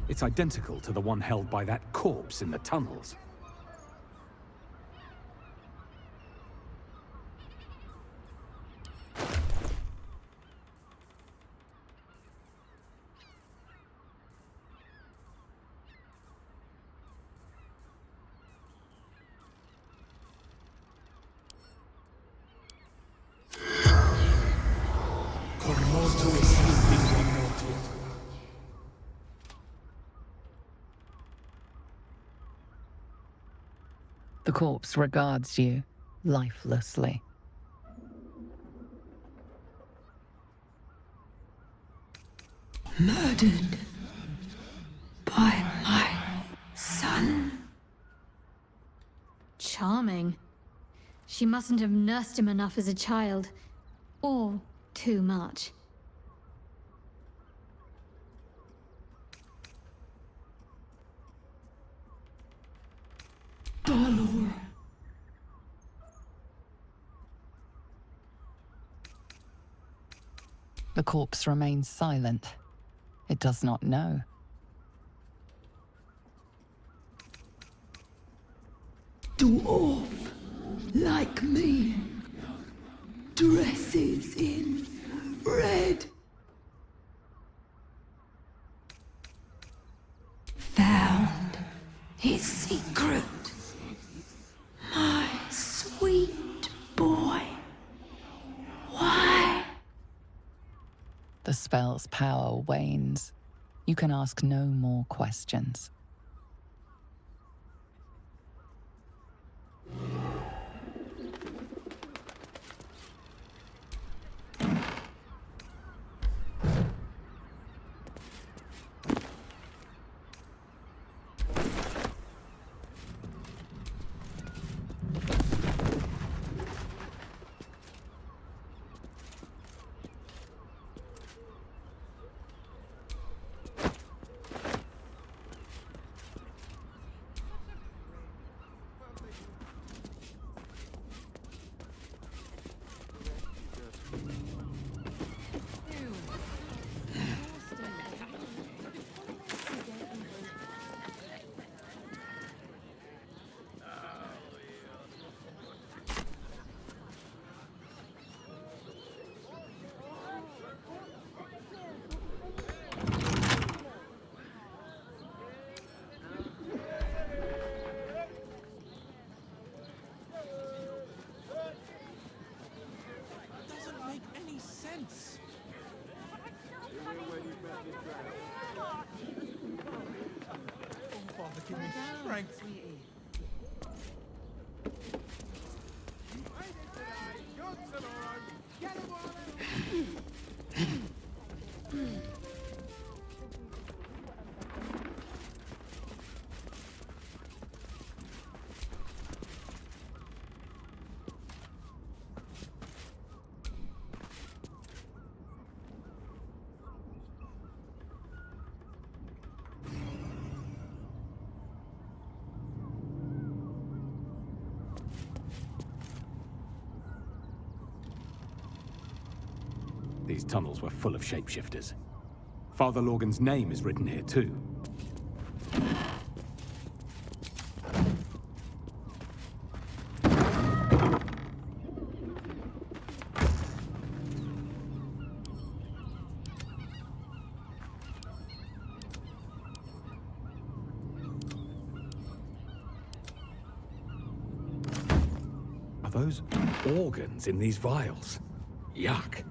It's identical to the one held by that corpse in the tunnels. The corpse regards you lifelessly. Murdered by my son. Charming. She mustn't have nursed him enough as a child. Or too much. Baldur. The corpse remains silent. It does not know. Dwarf, like me, dresses in red. Found his secret. My sweet boy. Why? The spell's power wanes. You can ask no more questions. Doesn't make any sense. Oh, Father, give me strength. These tunnels were full of shapeshifters. Father Lorgan's name is written here too. Are those organs in these vials? Yuck.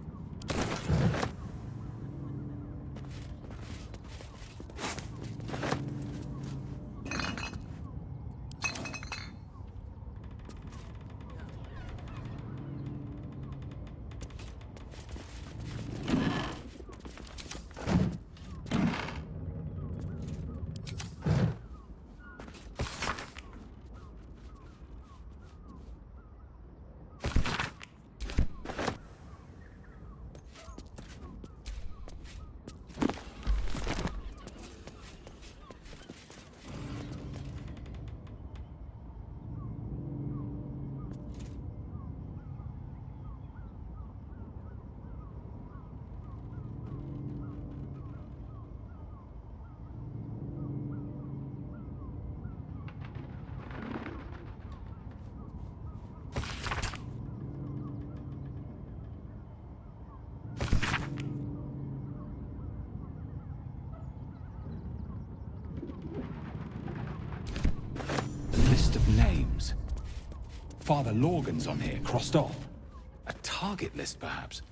Names. Father Lorgan's on here, crossed off. A target list, perhaps?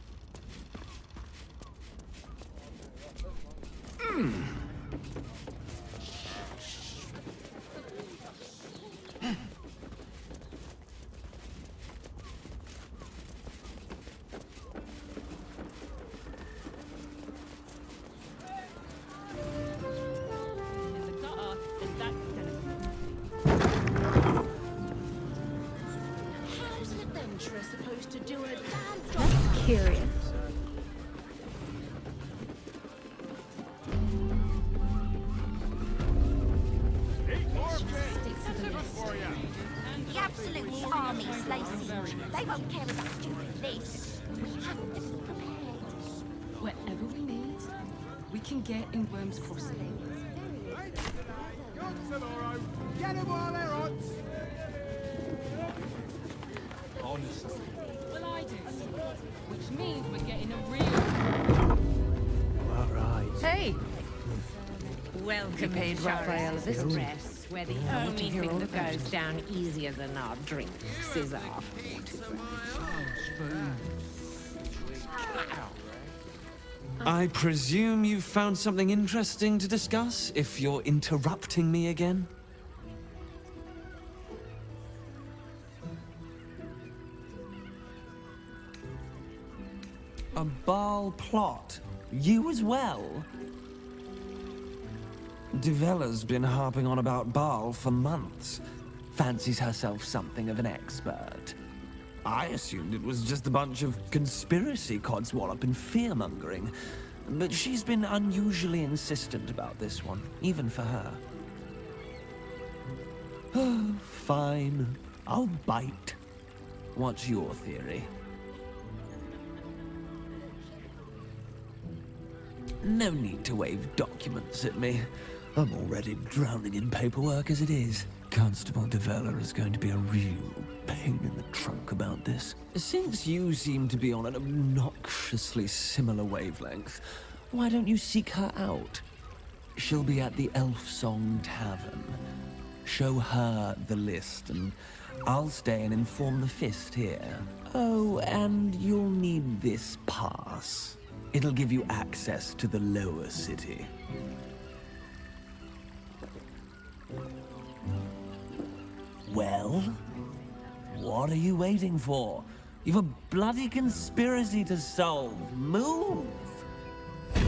Supposed to do a damn job. That's curious. The Absolute army's Lacey. They won't care about stupid lists. We have to be prepared. Whatever we need, we can get in Worm's Crossing. Get them while they're hot. honestly. Well, I do. Which means we're getting a real... All right. Hey! Welcome You paid to Raphael's Raphael's cool. Express, where the I want only to hear thing all that about goes it. down easier than our drinks is our I presume you've found something interesting to discuss, if you're interrupting me again? A Baal plot? You as well? Devella's been harping on about Baal for months. Fancies herself something of an expert. I assumed it was just a bunch of conspiracy codswallop and fear-mongering. But she's been unusually insistent about this one, even for her. Fine. I'll bite. What's your theory? No need to wave documents at me. I'm already drowning in paperwork as it is. Constable Devella is going to be a real pain in the trunk about this. Since you seem to be on an obnoxiously similar wavelength, why don't you seek her out? She'll be at the Elf Song Tavern. Show her the list, and I'll stay and inform the Fist here. Oh, and you'll need this pass. It'll give you access to the lower city. Well, what are you waiting for? You've a bloody conspiracy to solve. Move! I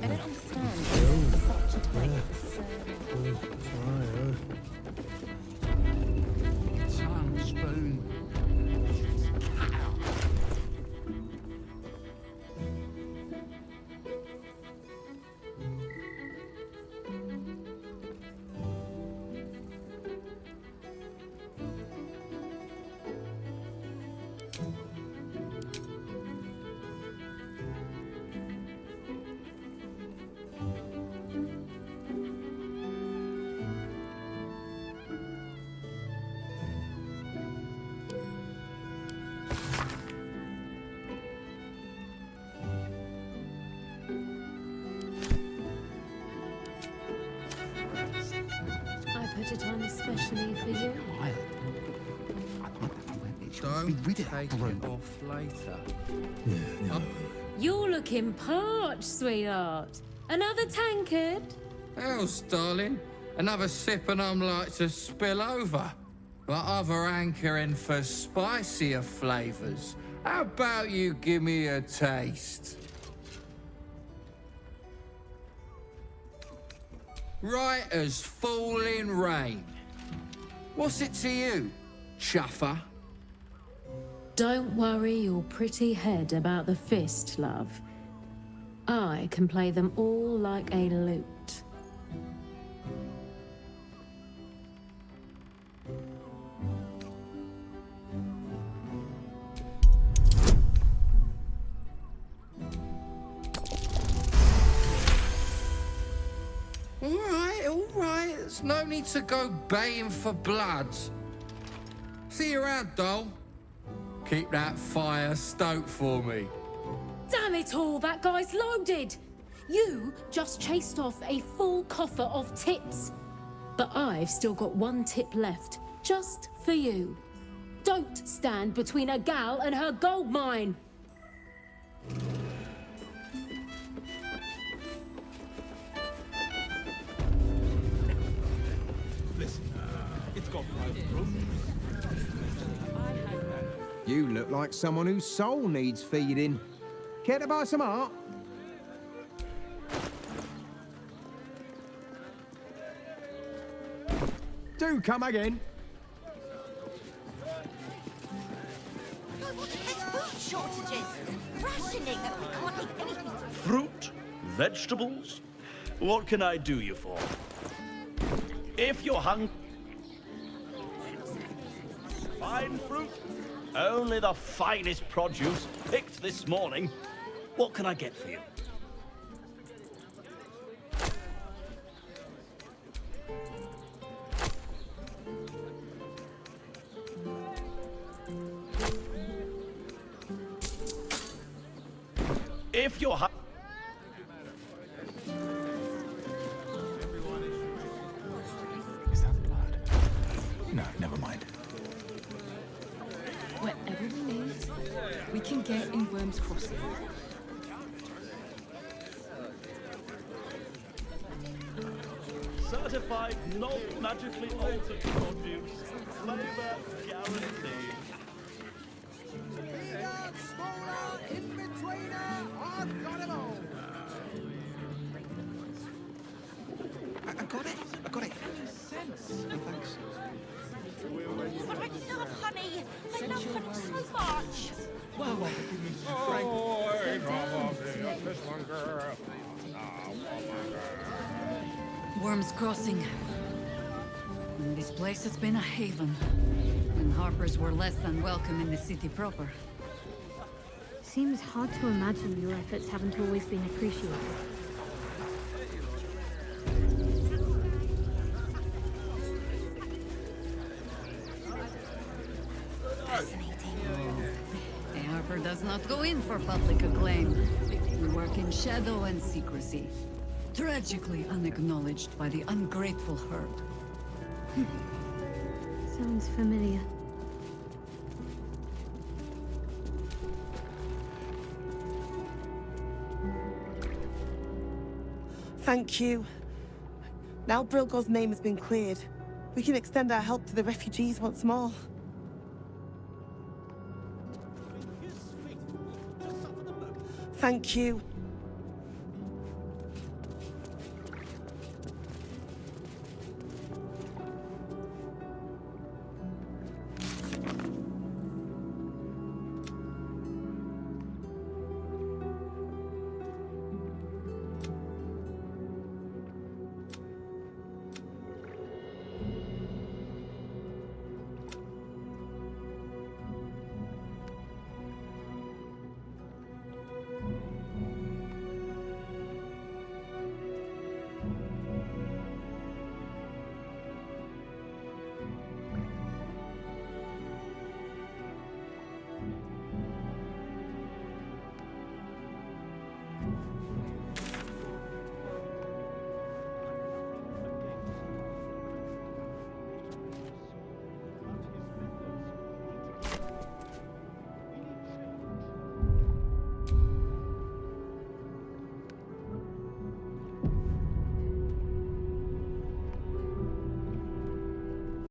don't understand. Such a place Tongue, spoon. I put it on especially for you. Don't take it off later. You're looking parched, sweetheart. Another tankard? Else, darling. Another sip and I'm like to spill over. But other hankering for spicier flavors. How about you give me a taste? Right as falling rain. What's it to you, chuffer? Don't worry your pretty head about the Fist, love. I can play them all like a lute. All right. There's no need to go baying for blood. See you around, doll. Keep that fire stoked for me. Damn it all, that guy's loaded! You just chased off a full coffer of tips. But I've still got one tip left, just for you. Don't stand between a gal and her gold mine! Listen, it's got private rooms. You look like someone whose soul needs feeding. Care to buy some art? Do come again. There's food shortages, rationing, we can't eat anything. Fruit? Vegetables? What can I do you for? If you're hungry... Fine fruit? Only the finest produce, picked this morning. What can I get for you? If you're Is that blood? No, never mind. Whatever we need, we can get in Worm's Crossing. certified, not magically altered produce, flavor guaranteed. I got it. I got it. No, thanks. But I love honey. I love honey so much. Wow. Worm's Crossing. This place has been a haven, and Harpers were less than welcome in the city proper. Seems hard to imagine your efforts haven't always been appreciated. A Harper does not go in for public acclaim. We work in shadow and secrecy. Tragically unacknowledged by the ungrateful herd. Sounds familiar. Thank you. Now Brilgor's name has been cleared, we can extend our help to the refugees once more. Thank you.